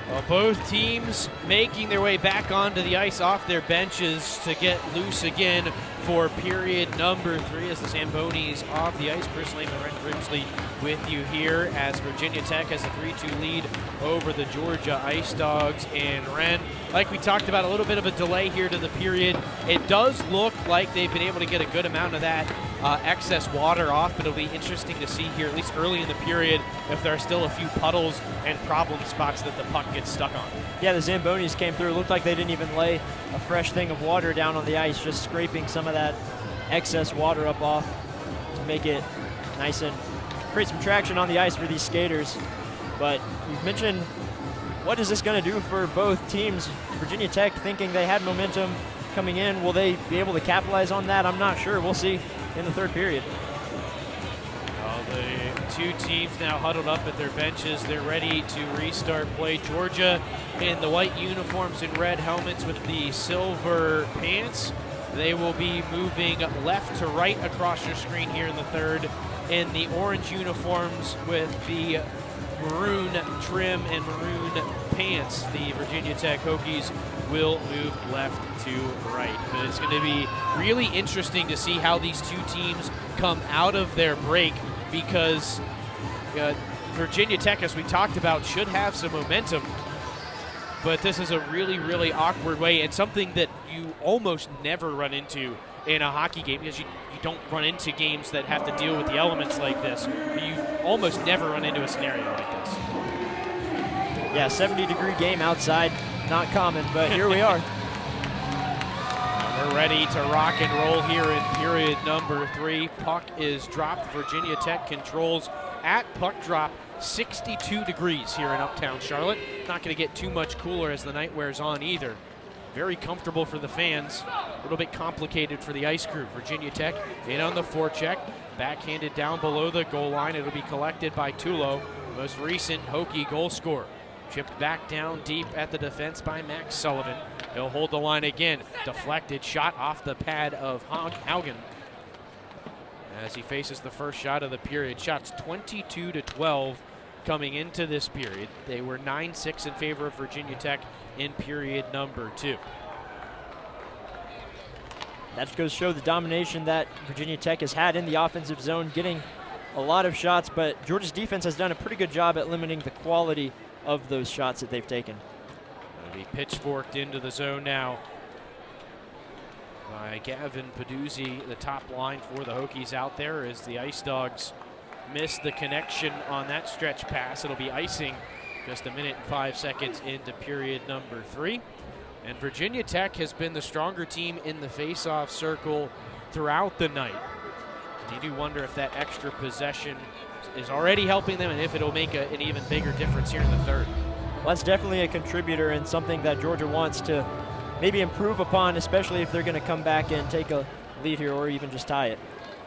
Well, both teams making their way back onto the ice off their benches to get loose again for period number 3 as the Zambonis off the ice. Chris Lehman, Ren Grimsley with you here as Virginia Tech has a 3-2 lead over the Georgia Ice Dogs. And Ren, like we talked about, a little bit of a delay here to the period. It does look like they've been able to get a good amount of that excess water off, but it'll be interesting to see here, at least early in the period, if there are still a few puddles and problem spots that the puck gets stuck on. Yeah, the Zambonis came through. It looked like they didn't even lay a fresh thing of water down on the ice, just scraping some of that excess water up off to make it nice and create some traction on the ice for these skaters. But you've mentioned, what is this going to do for both teams? Virginia Tech thinking they had momentum coming in. Will they be able to capitalize on that? I'm not sure. We'll see in the third period. Well, the two teams now huddled up at their benches. They're ready to restart play. Georgia in the white uniforms and red helmets with the silver pants. They will be moving left to right across your screen here in the third. In the orange uniforms with the maroon trim and maroon pants, the Virginia Tech Hokies will move left to right. But it's going to be really interesting to see how these two teams come out of their break, because Virginia Tech, as we talked about, should have some momentum. But this is a really, really awkward way, and something that you almost never run into in a hockey game, because you don't run into games that have to deal with the elements like this. You almost never run into a scenario like this. Yeah, 70-degree game outside, not common, but here we are. We're ready to rock and roll here in period number 3. Puck is dropped. Virginia Tech controls at puck drop. 62 degrees here in uptown Charlotte. Not going to get too much cooler as the night wears on either. Very comfortable for the fans. A little bit complicated for the ice crew. Virginia Tech in on the forecheck. Backhanded down below the goal line. It'll be collected by Tulo, most recent Hokie goal scorer. Chipped back down deep at the defense by Max Sullivan. He'll hold the line again. Deflected shot off the pad of Haugen as he faces the first shot of the period. Shots 22-12 coming into this period. They were 9-6 in favor of Virginia Tech in period number 2. That just goes to show the domination that Virginia Tech has had in the offensive zone, getting a lot of shots, but Georgia's defense has done a pretty good job at limiting the quality of those shots that they've taken. It'll be pitchforked into the zone now by Gavin Peduzzi, the top line for the Hokies out there, as the Ice Dogs miss the connection on that stretch pass. It'll be icing just a minute and 5 seconds into period number 3. And Virginia Tech has been the stronger team in the face-off circle throughout the night. And you do wonder if that extra possession is already helping them, and if it'll make an even bigger difference here in the third. Well, that's definitely a contributor and something that Georgia wants to maybe improve upon, especially if they're going to come back and take a lead here or even just tie it.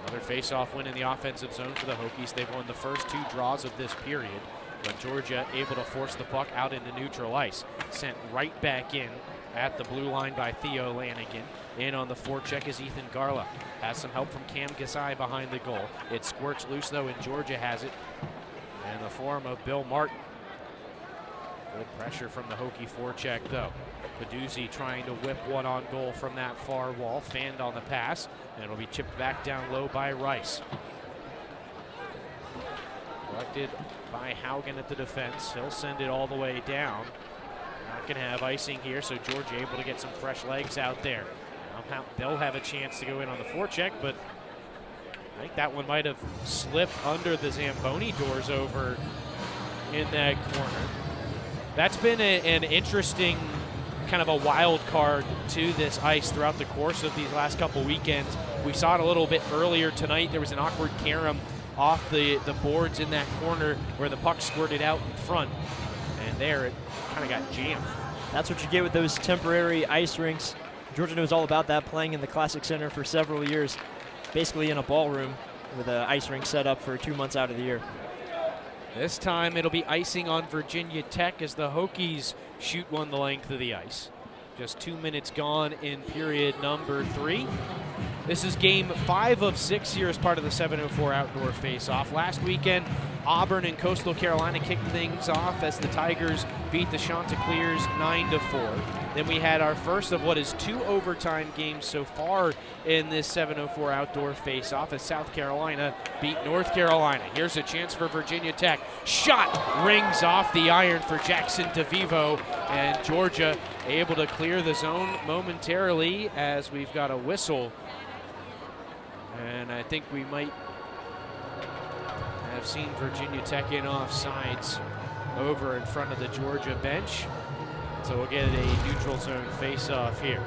Another face-off win in the offensive zone for the Hokies. They've won the first 2 draws of this period, but Georgia able to force the puck out into neutral ice. Sent right back in at the blue line by Theo Lanigan. In on the forecheck is Ethan Garla. Has some help from Cam Gasai behind the goal. It squirts loose though, and Georgia has it in the form of Bill Martin. Good pressure from the Hokie forecheck though. Peduzzi trying to whip one on goal from that far wall. Fanned on the pass, and it'll be chipped back down low by Rice. Collected by Haugen at the defense. He'll send it all the way down. Not going to have icing here, so Georgia able to get some fresh legs out there. They'll have a chance to go in on the forecheck, but I think that one might have slipped under the Zamboni doors over in that corner. That's been an interesting kind of a wild card to this ice throughout the course of these last couple weekends. We saw it a little bit earlier tonight. There was an awkward carom off the boards in that corner where the puck squirted out in front, and there it kind of got jammed. That's what you get with those temporary ice rinks. Georgia knows all about that, playing in the Classic Center for several years, basically in a ballroom with an ice rink set up for 2 months out of the year. This time it'll be icing on Virginia Tech as the Hokies shoot one the length of the ice. Just 2 minutes gone in period number 3. This is game 5 of 6 here as part of the 704 outdoor face-off. Last weekend, Auburn and Coastal Carolina kicked things off as the Tigers beat the Chanticleers 9-4. Then we had our first of what is 2 overtime games so far in this 704 outdoor face-off as South Carolina beat North Carolina. Here's a chance for Virginia Tech. Shot rings off the iron for Jackson DeVivo, and Georgia able to clear the zone momentarily as we've got a whistle And I think we might have seen Virginia Tech in offsides over in front of the Georgia bench. So we'll get a neutral zone face-off here.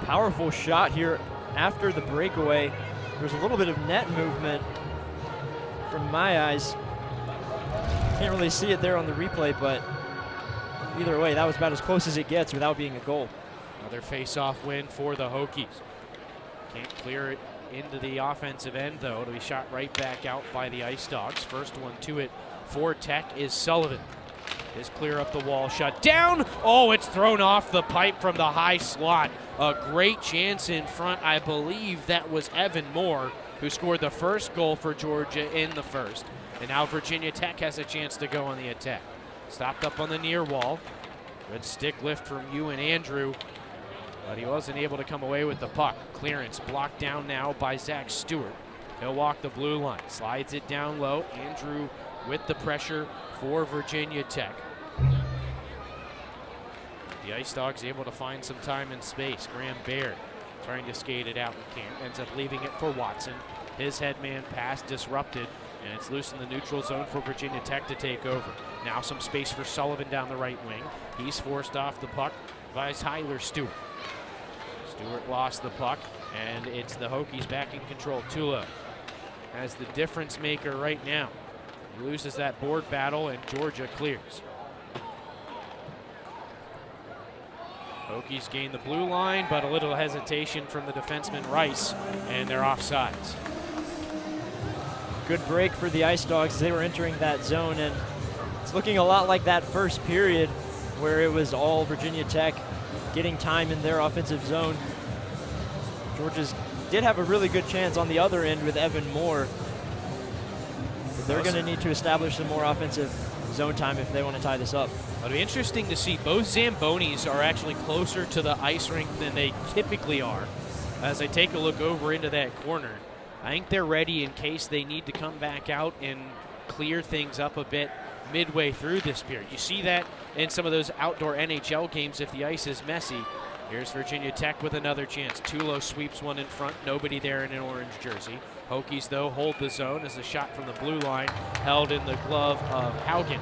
Powerful shot here after the breakaway. There's a little bit of net movement from my eyes. Can't really see it there on the replay, but either way, that was about as close as it gets without being a goal. Another face-off win for the Hokies. Can't clear it into the offensive end, though. It'll be shot right back out by the Ice Dogs. First one to it for Tech is Sullivan. His clear up the wall, shot down. Oh, it's thrown off the pipe from the high slot. A great chance in front. I believe that was Evan Moore, who scored the first goal for Georgia in the first. And now Virginia Tech has a chance to go on the attack. Stopped up on the near wall. Good stick lift from Ewan Andrew, but he wasn't able to come away with the puck. Clearance blocked down now by Zach Stewart. He'll walk the blue line, slides it down low. Andrew with the pressure for Virginia Tech. The Ice Dogs able to find some time and space. Graham Baird trying to skate it out and can't. Ends up leaving it for Watson. His headman pass disrupted, and it's loose in the neutral zone for Virginia Tech to take over. Now some space for Sullivan down the right wing. He's forced off the puck by Tyler Stewart. Stewart lost the puck, and it's the Hokies back in control. Tulo as the difference maker right now. He loses that board battle, and Georgia clears. Hokies gain the blue line, but a little hesitation from the defenseman Rice, and they're offsides. Good break for the Ice Dogs. They were entering that zone, and it's looking a lot like that first period where it was all Virginia Tech getting time in their offensive zone. Georgia's did have a really good chance on the other end with Evan Moore. But they're going to need to establish some more offensive zone time if they want to tie this up. It'll be interesting to see. Both Zambonis are actually closer to the ice rink than they typically are. As I take a look over into that corner, I think they're ready in case they need to come back out and clear things up a bit midway through this period. You see that in some of those outdoor NHL games if the ice is messy. Here's Virginia Tech with another chance. Tulo sweeps one in front, nobody there in an orange jersey. Hokies, though, hold the zone as the shot from the blue line held in the glove of Haugen.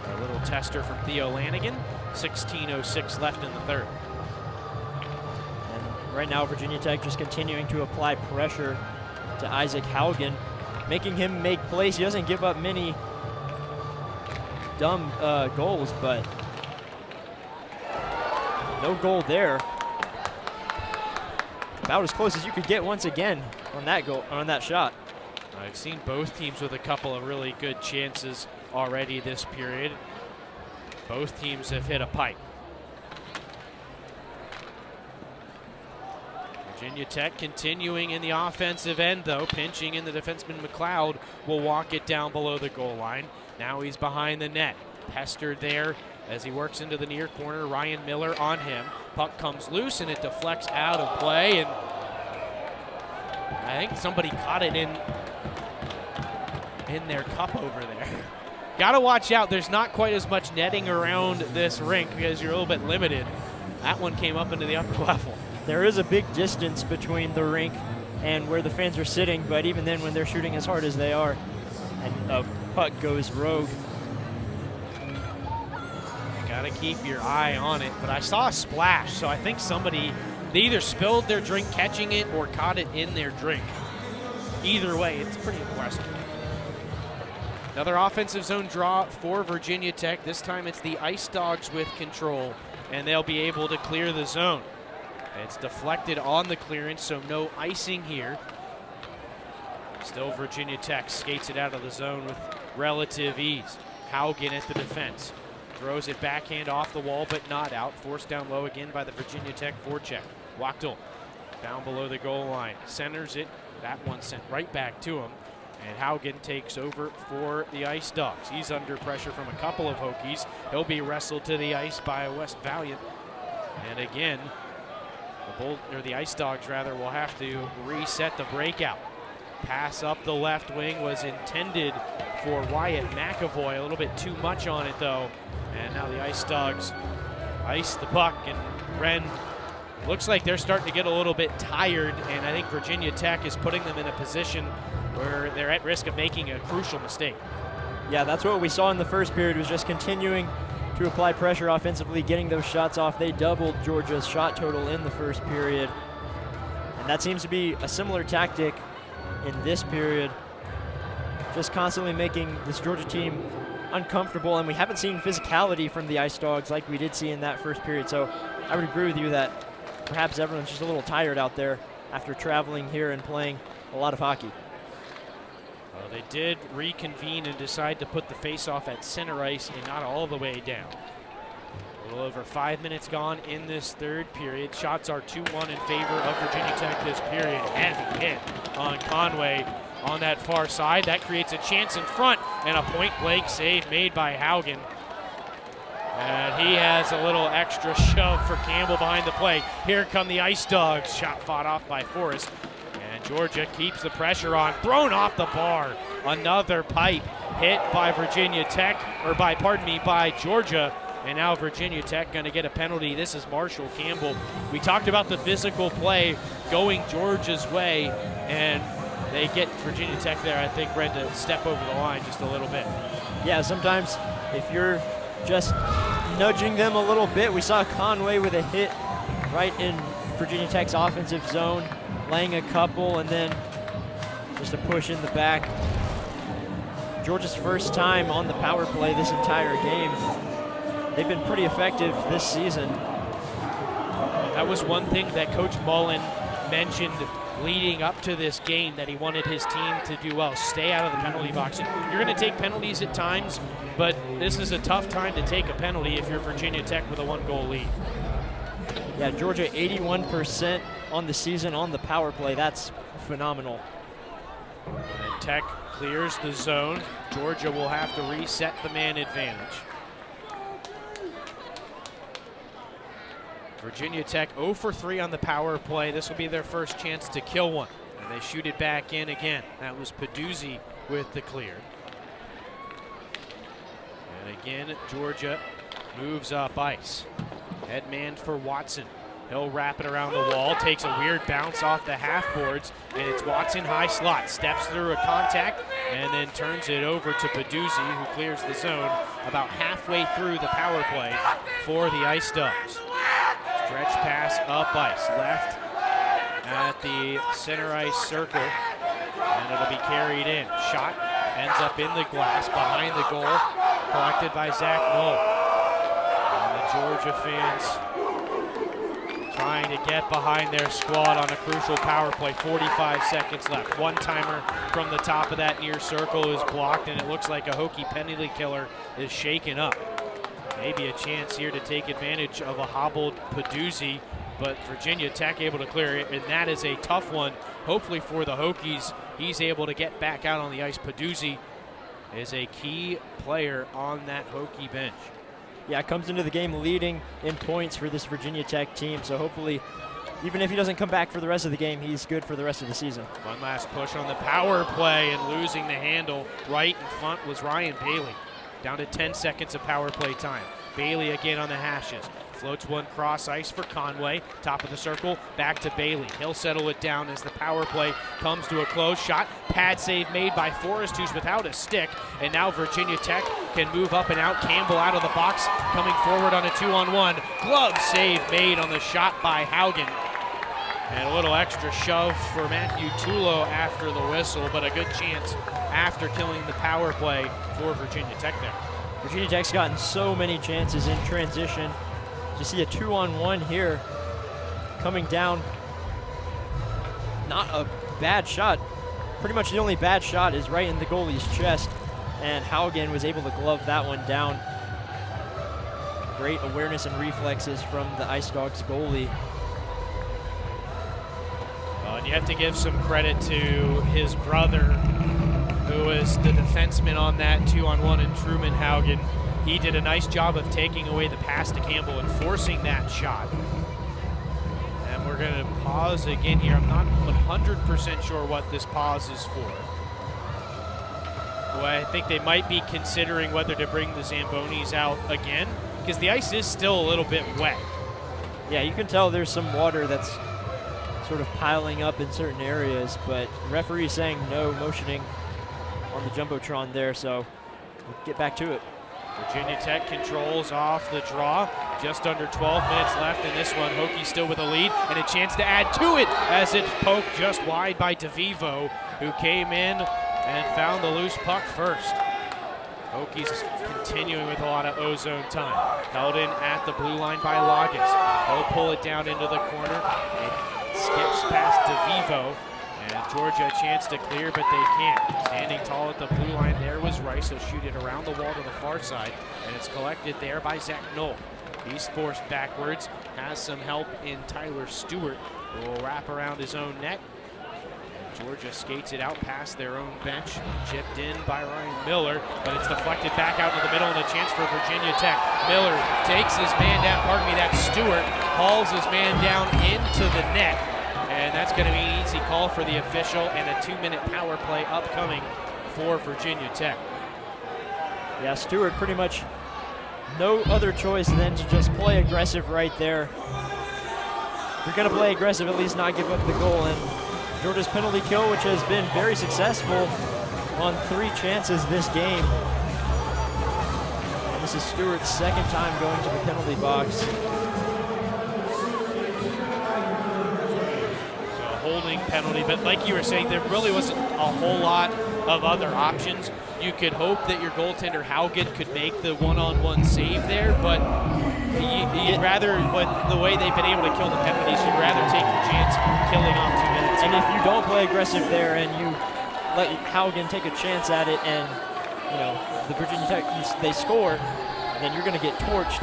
A little tester from Theo Lanigan. 16:06 left in the third. And right now, Virginia Tech just continuing to apply pressure to Isaac Haugen, making him make plays. He doesn't give up many dumb goals, but no goal there. About as close as you could get once again on that goal, on that shot. I've seen both teams with a couple of really good chances already this period. Both teams have hit a pipe. Virginia Tech continuing in the offensive end, though, pinching in the defenseman McLeod will walk it down below the goal line. Now he's behind the net, pestered there as he works into the near corner. Ryan Miller on him. Puck comes loose and it deflects out of play, and I think somebody caught it in their cup over there. Got to watch out. There's not quite as much netting around this rink because you're a little bit limited. That one came up into the upper level. There is a big distance between the rink and where the fans are sitting, but even then when they're shooting as hard as they are, and a puck goes rogue. Got to keep your eye on it, but I saw a splash, so I think somebody, they either spilled their drink catching it or caught it in their drink. Either way, it's pretty impressive. Another offensive zone draw for Virginia Tech. This time it's the Ice Dogs with control, and they'll be able to clear the zone. It's deflected on the clearance, so no icing here. Still Virginia Tech skates it out of the zone with relative ease. Haugen at the defense. Throws it backhand off the wall, but not out. Forced down low again by the Virginia Tech forecheck. Wachtel down below the goal line. Centers it. That one sent right back to him. And Haugen takes over for the Ice Dogs. He's under pressure from a couple of Hokies. He'll be wrestled to the ice by West Valiant. And again, the Ice Dogs rather will have to reset the breakout. Pass up the left wing was intended for Wyatt McAvoy. A little bit too much on it though. And now the Ice Dogs ice the puck, and Wren looks like they're starting to get a little bit tired, and I think Virginia Tech is putting them in a position where they're at risk of making a crucial mistake. Yeah, that's what we saw in the first period, was just continuing to apply pressure offensively, getting those shots off. They doubled Georgia's shot total in the first period. And that seems to be a similar tactic in this period, just constantly making this Georgia team uncomfortable, and we haven't seen physicality from the Ice Dogs like we did see in that first period. So I would agree with you that perhaps everyone's just a little tired out there after traveling here and playing a lot of hockey. Well, they did reconvene and decide to put the face-off at center ice and not all the way down. A little over 5 minutes gone in this third period. Shots are 2-1 in favor of Virginia Tech this period. Heavy hit on Conway on that far side. That creates a chance in front, and a point-blank save made by Haugen. And he has a little extra shove for Campbell behind the play. Here come the Ice Dogs. Shot fought off by Forrest. And Georgia keeps the pressure on. Thrown off the bar. Another pipe hit by Virginia Tech, or by Georgia. And now Virginia Tech going to get a penalty. This is Marshall Campbell. We talked about the physical play going Georgia's way, and they get Virginia Tech there, I think, Red, to step over the line just a little bit. Yeah, sometimes if you're just nudging them a little bit, we saw Conway with a hit right in Virginia Tech's offensive zone, laying a couple, and then just a push in the back. Georgia's first time on the power play this entire game. They've been pretty effective this season. That was one thing that Coach Mullen mentioned leading up to this game, that he wanted his team to do well, stay out of the penalty box. You're going to take penalties at times, but this is a tough time to take a penalty if you're Virginia Tech with a 1-goal lead. Yeah, Georgia 81% on the season on the power play. That's phenomenal. And Tech clears the zone. Georgia will have to reset the man advantage. Virginia Tech 0 for 3 on the power play. This will be their first chance to kill one. And they shoot it back in again. That was Peduzzi with the clear. And again, Georgia moves up ice. Head man for Watson. He'll wrap it around the wall, takes a weird bounce off the half boards, and it's Watson high slot. Steps through a contact and then turns it over to Peduzzi, who clears the zone about halfway through the power play for the Ice Dogs. Stretch pass up ice, left at the center ice circle, and it'll be carried in. Shot ends up in the glass behind the goal, collected by Zach Knoll. And the Georgia fans trying to get behind their squad on a crucial power play. 45 seconds left. One-timer from the top of that near circle is blocked, and it looks like a Hokie penalty killer is shaken up. Maybe a chance here to take advantage of a hobbled Peduzzi, but Virginia Tech able to clear it, and that is a tough one. Hopefully for the Hokies, he's able to get back out on the ice. Peduzzi is a key player on that Hokie bench. Yeah, comes into the game leading in points for this Virginia Tech team, so hopefully, even if he doesn't come back for the rest of the game, he's good for the rest of the season. One last push on the power play, and losing the handle right in front was Ryan Bailey. Down to 10 seconds of power play time. Bailey again on the hashes. Floats one cross ice for Conway. Top of the circle, back to Bailey. He'll settle it down as the power play comes to a close. Shot, pad save made by Forrest, who's without a stick. And now Virginia Tech can move up and out. Campbell out of the box, coming forward on a 2-on-1. Glove save made on the shot by Haugen. And a little extra shove for Matthew Tulo after the whistle, but a good chance after killing the power play for Virginia Tech there. Virginia Tech's gotten so many chances in transition. You see a 2-on-1 here coming down. Not a bad shot. Pretty much the only bad shot is right in the goalie's chest, and Haugen was able to glove that one down. Great awareness and reflexes from the Ice Dogs goalie. And you have to give some credit to his brother, who was the defenseman on that 2-on-1, and Truman Haugen. He did a nice job of taking away the pass to Campbell and forcing that shot. And we're going to pause again here. I'm not 100% sure what this pause is for. Well, I think they might be considering whether to bring the Zambonis out again, because the ice is still a little bit wet. Yeah, you can tell there's some water that's sort of piling up in certain areas, but the referee is saying no motioning on the Jumbotron there, so we'll get back to it. Virginia Tech controls off the draw. Just under 12 minutes left in this one. Hokies still with a lead and a chance to add to it as it's poked just wide by DeVivo, who came in and found the loose puck first. Hokies continuing with a lot of ozone time. Held in at the blue line by Lagas. He'll pull it down into the corner. It skips past DeVivo. And Georgia a chance to clear, but they can't. Standing tall at the blue line there was Rice. He'll shoot it around the wall to the far side, and it's collected there by Zach Knoll. He's forced backwards, has some help in Tyler Stewart, who will wrap around his own net. Georgia skates it out past their own bench, chipped in by Ryan Miller, but it's deflected back out into the middle and a chance for Virginia Tech. Miller takes his man down, that's Stewart, hauls his man down into the net, and that's going to be an easy call for the official and a 2-minute power play upcoming for Virginia Tech. Yeah, Stewart pretty much no other choice than to just play aggressive right there. If you're going to play aggressive, at least not give up the goal. And Georgia's penalty kill, which has been very successful on 3 chances this game. And this is Stewart's second time going to the penalty box. Holding penalty, but like you were saying, there really wasn't a whole lot of other options. You could hope that your goaltender Haugen could make the one-on-one save there, but you'd rather, the way they've been able to kill the penalties, you'd rather take your chance killing off 2 minutes. And if you don't play aggressive there and you let Haugen take a chance at it and, the Virginia Tech, they score, then you're going to get torched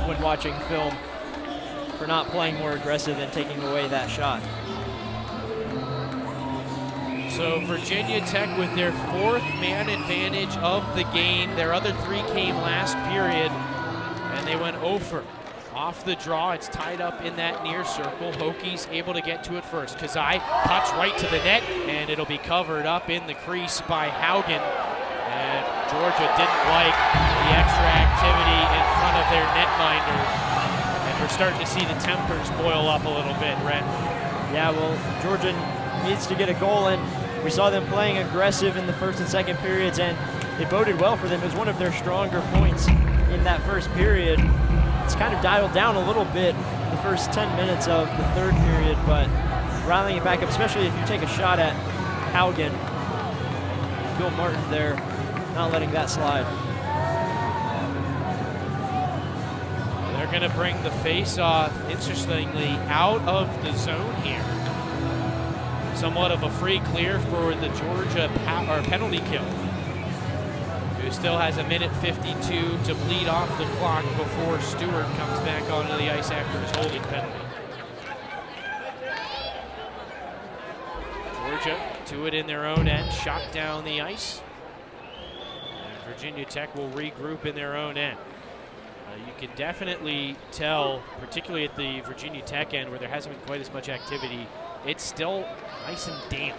when watching film for not playing more aggressive and taking away that shot. So Virginia Tech with their 4th man advantage of the game. Their other 3 came last period, and they went 0 for. Off the draw, it's tied up in that near circle. Hokies able to get to it first. Kazai cuts right to the net, and it'll be covered up in the crease by Haugen. And Georgia didn't like the extra activity in front of their netminder. And we're starting to see the tempers boil up a little bit, Ren. Yeah, well, Georgia needs to get a goal, and we saw them playing aggressive in the first and second periods, and it boded well for them. It was one of their stronger points in that first period. It's kind of dialed down a little bit the first 10 minutes of the third period, but rallying it back up, especially if you take a shot at Haugen. Bill Martin there, not letting that slide. They're going to bring the face-off, interestingly, out of the zone here. Somewhat of a free clear for the Georgia penalty kill, who still has 1:52 to bleed off the clock before Stewart comes back onto the ice after his holding penalty. Georgia to it in their own end, shot down the ice. And Virginia Tech will regroup in their own end. You can definitely tell, particularly at the Virginia Tech end where there hasn't been quite as much activity, it's still nice and damp,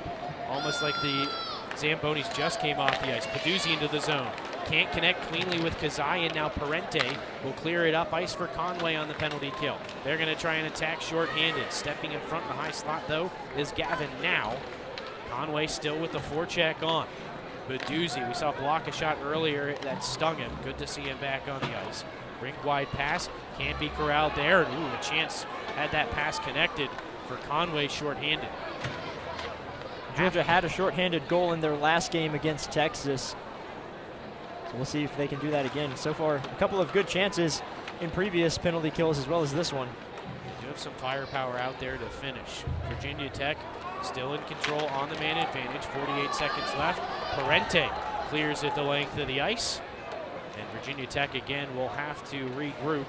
almost like the Zambonis just came off the ice. Peduzzi into the zone. Can't connect cleanly with Kazai, and now Parente will clear it up ice for Conway on the penalty kill. They're going to try and attack shorthanded. Stepping in front in the high slot, though, is Gavin now. Conway still with the forecheck on. Peduzzi, we saw block a shot earlier that stung him. Good to see him back on the ice. Rink wide pass, can't be corralled there. Ooh, a chance had that pass connected for Conway shorthanded. Georgia had a shorthanded goal in their last game against Texas. So we'll see if they can do that again. So far, a couple of good chances in previous penalty kills as well as this one. They do have some firepower out there to finish. Virginia Tech still in control on the man advantage. 48 seconds left. Parente clears it the length of the ice. And Virginia Tech again will have to regroup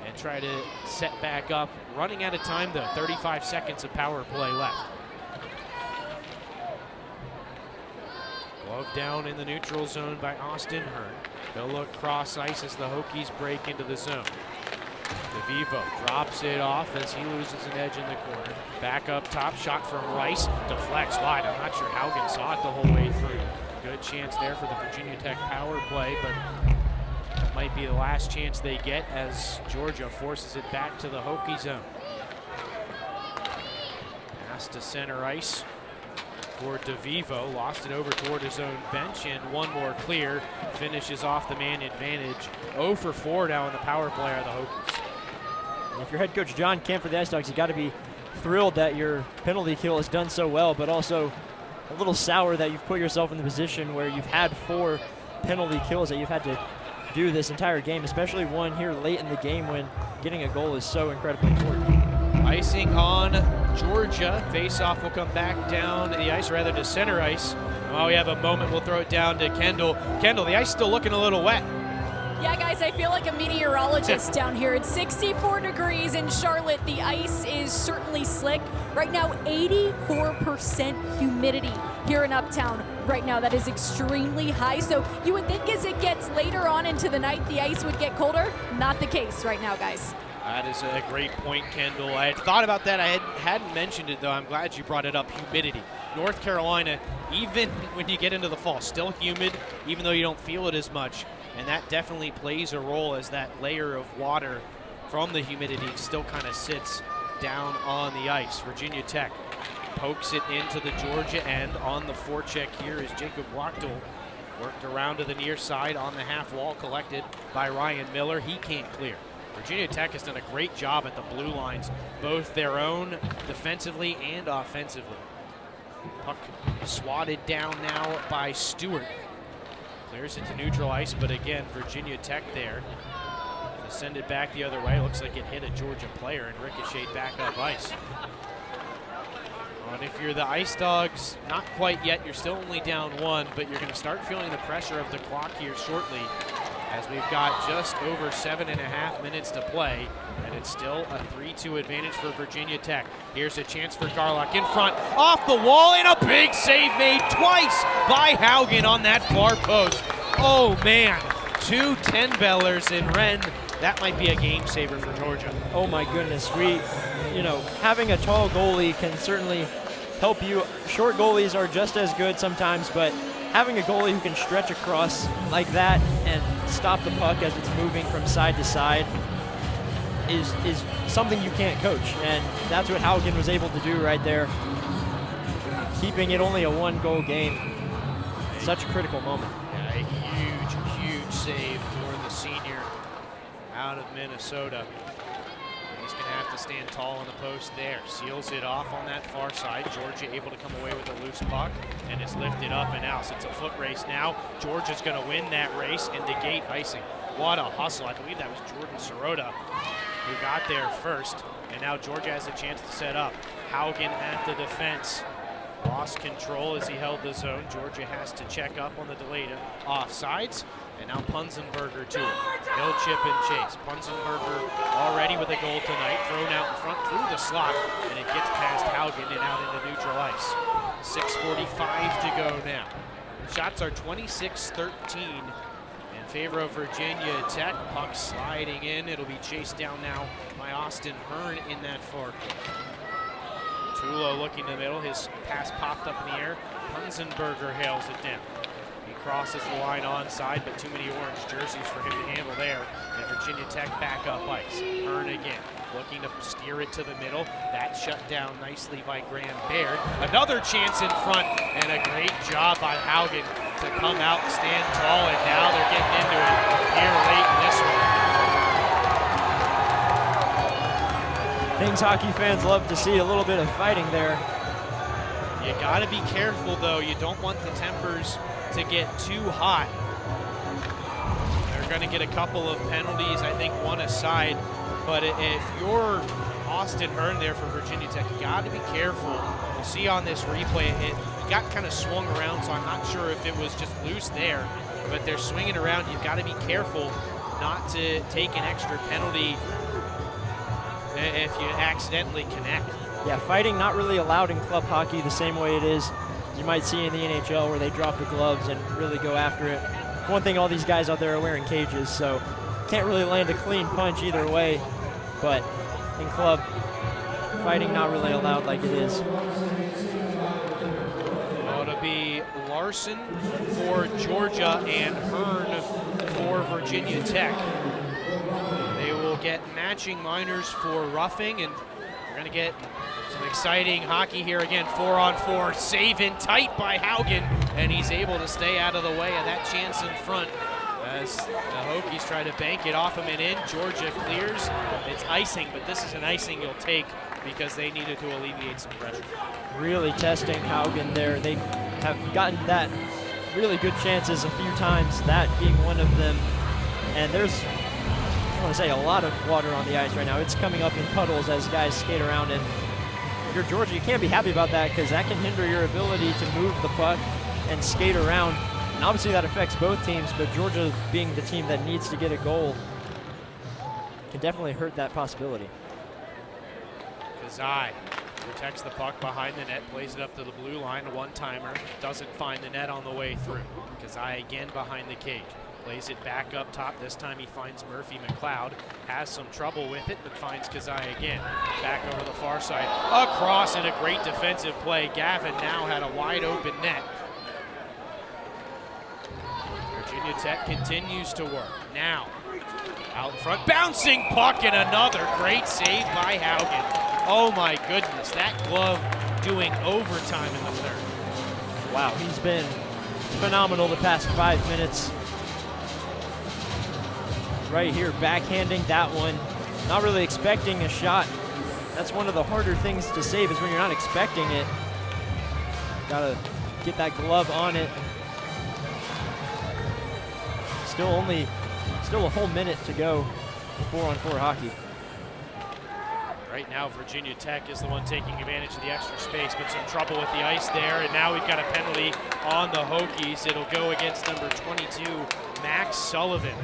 and try to set back up. Running out of time though, 35 seconds of power play left. Glove down in the neutral zone by Austin Hearn. They'll look cross ice as the Hokies break into the zone. DeVivo drops it off as he loses an edge in the corner. Back up top, shot from Rice, deflects wide. I'm not sure Haugen saw it the whole way through. Good chance there for the Virginia Tech power play, but that might might be the last chance they get as Georgia forces it back to the Hokie zone. Pass to center ice for DeVivo, lost it over toward his own bench, and one more clear, finishes off the man advantage. 0 for 4 now in the power play are the Hokies. If you're head coach John Kemp for the Ice Dogs, you got to be thrilled that your penalty kill has done so well, but also a little sour that you've put yourself in the position where you've had 4 penalty kills that you've had to do this entire game, especially one here late in the game when getting a goal is so incredibly important. Icing on Georgia. Face-off will come back down the ice, rather to center ice. And while we have a moment, we'll throw it down to Kendall. Kendall, the ice still looking a little wet. Yeah, guys, I feel like a meteorologist down here. It's 64 degrees in Charlotte. The ice is certainly slick. Right now, 84% humidity here in Uptown. Right now, that is extremely high. So you would think as it gets later on into the night, the ice would get colder. Not the case right now, guys. That is a great point, Kendall. I had thought about that. I hadn't mentioned it, though. I'm glad you brought it up. Humidity. North Carolina, even when you get into the fall, still humid, even though you don't feel it as much. And that definitely plays a role as that layer of water from the humidity still kind of sits down on the ice. Virginia Tech pokes it into the Georgia end. On the forecheck here is Jacob Wachtel. Worked around to the near side on the half wall, collected by Ryan Miller. He can't clear. Virginia Tech has done a great job at the blue lines, both their own defensively and offensively. Puck swatted down now by Stewart. Clears it to neutral ice, but again, Virginia Tech there to send it back the other way. Looks like it hit a Georgia player and ricocheted back up ice. And if you're the Ice Dogs, not quite yet, you're still only down 1, but you're going to start feeling the pressure of the clock here shortly, as we've got just over 7.5 minutes to play, and it's still a 3-2 advantage for Virginia Tech. Here's a chance for Garlock in front, off the wall, and a big save made twice by Haugen on that far post. Oh man, 2 10-bellers in Wren. That might be a game saver for Georgia. Oh my goodness, having a tall goalie can certainly help you. Short goalies are just as good sometimes, but having a goalie who can stretch across like that and stop the puck as it's moving from side to side is something you can't coach, and that's what Haugen was able to do right there, keeping it only a 1-goal game. Such a critical moment. Yeah, a huge save for the senior out of Minnesota. He's going to have to stand tall on the post there. Seals it off on that far side. Georgia able to come away with a loose puck, and it's lifted up and out. So it's a foot race now. Georgia's going to win that race and negate icing. What a hustle. I believe that was Jordan Sirota who got there first. And now Georgia has a chance to set up. Haugen at the defense. Lost control as he held the zone. Georgia has to check up on the delayed offsides. And now Punzenberger to it. He'll chip and chase. Punzenberger already with a goal tonight. Thrown out in front through the slot. And it gets past Haugen and out into neutral ice. 6:45 to go now. Shots are 26-13 in favor of Virginia Tech. Puck sliding in. It'll be chased down now by Austin Hearn in that far corner. Tulo looking in the middle. His pass popped up in the air. Punzenberger hails it down. He crosses the line onside, but too many orange jerseys for him to handle there. And Virginia Tech back up ice. Hearn again, looking to steer it to the middle. That's shut down nicely by Graham Baird. Another chance in front, and a great job by Haugen to come out and stand tall, and now they're getting into it here late in this one. Things hockey fans love to see, a little bit of fighting there. You gotta be careful though. You don't want the tempers to get too hot. They're gonna get a couple of penalties, I think one aside, but if you're Austin Hearn there for Virginia Tech, you gotta be careful. We'll see on this replay, it got kind of swung around, so I'm not sure if it was just loose there, but they're swinging around. You've gotta be careful not to take an extra penalty if you accidentally connect. Yeah, fighting not really allowed in club hockey the same way it is you might see in the NHL, where they drop the gloves and really go after it. One thing, all these guys out there are wearing cages, so can't really land a clean punch either way, but in club, fighting not really allowed like it is. Well, it'll be Larson for Georgia and Hearn for for Virginia Tech. They will get matching minors for roughing, and we're going to get some exciting hockey here again. 4-on-4, save in tight by Haugen, and he's able to stay out of the way of that chance in front as the Hokies try to bank it off him and in. Georgia clears. It's icing, but this is an icing you'll take because they needed to alleviate some pressure. Really testing Haugen there. They have gotten that really good chances a few times, that being one of them. And there's, I want to say, a lot of water on the ice right now. It's coming up in puddles as guys skate around, and if you're Georgia, you can't be happy about that because that can hinder your ability to move the puck and skate around. And obviously that affects both teams, but Georgia being the team that needs to get a goal can definitely hurt that possibility. Kazai protects the puck behind the net, plays it up to the blue line, a one-timer, doesn't find the net on the way through. Kazai again behind the cage, plays it back up top. This time he finds Murphy McLeod, has some trouble with it, but finds Kazai again. Back over the far side, across, and a great defensive play. Gavin now had a wide open net. Virginia Tech continues to work. Now, out in front, bouncing puck, and another great save by Haugen. Oh my goodness, that glove doing overtime in the third. Wow, he's been phenomenal the past 5 minutes. Right here, backhanding that one. Not really expecting a shot. That's one of the harder things to save is when you're not expecting it. Gotta get that glove on it. Still a whole minute to go. 4-on-4 hockey. Right now, Virginia Tech is the one taking advantage of the extra space, but some trouble with the ice there, and now we've got a penalty on the Hokies. It'll go against number 22, Max Sullivan,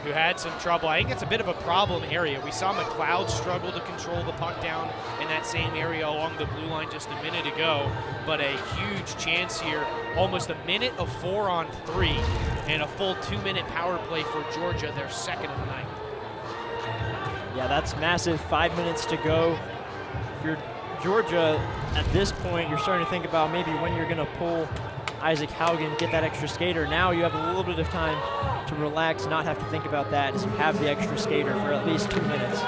who had some trouble. I think it's a bit of a problem area. We saw McLeod struggle to control the puck down in that same area along the blue line just a minute ago, but a huge chance here. Almost a minute of 4-on-3 and a full 2-minute power play for Georgia, their second of the night. Yeah, that's massive. 5 minutes to go. If you're Georgia, at this point, you're starting to think about maybe when you're going to pull Isaac Haugen, get that extra skater. Now you have a little bit of time to relax, not have to think about that, as you have the extra skater for at least 2 minutes.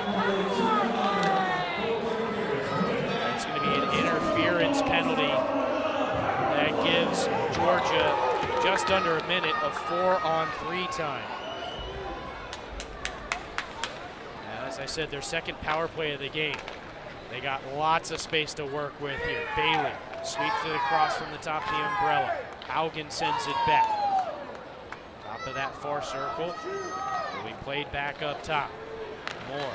It's going to be an interference penalty that gives Georgia just under a minute of 4-on-3 time. As I said, their second power play of the game. They got lots of space to work with here. Bailey sweeps it across from the top of the umbrella. Haugen sends it back. Top of that far circle. Will be played back up top. Moore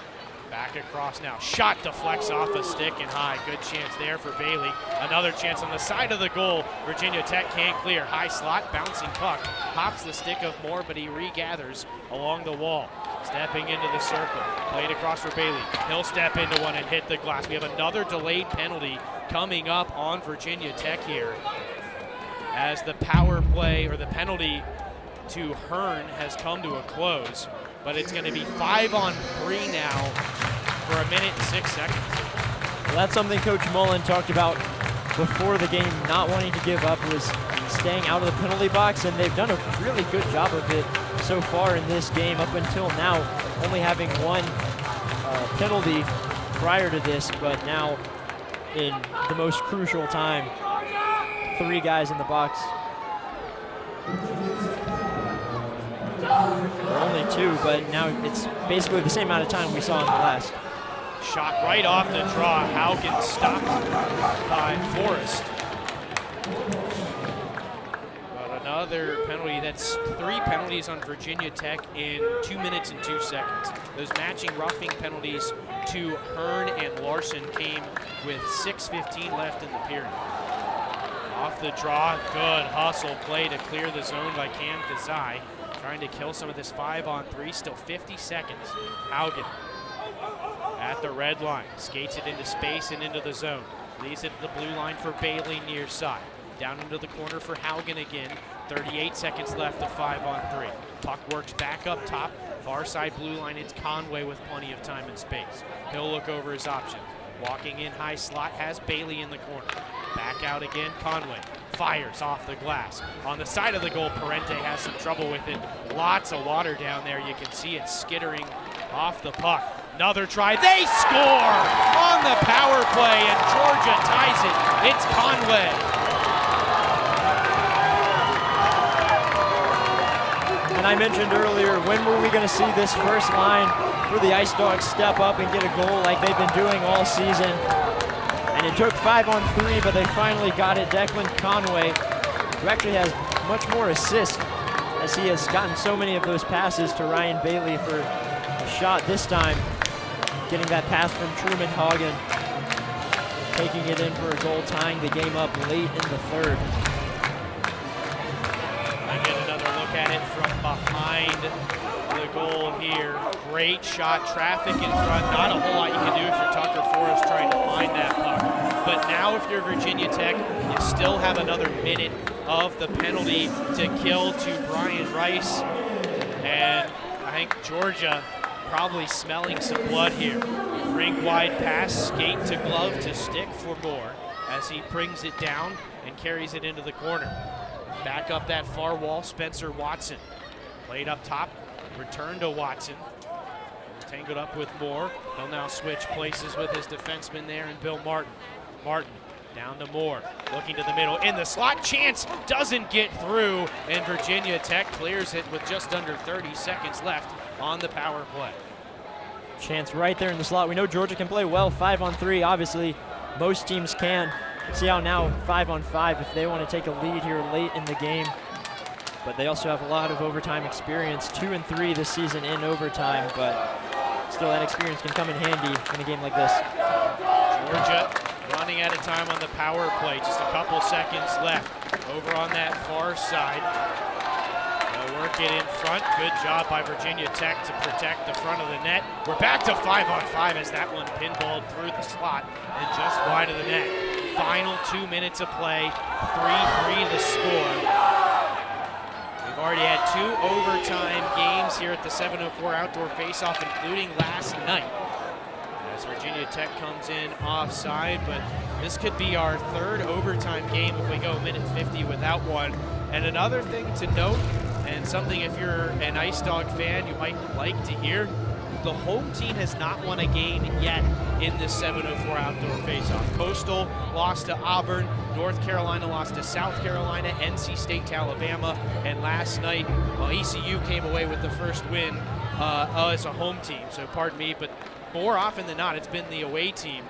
back across now. Shot deflects off a stick and high. Good chance there for Bailey. Another chance on the side of the goal. Virginia Tech can't clear. High slot, bouncing puck. Hops the stick of Moore, but he regathers along the wall. Stepping into the circle, played across for Bailey. He'll step into one and hit the glass. We have another delayed penalty coming up on Virginia Tech here, as the power play, or the penalty to Hearn, has come to a close. But it's going to be 5-on-3 now for a minute and 6 seconds. Well, that's something Coach Mullen talked about before the game, not wanting to give up, was staying out of the penalty box, and they've done a really good job of it so far in this game up until now, only having one penalty prior to this, but now in the most crucial time, 3 guys in the box. Or only 2, but now it's basically the same amount of time we saw in the last. Shot right off the draw. Haugen stopped by Forrest. But another penalty. That's 3 penalties on Virginia Tech in 2 minutes and 2 seconds. Those matching roughing penalties to Hearn and Larson came with 6:15 left in the period. Off the draw, good hustle play to clear the zone by Cam Kazai. Trying to kill some of this 5-on-3, still 50 seconds. Haugen at the red line, skates it into space and into the zone. Leaves it to the blue line for Bailey near side. Down into the corner for Haugen again. 38 seconds left of 5-on-3. Puck works back up top. Far side blue line, it's Conway with plenty of time and space. He'll look over his options. Walking in high slot has Bailey in the corner. Back out again, Conway. fires off the glass. On the side of the goal, Parente has some trouble with it. Lots of water down there. You can see it skittering off the puck. Another try. They score on the power play, and Georgia ties it. It's Conway. And I mentioned earlier, when were we going to see this first line for the Ice Dogs step up and get a goal like they've been doing all season? And it took 5-on-3, but they finally got it. Declan Conway, who actually has much more assists, as he has gotten so many of those passes to Ryan Bailey for a shot this time. Getting that pass from Truman Hagen, taking it in for a goal, tying the game up late in the third. I get another look at it from behind the goal here. Great shot, traffic in front. Not a whole lot you can do if you're Tucker Forrest trying to find that puck. But now if you're Virginia Tech, you still have another minute of the penalty to kill to Brian Rice. And I think Georgia probably smelling some blood here. Rink-wide pass, skate to glove to stick for Moore as he brings it down and carries it into the corner. Back up that far wall, Spencer Watson. Played up top, return to Watson. Tangled up with Moore. He'll now switch places with his defenseman there and Bill Martin. Martin down to Moore, looking to the middle. In the slot, chance doesn't get through, and Virginia Tech clears it with just under 30 seconds left on the power play. Chance right there in the slot. We know Georgia can play well 5-on-3. Obviously, most teams can. See how now 5-on-5 if they want to take a lead here late in the game. But they also have a lot of overtime experience. 2-3 this season in overtime, but still that experience can come in handy in a game like this. Georgia running out of time on the power play. Just a couple seconds left. Over on that far side. They'll work it in front. Good job by Virginia Tech to protect the front of the net. We're back to 5-on-5 as that one pinballed through the slot and just wide of the net. Final 2 minutes of play. 3-3 the score. We've already had 2 overtime games here at the 704 Outdoor Faceoff, including last night. As Virginia Tech comes in offside, but this could be our 3rd overtime game if we go minute 50 without one. And another thing to note, and something if you're an Ice Dog fan you might like to hear, the home team has not won a game yet in this 704 Outdoor Faceoff. Coastal lost to Auburn, North Carolina lost to South Carolina, NC State to Alabama, and last night, well, ECU came away with the first win as a home team, so pardon me, but more often than not, it's been the away team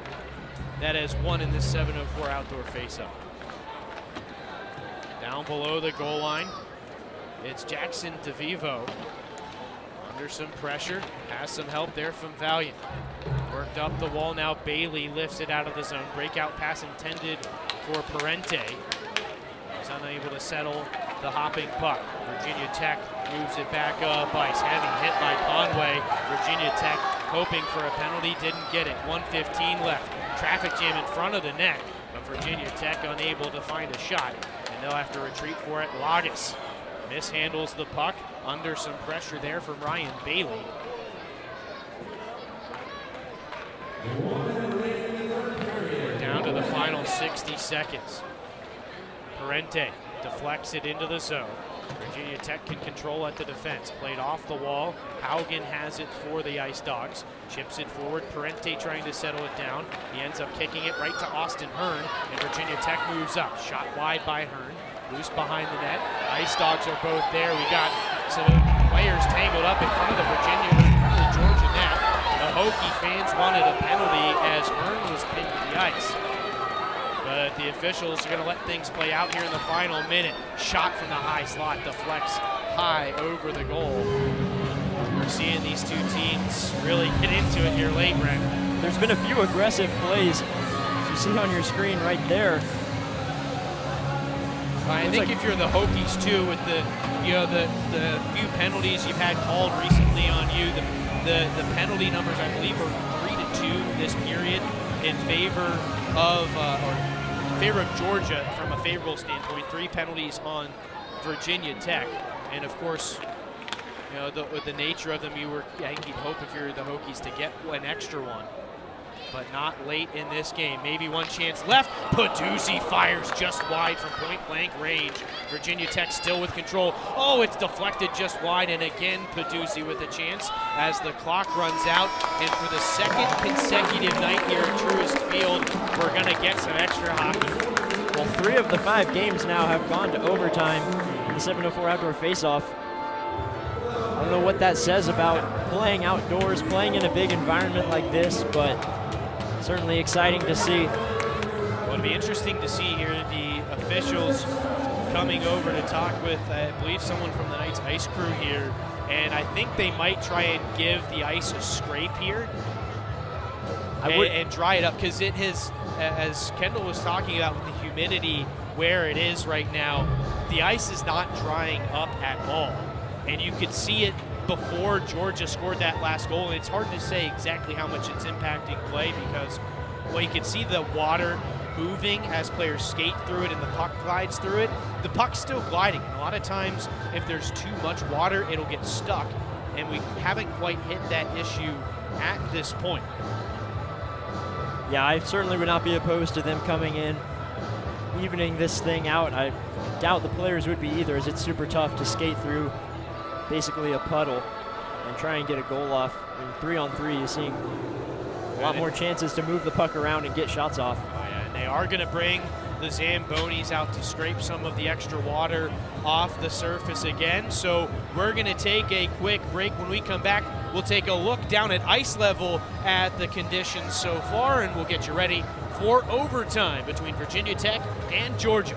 that has won in this 704 Outdoor Faceoff. Down below the goal line, it's Jackson DeVivo. Under some pressure, has some help there from Valiant. Worked up the wall now, Bailey lifts it out of the zone. Breakout pass intended for Parente. He's unable to settle the hopping puck. Virginia Tech moves it back up ice. Heavy hit by Conway. Virginia Tech hoping for a penalty, didn't get it. 1:15 left. Traffic jam in front of the net, but Virginia Tech unable to find a shot, and they'll have to retreat for it. Lagas mishandles the puck under some pressure there from Ryan Bailey. We're down to the final 60 seconds. Parente deflects it into the zone. Virginia Tech can control at the defense. Played off the wall. Haugen has it for the Ice Dogs. Chips it forward. Parente trying to settle it down. He ends up kicking it right to Austin Hearn, and Virginia Tech moves up. Shot wide by Hearn. Loose behind the net. Ice Dogs are both there. We got some players tangled up in front of the Georgia net. The Hokie fans wanted a penalty as Hearn was pinned to the ice. But the officials are going to let things play out here in the final minute. Shot from the high slot, deflects high over the goal. We're seeing these two teams really get into it here late, Brent. There's been a few aggressive plays, as you see on your screen right there. I think if you're the Hokies too, with the few penalties you've had called recently on you, the penalty numbers I believe are 3-2 this period in favor of Georgia from a favorable standpoint. 3 penalties on Virginia Tech, and of course, with the nature of them, I think you'd hope if you're the Hokies to get an extra one. but not late in this game. Maybe one chance left. Peduzzi fires just wide from point-blank range. Virginia Tech still with control. Oh, it's deflected just wide, and again Peduzzi with a chance as the clock runs out. And for the second consecutive night here at Truist Field, we're going to get some extra hockey. Well, 3 of the 5 games now have gone to overtime in the 704 outdoor face-off. I don't know what that says about playing outdoors, playing in a big environment like this, but certainly exciting to see. Well, it'll be interesting to see here the officials coming over to talk with, I believe, someone from the Knights ice crew here, and I think they might try and give the ice a scrape here and dry it up, because it has, as Kendall was talking about with the humidity where it is right now, the ice is not drying up at all. And you could see it before Georgia scored that last goal, and it's hard to say exactly how much it's impacting play because, well, you can see the water moving as players skate through it and the puck glides through it. The puck's still gliding, and a lot of times if there's too much water, it'll get stuck, and we haven't quite hit that issue at this point. Yeah, I certainly would not be opposed to them coming in, evening this thing out. I doubt the players would be either, as it's super tough to skate through basically a puddle and try and get a goal off. And 3-on-3, you're seeing a lot more chances to move the puck around and get shots off. Oh, yeah, and they are going to bring the Zambonis out to scrape some of the extra water off the surface again. So we're going to take a quick break. When we come back, we'll take a look down at ice level at the conditions so far, and we'll get you ready for overtime between Virginia Tech and Georgia.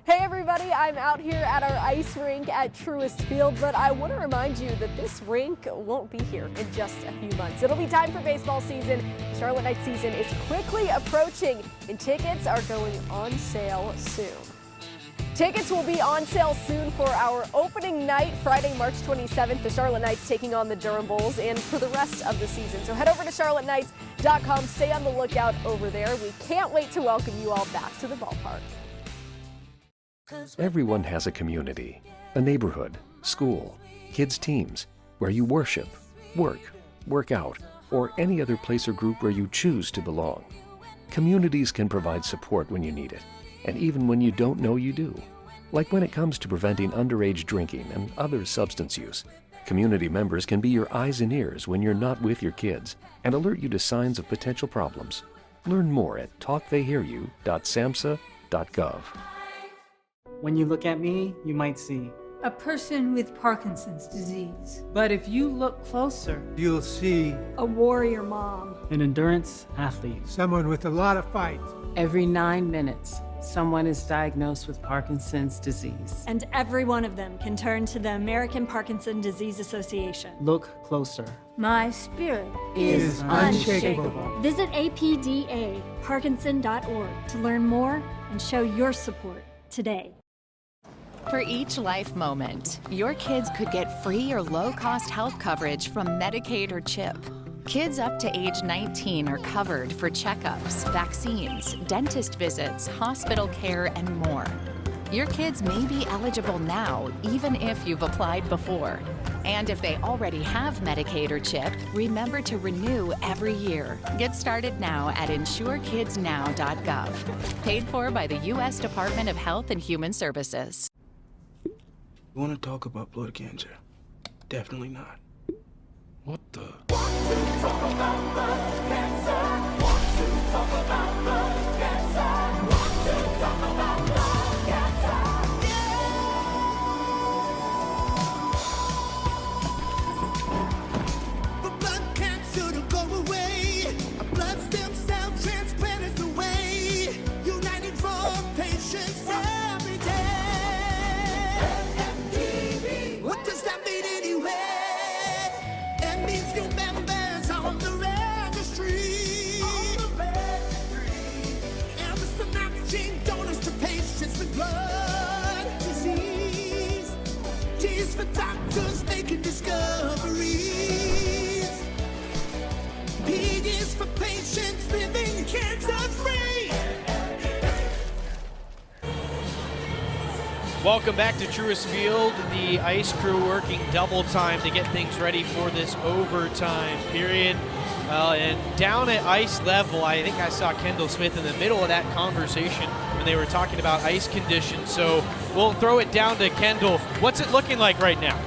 Hey everybody, I'm out here at our ice rink at Truist Field, but I want to remind you that this rink won't be here in just a few months. It'll be time for baseball season. Charlotte Knights season is quickly approaching, and tickets are going on sale soon. Tickets will be on sale soon for our opening night, Friday, March 27th. The Charlotte Knights taking on the Durham Bulls, and for the rest of the season. So head over to charlotteknights.com. Stay on the lookout over there. We can't wait to welcome you all back to the ballpark. Everyone has a community, a neighborhood, school, kids' teams, where you worship, work out, or any other place or group where you choose to belong. Communities can provide support when you need it, and even when you don't know you do. Like when it comes to preventing underage drinking and other substance use. Community members can be your eyes and ears when you're not with your kids and alert you to signs of potential problems. Learn more at talktheyhearyou.samhsa.gov. When you look at me, you might see a person with Parkinson's disease. But if you look closer, You'll see A warrior mom. an endurance athlete. someone with a lot of fight. every 9 minutes, someone is diagnosed with Parkinson's disease. And every one of them can turn to the American Parkinson Disease Association. Look closer. My spirit Is unshakable. Visit apdaparkinson.org to learn more and show your support today. For each life moment, your kids could get free or low-cost health coverage from Medicaid or CHIP. Kids up to age 19 are covered for checkups, vaccines, dentist visits, hospital care, and more. Your kids may be eligible now, even if you've applied before. And if they already have Medicaid or CHIP, remember to renew every year. Get started now at insurekidsnow.gov. Paid for by the U.S. Department of Health and Human Services. You want to talk about blood cancer? Definitely not. What the? For blood cancer to go away, a blood stem cell transplant is the way. Uniting for patients every day. What does that mean anyway? It means new members on the registry. And it's the matching donors to patients with blood disease. T's for doctors making discoveries. P is for patients living cancer-free. Welcome back to Truist Field. The ice crew working double time to get things ready for this overtime period. Well, and down at ice level, I think I saw Kendall Smith in the middle of that conversation when they were talking about ice conditions. So we'll throw it down to Kendall. What's it looking like right now?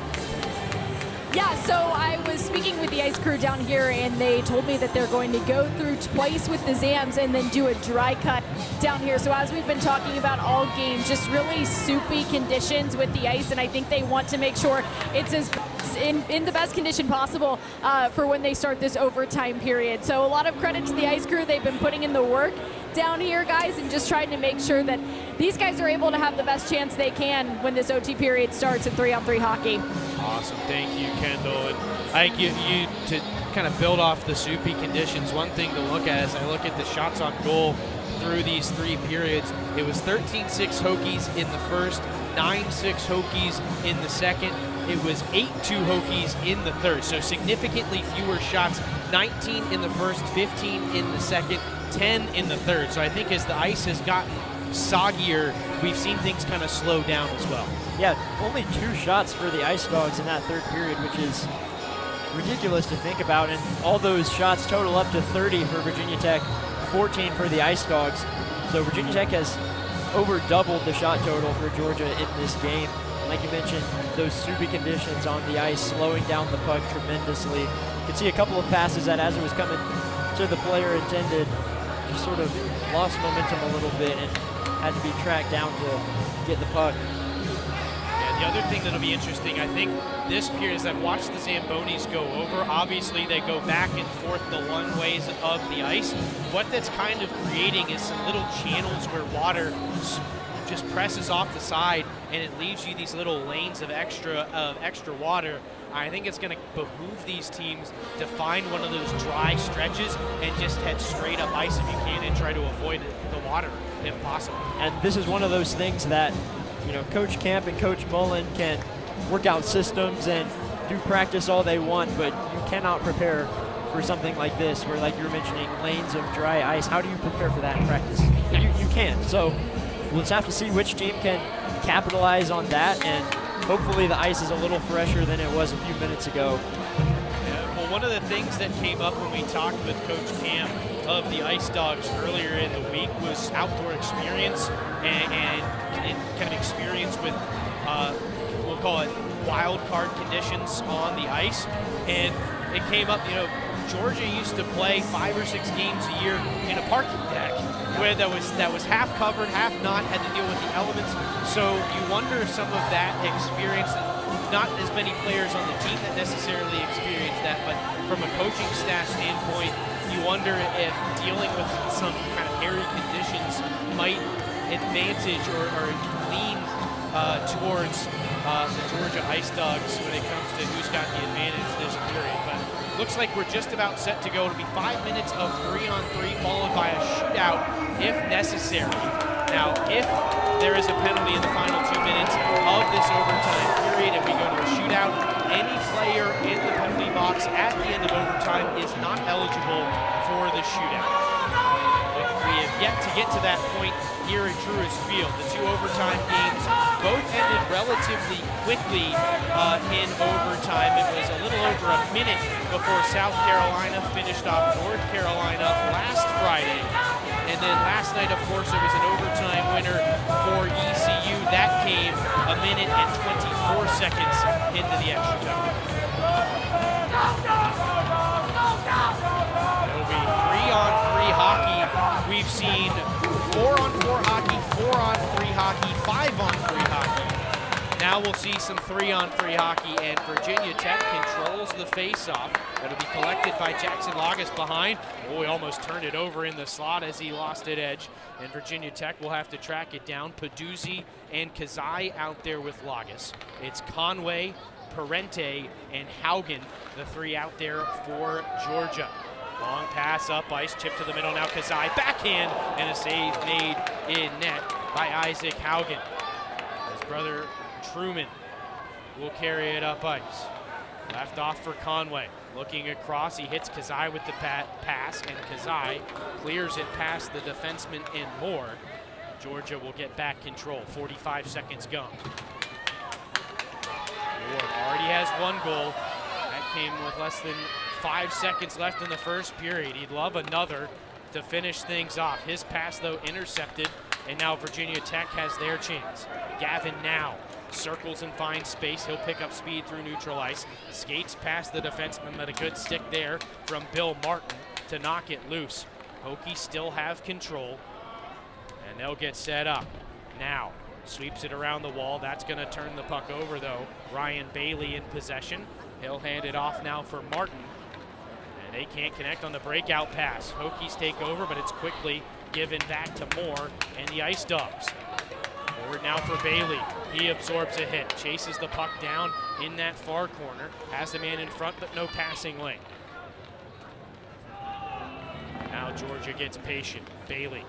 Yeah, so I was speaking with the ice crew down here, and they told me that they're going to go through twice with the Zams and then do a dry cut down here. So as we've been talking about all game, just really soupy conditions with the ice, and I think they want to make sure it's as in the best condition possible for when they start this overtime period. So a lot of credit to the ice crew. They've been putting in the work down here, guys, and just trying to make sure that these guys are able to have the best chance they can when this OT period starts in 3-on-3 hockey. Awesome. Thank you, Kendall. And I give you to kind of build off the soupy conditions. One thing to look at as I look at the shots on goal through these 3 periods, it was 13-6 Hokies in the first, 9-6 Hokies in the second. It was 8-2 Hokies in the third. So significantly fewer shots, 19 in the first, 15 in the second, 10 in the third. So I think as the ice has gotten soggier, we've seen things kind of slow down as well. Yeah, only 2 shots for the Ice Dogs in that third period, which is ridiculous to think about. And all those shots total up to 30 for Virginia Tech, 14 for the Ice Dogs. So Virginia Tech has over doubled the shot total for Georgia in this game. Like you mentioned, those soupy conditions on the ice slowing down the puck tremendously. You could see a couple of passes that as it was coming to the player intended, just sort of lost momentum a little bit and had to be tracked down to get the puck. Yeah, the other thing that'll be interesting, I think this period, as I've watched the Zambonis go over, obviously they go back and forth the one ways of the ice. What that's kind of creating is some little channels where water just presses off the side and it leaves you these little lanes of extra water. I think it's going to behoove these teams to find one of those dry stretches and just head straight up ice if you can and try to avoid the water if possible. And this is one of those things that, you know, Coach Camp and Coach Mullen can work out systems and do practice all they want, but you cannot prepare for something like this where, like you were mentioning, lanes of dry ice. How do you prepare for that in practice? You can't. So we'll just have to see which team can capitalize on that, and hopefully the ice is a little fresher than it was a few minutes ago. Yeah, well, one of the things that came up when we talked with Coach Cam of the Ice Dogs earlier in the week was outdoor experience and kind of experience with, we'll call it wild card conditions on the ice. And it came up, you know, Georgia used to play 5 or 6 games a year in a parking deck where that was half covered, half not, had to deal with the elements. So you wonder if some of that experience, not as many players on the team that necessarily experience that, but from a coaching staff standpoint, you wonder if dealing with some kind of hairy conditions might advantage or lean towards the Georgia Ice Dogs when it comes to who's got the advantage this period. But looks like we're just about set to go. It'll be 5 minutes of 3-on-3 followed by a shootout if necessary. Now, if there is a penalty in the final 2 minutes of this overtime period and we go to a shootout, any player in the penalty box at the end of overtime is not eligible for the shootout. We have yet to get to that point here at Truist Field. The 2 overtime games both ended relatively quickly in overtime. It was a little over a minute before South Carolina finished off North Carolina last Friday. And then last night, of course, it was an overtime winner for ECU. That came a minute and 24 seconds into the extra time. It'll be 3-on-3 hockey. We've seen 4-on-4 hockey, 4-on-3 hockey, 5-on-3 hockey. Now we'll see some 3-on-3 hockey, and Virginia Tech controls the face-off. It'll be collected by Jackson Lagas behind. Boy, almost turned it over in the slot as he lost it edge. And Virginia Tech will have to track it down. Peduzzi and Kazai out there with Lagas. It's Conway, Parente, and Haugen, the 3 out there for Georgia. Long pass up ice, chip to the middle now. Kazai backhand, and a save made in net by Isaac Haugen. His brother Truman will carry it up ice. Left off for Conway. Looking across, he hits Kazai with the pass, and Kazai clears it past the defenseman and more. Georgia will get back control. 45 seconds gone. Ward already has 1 goal. That came with less than 5 seconds left in the first period. He'd love another to finish things off. His pass, though, intercepted, and now Virginia Tech has their chance. Gavin now circles and finds space. He'll pick up speed through neutral ice. Skates past the defenseman, but a good stick there from Bill Martin to knock it loose. Hokies still have control, and they'll get set up. Now, sweeps it around the wall. That's going to turn the puck over, though. Ryan Bailey in possession. He'll hand it off now for Martin. And they can't connect on the breakout pass. Hokies take over, but it's quickly given back to Moore and the Ice Dogs. Forward now for Bailey. He absorbs a hit, chases the puck down in that far corner, has a man in front, but no passing lane. Now Georgia gets patient. Bailey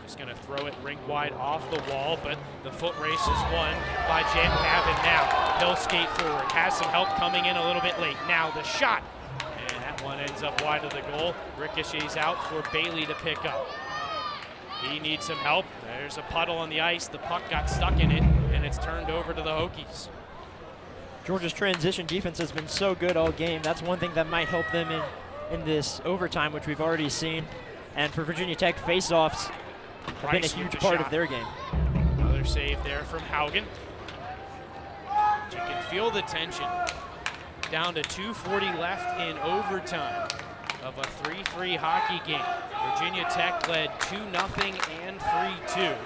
just going to throw it rink wide off the wall, but the foot race is won by Gavin now. He'll skate forward, has some help coming in a little bit late. Now the shot, and that one ends up wide of the goal. Ricochets out for Bailey to pick up. He needs some help. There's a puddle on the ice. The puck got stuck in it, and it's turned over to the Hokies. Georgia's transition defense has been so good all game. That's one thing that might help them in this overtime, which we've already seen. And for Virginia Tech, face-offs have been a huge part of their game. Another save there from Haugen. You can feel the tension. Down to 2:40 left in overtime of a 3-3 hockey game. Virginia Tech led 2-0 and 3-2.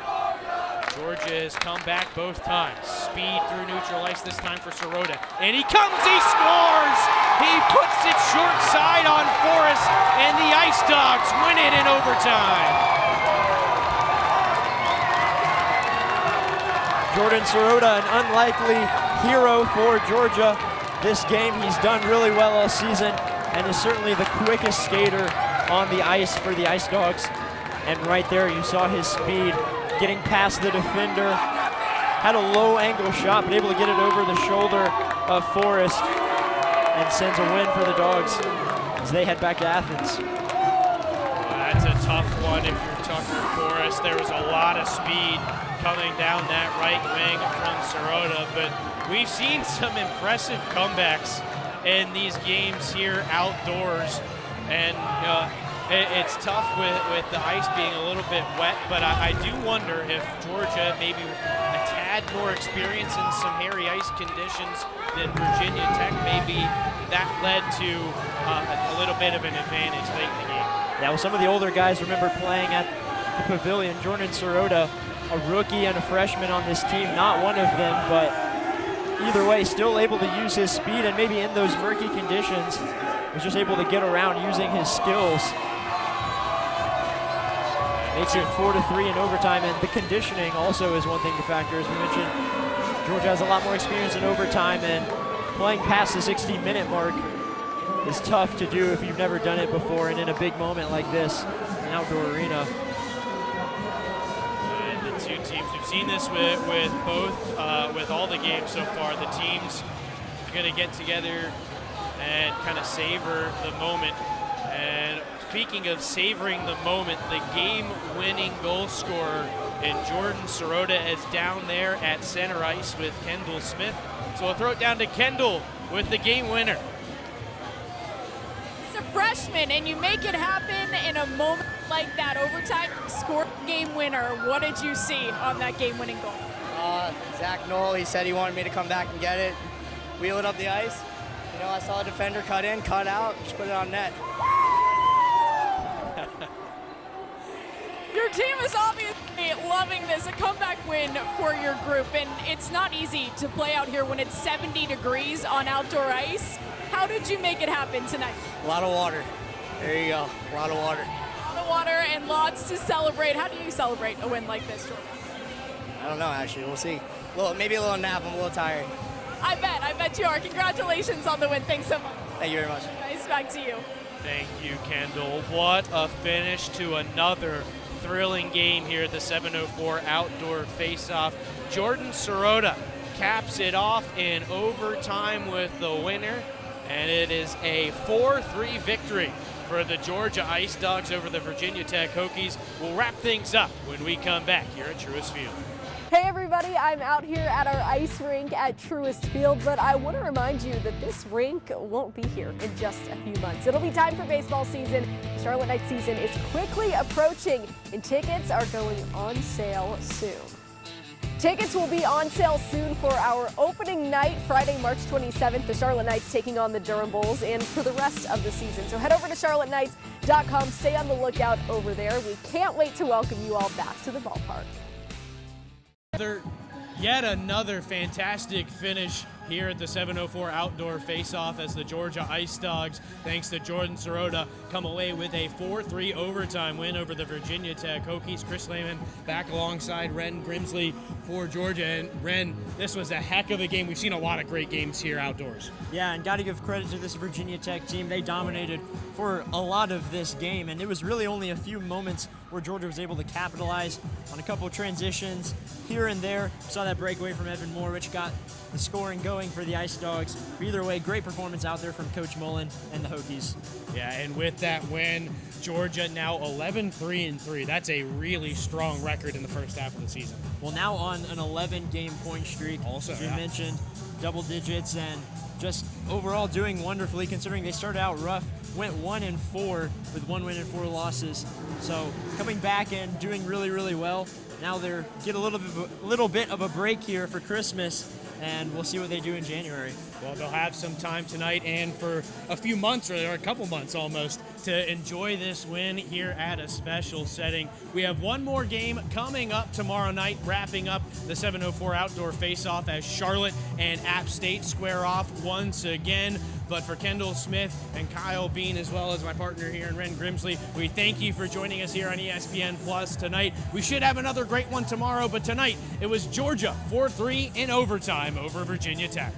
Georgia has come back both times. Speed through neutral ice this time for Sirota. And he comes, he scores! He puts it short side on Forrest, and the Ice Dogs win it in overtime. Jordan Sirota, an unlikely hero for Georgia this game. He's done really well all season and is certainly the quickest skater on the ice for the Ice Dogs. And right there you saw his speed getting past the defender. Had a low angle shot, but able to get it over the shoulder of Forrest and sends a win for the Dogs as they head back to Athens. Well, that's a tough one if you're Tucker Forrest. There was a lot of speed coming down that right wing from Sirota, but we've seen some impressive comebacks in these games here outdoors, and it's tough with the ice being a little bit wet, but I do wonder if Georgia maybe a tad more experience in some hairy ice conditions than Virginia Tech, maybe that led to a little bit of an advantage late in the game. Yeah, well, some of the older guys remember playing at the Pavilion. Jordan Sirota, a rookie and a freshman on this team, not one of them, but either way, still able to use his speed, and maybe in those murky conditions, was just able to get around using his skills. Makes it 4-3 in overtime, and the conditioning also is one thing to factor. As we mentioned, Georgia has a lot more experience in overtime, and playing past the 60-minute mark is tough to do if you've never done it before, and in a big moment like this, an outdoor arena. And the two teams, we've seen this with both, with all the games so far. The teams are going to get together and kind of savor the moment. And speaking of savoring the moment, the game-winning goal scorer in Jordan Sirota is down there at center ice with Kendall Smith. So we'll throw it down to Kendall with the game winner. He's a freshman, and you make it happen in a moment like that. Overtime, score game winner. What did you see on that game-winning goal? Zach Knoll, he said he wanted me to come back and get it. Wheel it up the ice. You know, I saw a defender cut in, cut out, just put it on net. Your team is obviously loving this, a comeback win for your group, and it's not easy to play out here when it's 70 degrees on outdoor ice. How did you make it happen tonight? A lot of water. There you go, a lot of water. A lot of water and lots to celebrate. How do you celebrate a win like this, Jordan? I don't know, actually, we'll see. Maybe a little nap, I'm a little tired. I bet you are. Congratulations on the win. Thanks so much. Thank you very much. Nice, back to you. Thank you, Kendall. What a finish to another thrilling game here at the 704 Outdoor Face-Off. Jordan Sirota caps it off in overtime with the winner, and it is a 4-3 victory for the Georgia Ice Dogs over the Virginia Tech Hokies. We'll wrap things up when we come back here at Truist Field. Hey everybody, I'm out here at our ice rink at Truist Field, but I want to remind you that this rink won't be here in just a few months. It'll be time for baseball season. The Charlotte Knights season is quickly approaching and tickets are going on sale soon. Tickets will be on sale soon for our opening night, Friday, March 27th. The Charlotte Knights taking on the Durham Bulls and for the rest of the season. So head over to charlotteknights.com. Stay on the lookout over there. We can't wait to welcome you all back to the ballpark. Yet another fantastic finish here at the 704 Outdoor Face-Off as the Georgia Ice Dogs, thanks to Jordan Sirota, come away with a 4-3 overtime win over the Virginia Tech Hokies. Chris Lehman back alongside Ren Grimsley for Georgia. And Ren, this was a heck of a game. We've seen a lot of great games here outdoors. Yeah, and got to give credit to this Virginia Tech team. They dominated for a lot of this game, and it was really only a few moments where Georgia was able to capitalize on a couple of transitions here and there. Saw that breakaway from Evan Moore, which got the scoring going for the Ice Dogs. But either way, great performance out there from Coach Mullen and the Hokies. Yeah, and with that win, Georgia now 11-3-3. That's a really strong record in the first half of the season. Well, now on an 11-game point streak. Also, as you mentioned, double digits, and just overall doing wonderfully considering they started out rough, went 1-4 with 1 win and 4 losses. So coming back and doing really, really well. Now they're get a little bit of a break here for Christmas, and we'll see what they do in January. Well, they'll have some time tonight and for a few months, or a couple months almost, to enjoy this win here at a special setting. We have one more game coming up tomorrow night, wrapping up the 704 Outdoor Face-Off as Charlotte and App State square off once again. But for Kendall Smith and Kyle Bean, as well as my partner here in Ren Grimsley, we thank you for joining us here on ESPN Plus tonight. We should have another great one tomorrow, but tonight it was Georgia 4-3 in overtime over Virginia Tech.